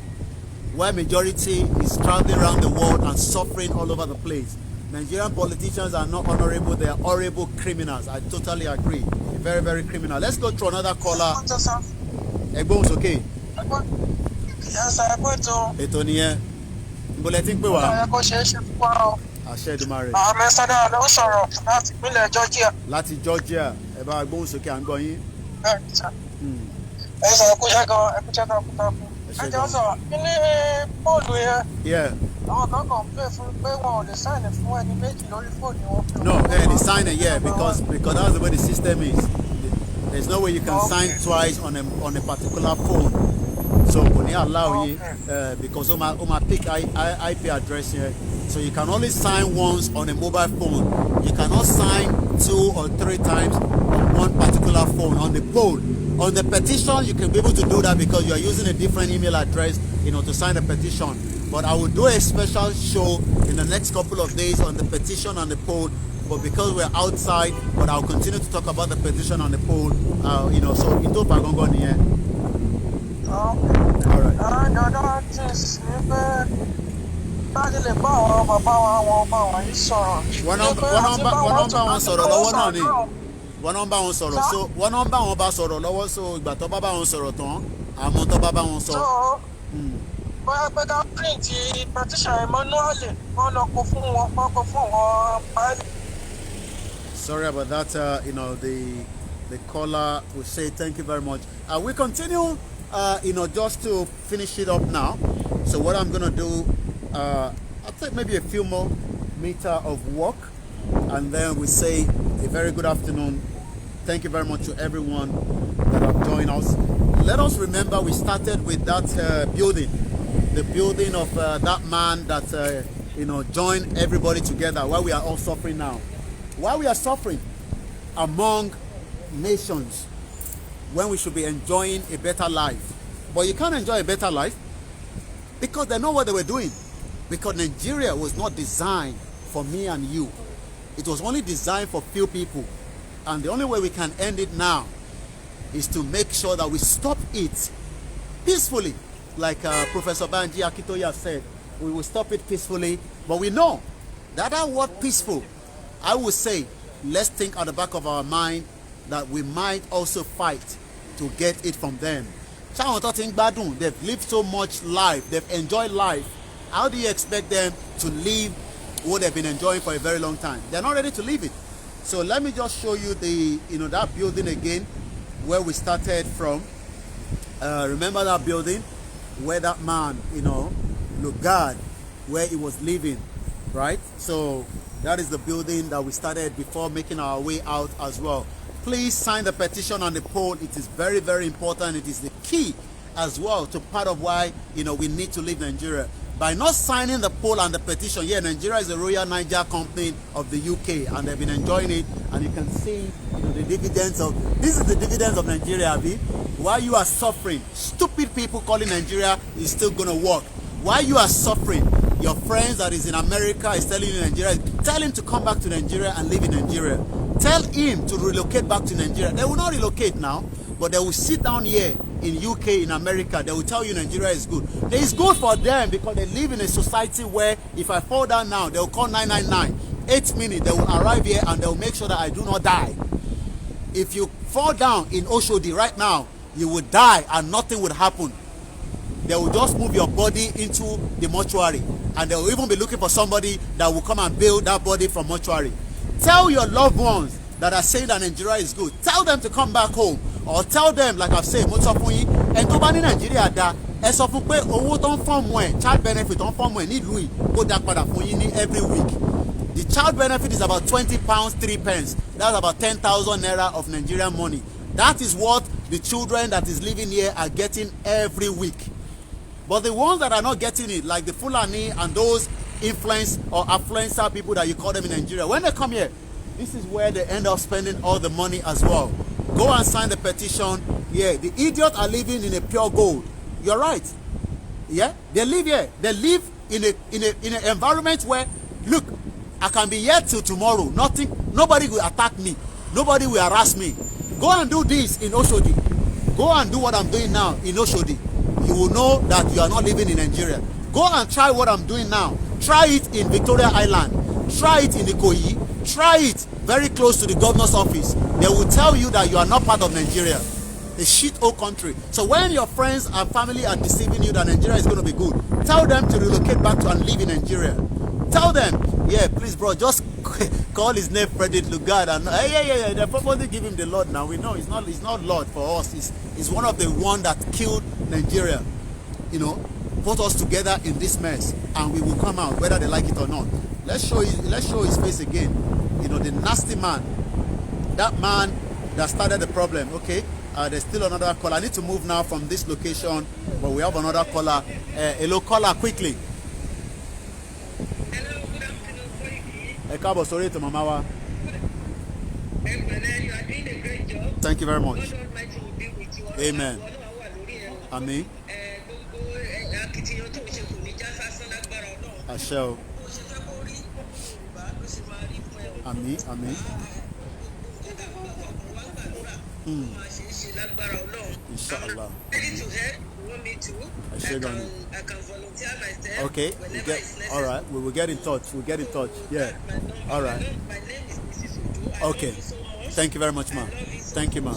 while majority is traveling around the world and suffering all over the place. Nigerian politicians are not honorable, they are horrible criminals. I totally agree. Very, very criminal. Let's go to another caller. Egbon's okay. Yes, I put Etonie. Bulletin pé wá. Àṣẹ Èdùmàrè. Mẹ́sàn-án ló sọ̀rọ̀ láti ìpínlẹ̀ Georgia. Láti Georgia, ẹ bá gbóhùn sókè à ń gbọ́ yín. Ẹ sọ̀rọ̀ kó ṣẹ́gun ẹkúṣẹ́ takuntakun. Ẹ jẹ́ sọ̀rọ̀ kí ní fóònù yẹn. Àwọn kan kàn pè fún pé wọn ò lè sáìnì fún ẹni méjì lórí fóònù wọn. No, they sign it, yeah, because that's the way the system is. There's no way you can sign twice on a particular phone. So when you allow you, because on my pick IP address here, so you can only sign once on a mobile phone. You cannot sign 2 or 3 times on one particular phone on the poll. On the petition, you can be able to do that because you are using a different email address, to sign a petition. But I will do a special show in the next couple of days on the petition and the poll. But because we're outside, but I'll continue to talk about the petition and the poll. So into Pagongon here. All one number on sọ̀rọ̀ so one number on bá sọ̀rọ̀ lọ́wọ́ so ìgbà tó bá bá wọn sọ̀rọ̀ tán àmọ́ tó bá bá wọn sọ. Bóyá pé ká print petition manually wọ́n lọ kó fún wọn kó fún wọn báyìí. Sorry about that. The caller will say thank you very much. We continue. Just to finish it up now. So what I'm gonna do, I'll take maybe a few more meter of walk, and then we say a very good afternoon. Thank you very much to everyone that have joined us. Let us remember we started with that building, the building of that man that joined everybody together while we are all suffering now. While we are suffering among nations, when we should be enjoying a better life. But you can't enjoy a better life because they know what they were doing. Because Nigeria was not designed for me and you. It was only designed for few people. And the only way we can end it now is to make sure that we stop it peacefully. Like Professor Banji Akitoya said, we will stop it peacefully. But we know that word peaceful, I would say, let's think at the back of our mind that we might also fight to get it from them. They've lived so much life, they've enjoyed life. How do you expect them to live what they've been enjoying for a very long time? They're not ready to leave it. So let me just show you that building again where we started from. Remember that building where that man, Lugard, where he was living, right? So that is the building that we started before making our way out as well. Please sign the petition on the poll. It is very, very important. It is the key as well to part of why we need to leave Nigeria. By not signing the poll and the petition, Nigeria is a Royal Niger company of the UK, and they've been enjoying it. And you can see, the dividends of this is the dividends of Nigeria. Abi. While you are suffering, stupid people calling Nigeria is still gonna work. While you are suffering, your friends that is in America is telling you Nigeria. Tell him to come back to Nigeria and live in Nigeria. Tell him to relocate back to Nigeria. They will not relocate now, but they will sit down here in UK, in America. They will tell you Nigeria is good. It is good for them because they live in a society where if I fall down now, they will call 999. 8 minutes, they will arrive here and they will make sure that I do not die. If you fall down in Oshodi right now, you will die and nothing would happen. they will just move your body into the mortuary, and they will even be looking for somebody that will come and build that body from mortuary. Tell your loved ones that are saying that Nigeria is good, tell them to come back home, or tell them, like I've said, mo sọ fún yín, ẹni tó bá ní Nigeria dá, ẹ sọ fún pé owó tó ń fọ́ọ̀mù ẹ̀, child benefit tó ń fọ́ọ̀mù ẹ̀ nílùú yìí kó dá padà fún yín ní every week. The child benefit is about £20 3 pence. That's about 10,000 naira of Nigerian money. That is what the children that is living here are getting every week. But the ones that are not getting it, like the Fulani and those influence or affluencer people that you call them in Nigeria, when they come here, this is where they end up spending all the money as well. Go and sign the petition. Yeah, the idiots are living in a pure gold. You're right. Yeah, they live here. They live in an environment where, look, I can be here till tomorrow. Nobody will attack me. Nobody will harass me. Go and do this in Oshodi. Go and do what I'm doing now in Oshodi. You will know that you are not living in Nigeria. Go and try what I'm doing now. Try it in Victoria Island. Try it in Ikoyi. Try it very close to the governor's office. They will tell you that you are not part of Nigeria. A shit old country. So when your friends and family are deceiving you that Nigeria is going to be good, tell them to relocate back to and live in Nigeria. Tell them, yeah, please, bro, just call his name Frederick Lugard, and yeah, they probably give him the Lord now. We know it's not Lord for us. It's one of the one that killed Nigeria. You know, put us together in this mess, and we will come out whether they like it or not. Let's show his face again. You know, the nasty man, that man that started the problem. Okay, there's still another caller. I need to move now from this location, but we have another caller. Hello, caller, quickly. Sorry to Mamawa. Thank you very much. Amen. Amen. I shall. Amen. Amen. Inshallah. I can volunteer myself. Okay. All right. We will get in touch. We'll get in touch. Yeah. All right. My name is Mrs. Ojo. Okay. Thank you very much, ma'am. Thank you, ma'am.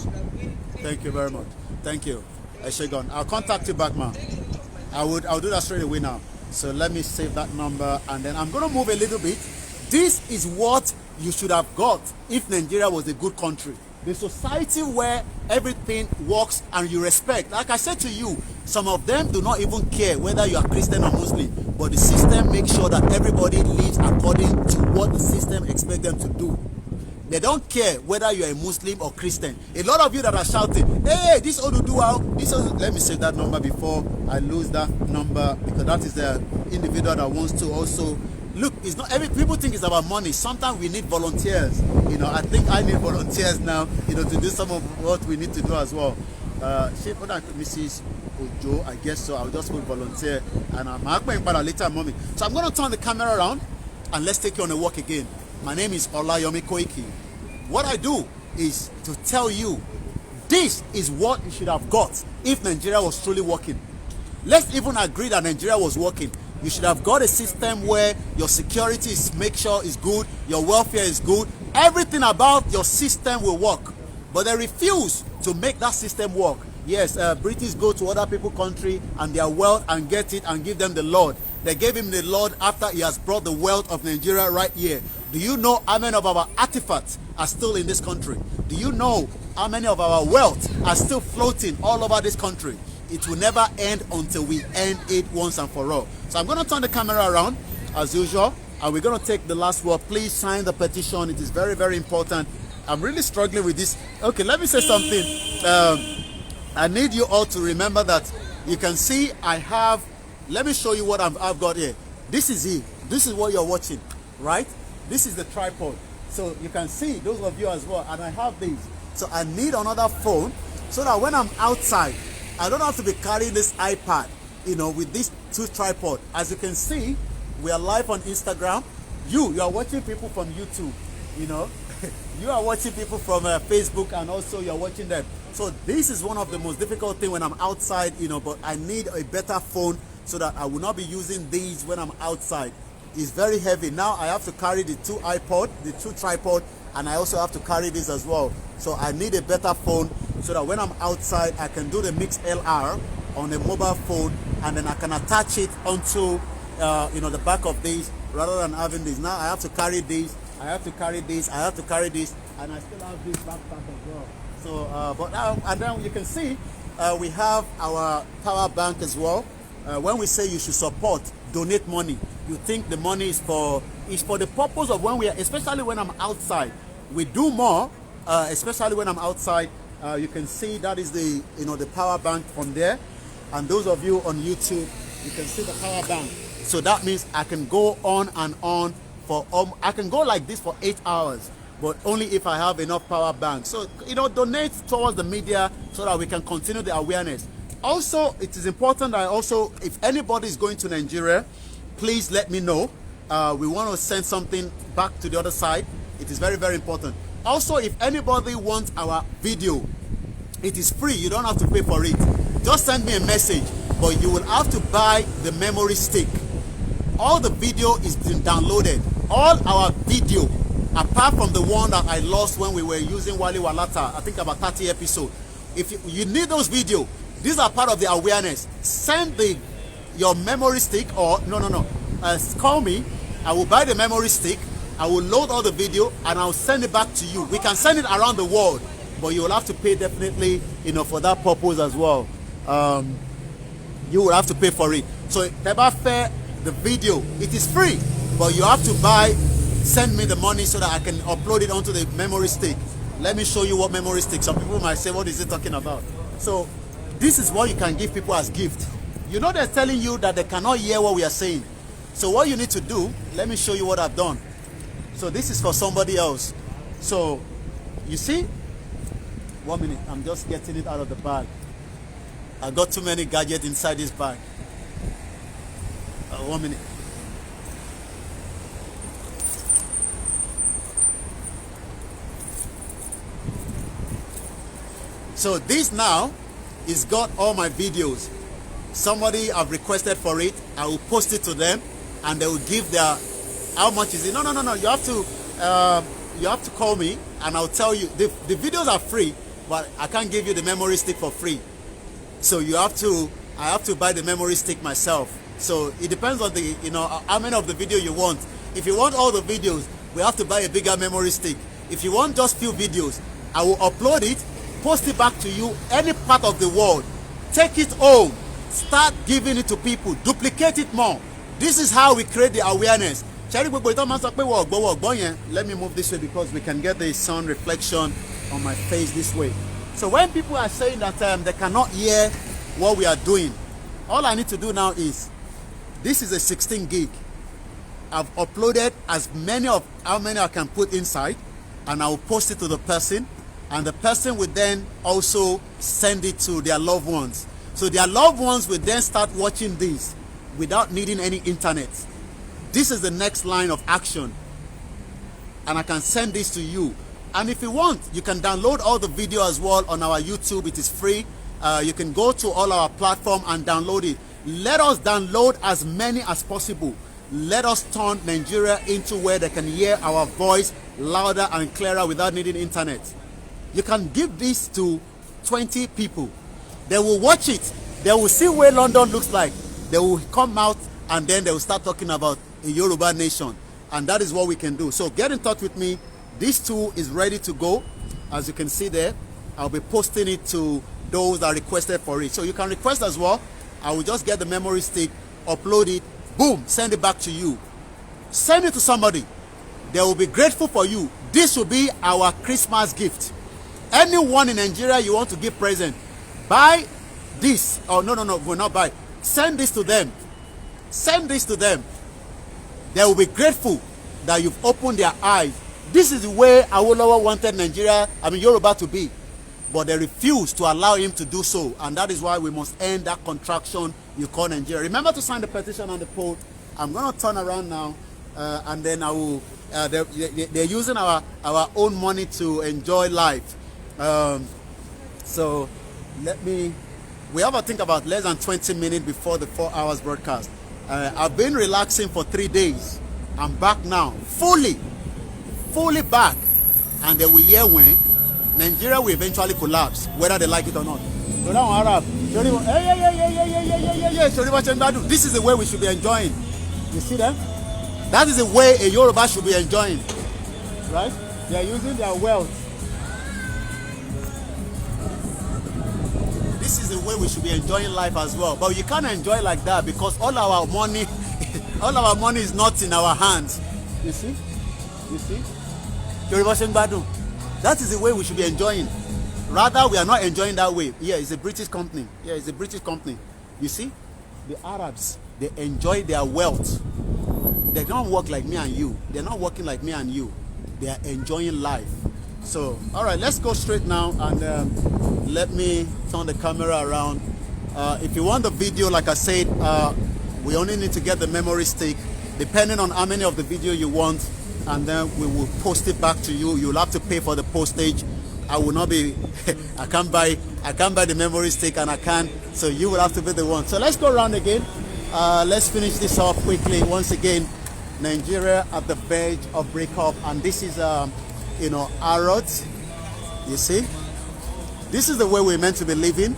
Thank you very much. Thank you. Eshegon. I'll contact you back, ma'am. I'll do that straight away now. So let me save that number, and then I'm going to move a little bit. This is what you should have got if Nigeria was a good country. The society where everything works and you respect. Like I said to you, some of them do not even care whether you are Christian or Muslim, but the system makes sure that everybody lives according to what the system expects them to do. They don't care whether you are a Muslim or Christian. A lot of you that are shouting, hey, this Oduduwa, this Oduduwa. Let me save that number before I lose that number, because that is the individual that wants to also. Look, it's not every people think it's about money. Sometimes we need volunteers. You know, I think I need volunteers now, you know, to do some of what we need to do as well. Mrs. Ojo, I guess so. I'll just put volunteer, and I'm later, mommy. So I'm going to turn the camera around and let's take you on a walk again. My name is Olayomi Koiki. What I do is to tell you this is what you should have got if Nigeria was truly working. Let's even agree that Nigeria was working. You should have got a system where your security is make sure is good, your welfare is good, everything about your system will work. But they refuse to make that system work. Yes, British go to other people's country and their wealth and get it and give them the Lord. They gave him the Lord after he has brought the wealth of Nigeria right here. Do you know how many of our artifacts are still in this country? Do you know how many of our wealth are still floating all over this country? It will never end until we end it once and for all. So I'm going to turn the camera around as usual, and we're going to take the last word. Please sign the petition. It is very, very important. I'm really struggling with this. Okay, let me say something. I need you all to remember that you can see I have, let me show you what I've got here. This is it. This is what you're watching, right? This is the tripod. So you can see, those of you as well, and I have these. So I need another phone so that when I'm outside, I don't have to be carrying this iPad, you know, with these two tripods. As you can see, we are live on Instagram. You are watching people from YouTube, you know. You are watching people from Facebook, and also you're watching them. So this is one of the most difficult things when I'm outside, you know, but I need a better phone so that I will not be using these when I'm outside. It's very heavy. Now I have to carry the two iPod, the two tripod, and I also have to carry this as well. So I need a better phone so that when I'm outside, I can do the mix LR on a mobile phone, and then I can attach it onto the back of this rather than having this. Now I have to carry this, I have to carry this, I have to carry this, and I still have this backpack as well. So but now, and then you can see we have our power bank as well. When we say you should support, donate money, you think the money is for the purpose of when we are, especially when I'm outside, we do more, especially when I'm outside. You can see that is the the power bank from there, and those of you on YouTube, you can see the power bank. So that means I can go on and on for I can go like this for 8 hours, but only if I have enough power bank. So donate towards the media so that we can continue the awareness. Also, it is important that if anybody is going to Nigeria, please let me know. We want to send something back to the other side. It is very, very important. Also, if anybody wants our video, it is free. You don't have to pay for it. Just send me a message, but you will have to buy the memory stick. All the video is been downloaded. All our video, apart from the one that I lost when we were using Wali Walata, I think about 30 episodes. If you need those videos, these are part of the awareness. Send your memory stick, or call me. I will buy the memory stick. I will load all the video and I'll send it back to you. We can send it around the world, but you will have to pay definitely, for that purpose as well. You will have to pay for it. So Tebafe, the video, it is free, but you have to send me the money so that I can upload it onto the memory stick. Let me show you what memory stick. Some people might say, what is it talking about? So this is what you can give people as gift. They're telling you that they cannot hear what we are saying. So what you need to do, let me show you what I've done. So this is for somebody else. So you see, 1 minute, I'm just getting it out of the bag. I got too many gadgets inside this bag. 1 minute. So this now is got all my videos. Somebody have requested for it. I will post it to them, and they will give their, how much is it? No. You have to call me, and I'll tell you. The videos are free, but I can't give you the memory stick for free. So I have to buy the memory stick myself. So it depends on the, how many of the video you want. If you want all the videos, we have to buy a bigger memory stick. If you want just few videos, I will upload it, post it back to you, any part of the world. Take it home, start giving it to people, duplicate it more. This is how we create the awareness. Let me move this way because we can get the sun reflection on my face this way. So when people are saying that they cannot hear what we are doing, all I need to do now is, this is a 16 gig. I've uploaded as many of how many I can put inside, and I will post it to the person, and the person will then also send it to their loved ones. So their loved ones will then start watching this without needing any internet. This is the next line of action, and I can send this to you. And if you want, you can download all the video as well on our YouTube. It is free. You can go to all our platform and download it. Let us download as many as possible. Let us turn Nigeria into where they can hear our voice louder and clearer without needing internet. You can give this to 20 people. They will watch it. They will see where London looks like. They will come out, and then they will start talking about a Yoruba nation. And that is what we can do. So get in touch with me. This tool is ready to go. As you can see there, I'll be posting it to those that requested for it. So you can request as well. I will just get the memory stick, upload it, boom, send it back to you. Send it to somebody. They will be grateful for you. This will be our Christmas gift. Anyone in Nigeria you want to give present, buy this. Oh, no, we'll not buy. Send this to them. Send this to them. They will be grateful that you've opened their eyes. This is the way Awolowo wanted Yoruba to be. But they refused to allow him to do so. And that is why we must end that contraction you call Nigeria. Remember to sign the petition on the poll. I'm going to turn around now. And then I will, they're using our own money to enjoy life. So we have to think about less than 20 minutes before the 4 hours broadcast. I've been relaxing for 3 days. I'm back now, fully back. And they will hear when Nigeria will eventually collapse, whether they like it or not. So now Arab, This is the way we should be enjoying. You see them? That is the way a Yoruba should be enjoying. Right? They are using their wealth. This is the way we should be enjoying life as well. But you can't enjoy like that because all our money is not in our hands. You see? You see? That is the way we should be enjoying. Rather, we are not enjoying that way. Yeah, it's a British company. Yeah, it's a British company. You see? The Arabs, they enjoy their wealth. They don't work like me and you. They're not working like me and you. They are enjoying life. So, all right, let's go straight now and let me turn the camera around. If you want the video, like I said, we only need to get the memory stick, depending on how many of the video you want, and then we will post it back to you. You'll have to pay for the postage. I will not be, I can't buy the memory stick, and I can't, so you will have to be the one. So let's go around again. Let's finish this off quickly. Once again, Nigeria at the verge of breakup, and this is, you know, Arrods. You see, this is the way we're meant to be living,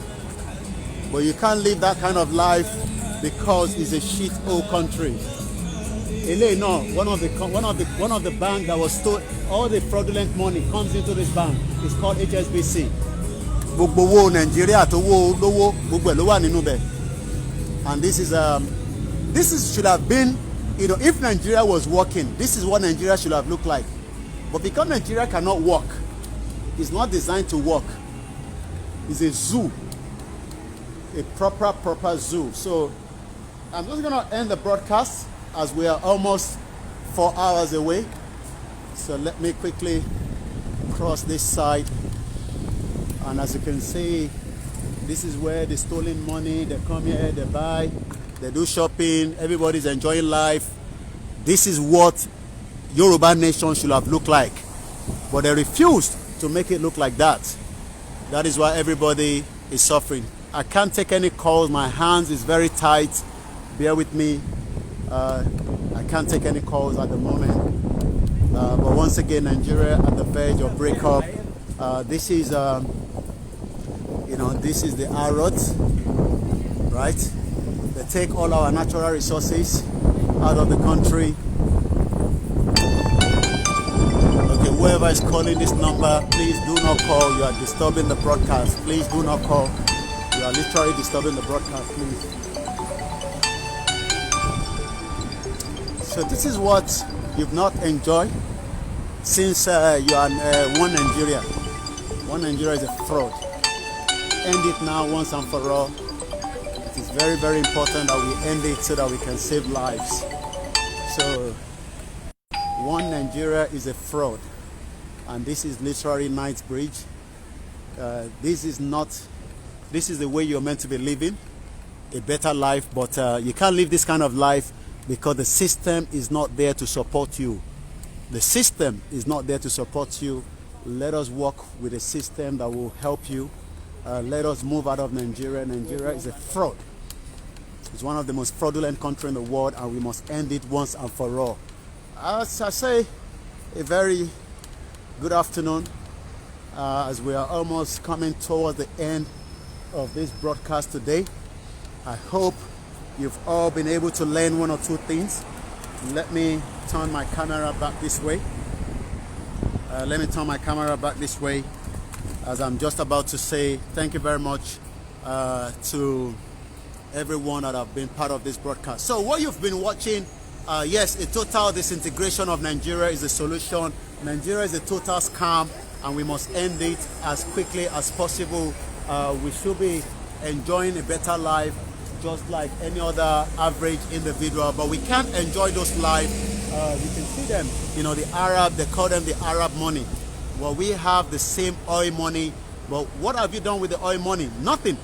but you can't live that kind of life because it's a shit hole country. No, one of the banks that was stolen, all the fraudulent money comes into this bank. It's called HSBC. And this should have been, you know, if Nigeria was working, this is what Nigeria should have looked like. But because Nigeria cannot work, it's not designed to work. It's a zoo, a proper zoo. So I'm just gonna end the broadcast, as we are almost 4 hours away. So let me quickly cross this side, and as you can see, this is where the stolen money, they come here, they buy, they do shopping, everybody's enjoying life. This is what Yoruba nation should have looked like, but they refused to make it look like that. That is why everybody is suffering. I can't take any calls, my hands is very tight, bear with me. I can't take any calls at the moment, but once again, Nigeria at the verge of breakup. This is, you know, this is the Arrods, right? They take all our natural resources out of the country. Okay, whoever is calling this number, please do not call. You are disturbing the broadcast. Please do not call. You are literally disturbing the broadcast, please. So this is what you've not enjoyed since you are one Nigeria. One Nigeria is a fraud. End it now once and for all. It is very, very important that we end it so that we can save lives. So one Nigeria is a fraud, and this is literally Knightsbridge. This is the way you're meant to be living a better life, but you can't live this kind of life because the system is not there to support you. The system is not there to support you. Let us work with a system that will help you. Let us move out of Nigeria. Nigeria is a fraud. It's one of the most fraudulent countries in the world, and we must end it once and for all. As I say, a very good afternoon, as we are almost coming towards the end of this broadcast today. I hope you've all been able to learn one or two things. Let me turn my camera back this way. As I'm just about to say thank you very much to everyone that have been part of this broadcast. So what you've been watching, yes, a total disintegration of Nigeria is the solution. Nigeria is a total scam, and we must end it as quickly as possible. We should be enjoying a better life just like any other average individual, but we can't enjoy those lives. You can see them, you know, the Arab, they call them the Arab money. Well, we have the same oil money, but what have you done with the oil money? Nothing.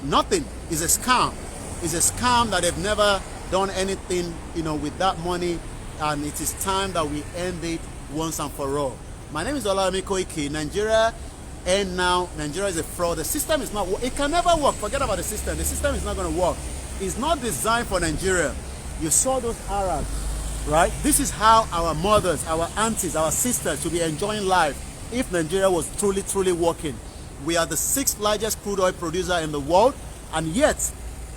Nothing. It's a scam. It's a scam that they've never done anything, you know, with that money, and it is time that we end it once and for all. My name is Olayomi Koiki. Nigeria, and now Nigeria is a fraud. The system is not, it can never work. Forget about the system. The system is not going to work. It's not designed for Nigeria. You saw those Arabs, right? This is how our mothers, our aunties, our sisters should be enjoying life if Nigeria was truly working. We are the 6th largest crude oil producer in the world. and yet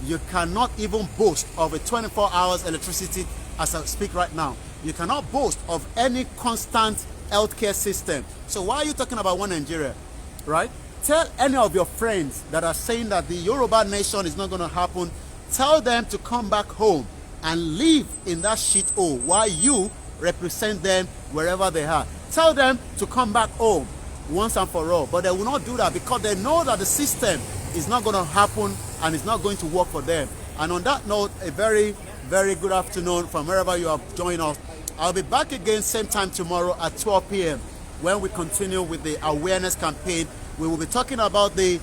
you cannot even boast of a 24 hours electricity as I speak right now. You cannot boast of any constant healthcare system. So why are you talking about one Nigeria, right? Tell any of your friends that are saying that the Yoruba nation is not going to happen, tell them to come back home and live in that shithole while you represent them wherever they are. Tell them to come back home once and for all. But they will not do that because they know that the system is not going to happen and it's not going to work for them. And on that note, a very, very good afternoon from wherever you have joined us. I'll be back again same time tomorrow at 12 p.m. when we continue with the awareness campaign. We will be talking about the,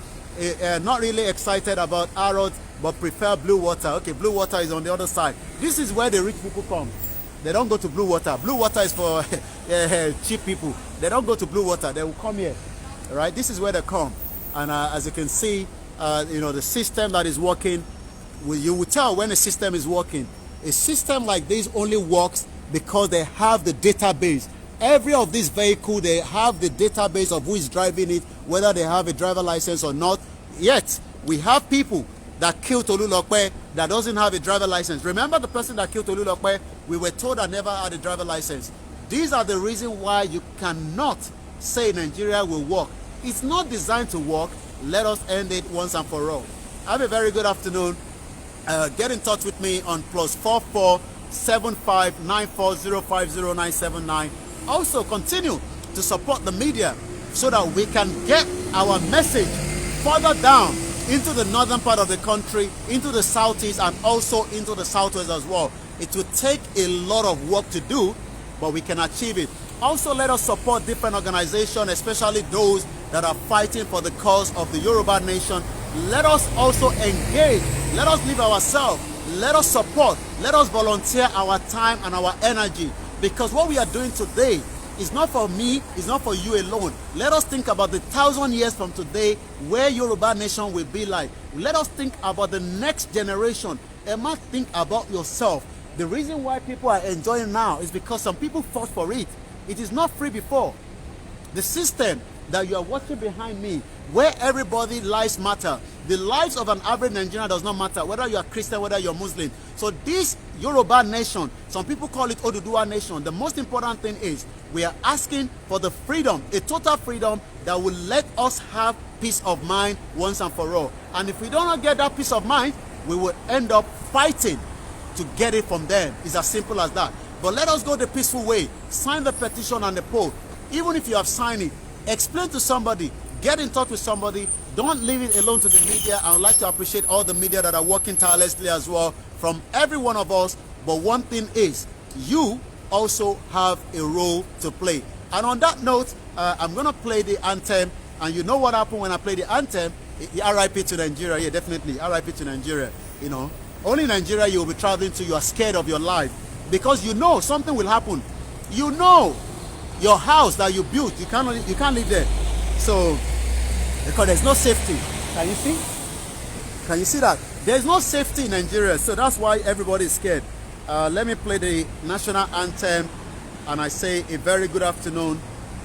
not really excited about Arrows, but prefer blue water. Okay, blue water is on the other side. This is where the rich people come. They don't go to blue water. Blue water is for cheap people. They don't go to blue water. They will come here, right? This is where they come. And as you can see, you know, the system that is working, you will tell when a system is working. A system like this only works because they have the database. Every of these vehicles, they have the database of who is driving it, whether they have a driver license or not. Yet, we have people that killed Tolulokpe that doesn't have a driver license. Remember the person that killed Tolulokpe? We were told that never had a driver license. These are the reasons why you cannot say Nigeria will work. It's not designed to work. Let us end it once and for all. Have a very good afternoon. Get in touch with me on +44 75 94050 Also continue to support the media so that we can get our message further down into the northern part of the country, into the southeast, and also into the southwest as well. It will take a lot of work to do, but we can achieve it. Also, let us support different organizations, especially those that are fighting for the cause of the Yoruba nation. Let us also engage. Let us live ourselves. Let us support. Let us volunteer our time and our energy. Because what we are doing today is not for me, it's not for you alone. Let us think about the 1,000 years from today where Yoruba nation will be like. Let us think about the next generation. Emma, think about yourself. The reason why people are enjoying now is because some people fought for it. It is not free before. The system that you are watching behind me, where everybody's lives matter. The lives of an average Nigerian does not matter, whether you are Christian, whether you are Muslim. So this Yoruba nation, some people call it Oduduwa nation. The most important thing is we are asking for the freedom, a total freedom that will let us have peace of mind once and for all. And if we do not get that peace of mind, we will end up fighting to get it from them. It's as simple as that. But let us go the peaceful way. Sign the petition and the poll. Even if you have signed it, explain to somebody, get in touch with somebody. Don't leave it alone to the media. I would like to appreciate all the media that are working tirelessly as well from every one of us. But one thing is, you also have a role to play. And on that note, I'm going to play the anthem. And you know what happened when I play the anthem? RIP to Nigeria. Yeah, definitely. RIP to Nigeria. You know, only Nigeria you will be traveling to. You are scared of your life because you know something will happen. You know your house that you built, you can't live there. So, because there's no safety. Can you see? Can you see that? There's no safety in Nigeria. So that's why everybody is scared. Let me play the national anthem. And I say a very good afternoon.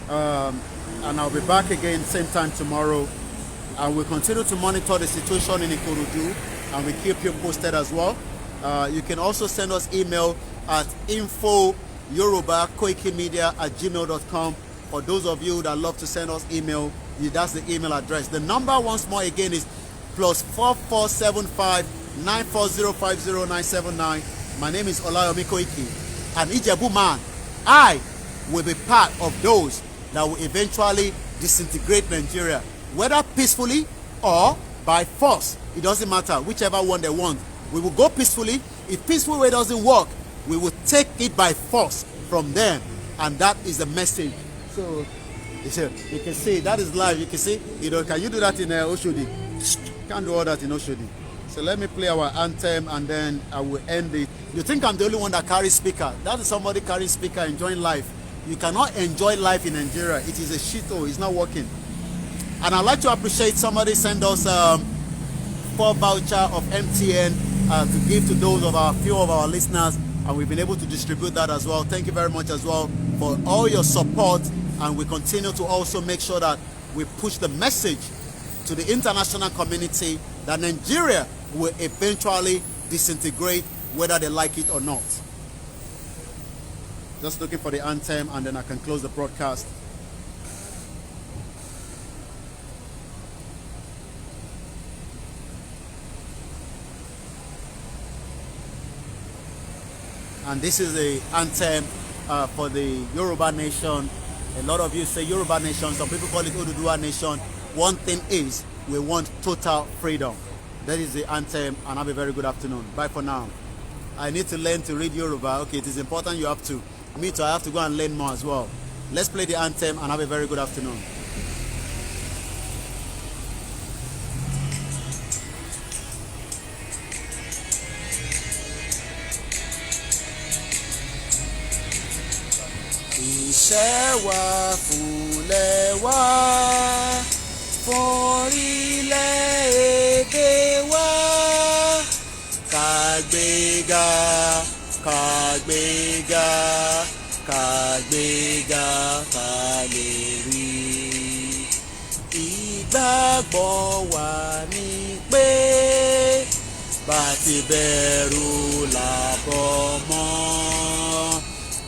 And I'll be back again same time tomorrow. And we'll continue to monitor the situation in Ikorodu. And we keep you posted as well. You can also send us email at info@yorubakoikimedia@gmail.com. For those of you that love to send us email, that's the email address. The number once more again is +4475 94050 My name is Olayomi Koiki. An Ijebu man. I will be part of those that will eventually disintegrate Nigeria, whether peacefully or by force. It doesn't matter, whichever one they want. We will go peacefully. If peaceful way doesn't work, we will take it by force from them. And that is the message. So, you can see, that is live. You can see, you know, can you do that in Oshodi? Can't do all that in Oshodi. So let me play our anthem and then I will end it. You think I'm the only one that carries speaker? That is somebody carrying speaker enjoying life. You cannot enjoy life in Nigeria. It is a shithole. It's not working. And I'd like to appreciate somebody send us 4 voucher of MTN to give to those of our few of our listeners, and we've been able to distribute that as well. Thank you very much as well for all your support, and we continue to also make sure that we push the message to the international community that Nigeria will eventually disintegrate whether they like it or not. Just looking for the anthem and then I can close the broadcast. And this is the anthem for the Yoruba nation. A lot of you say Yoruba nation, some people call it Oduduwa nation. One thing is, we want total freedom. That is the anthem, and have a very good afternoon. Bye for now. I need to learn to read Yoruba. Okay, it is important you have to. Me too, I have to go and learn more as well. Let's play the anthem and have a very good afternoon. Iṣẹ́ wa fúnlẹ̀ wa, forílẹ̀-èdè wa, kàgbéga, kàgbéga, kàgbéga, ká lè rí. Ìgbàgbọ́ wa ni pé bá ti bẹ̀rù làbọ̀ mọ́.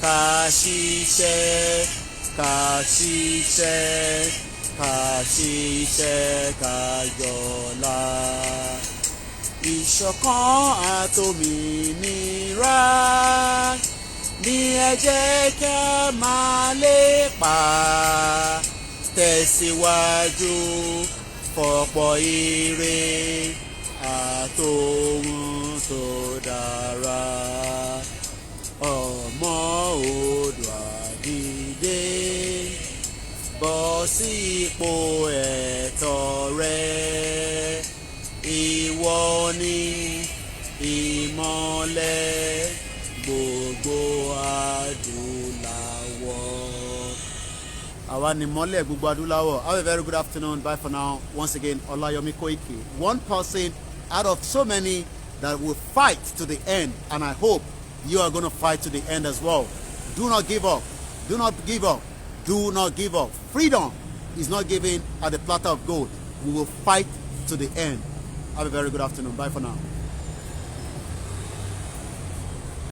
Ká ṣiṣẹ́, ká ṣiṣẹ́, ká ṣiṣẹ́, ká yọ̀lá. Ìṣọ̀kan àtòmìnira ní ẹ jẹ́ kí a máa lépa. Tẹ̀síwájú fọ̀pọ̀ ire àtòhun tó dára. Ọmọ Oòduà dìde, bọ́ sípò ẹ̀tọ́ rẹ. Ìwọ ni ìmọ́lẹ̀ gbogbo adúláwọ̀. Àwa ni ìmọ́lẹ̀ gbogbo adúláwọ̀. Have a very good afternoon. Bye for now. Once again, Olayomi Koiki. One person out of so many that will fight to the end, and I hope you are going to fight to the end as well. Do not give up. Do not give up. Do not give up. Freedom is not given at the platter of gold. We will fight to the end. Have a very good afternoon. Bye for now.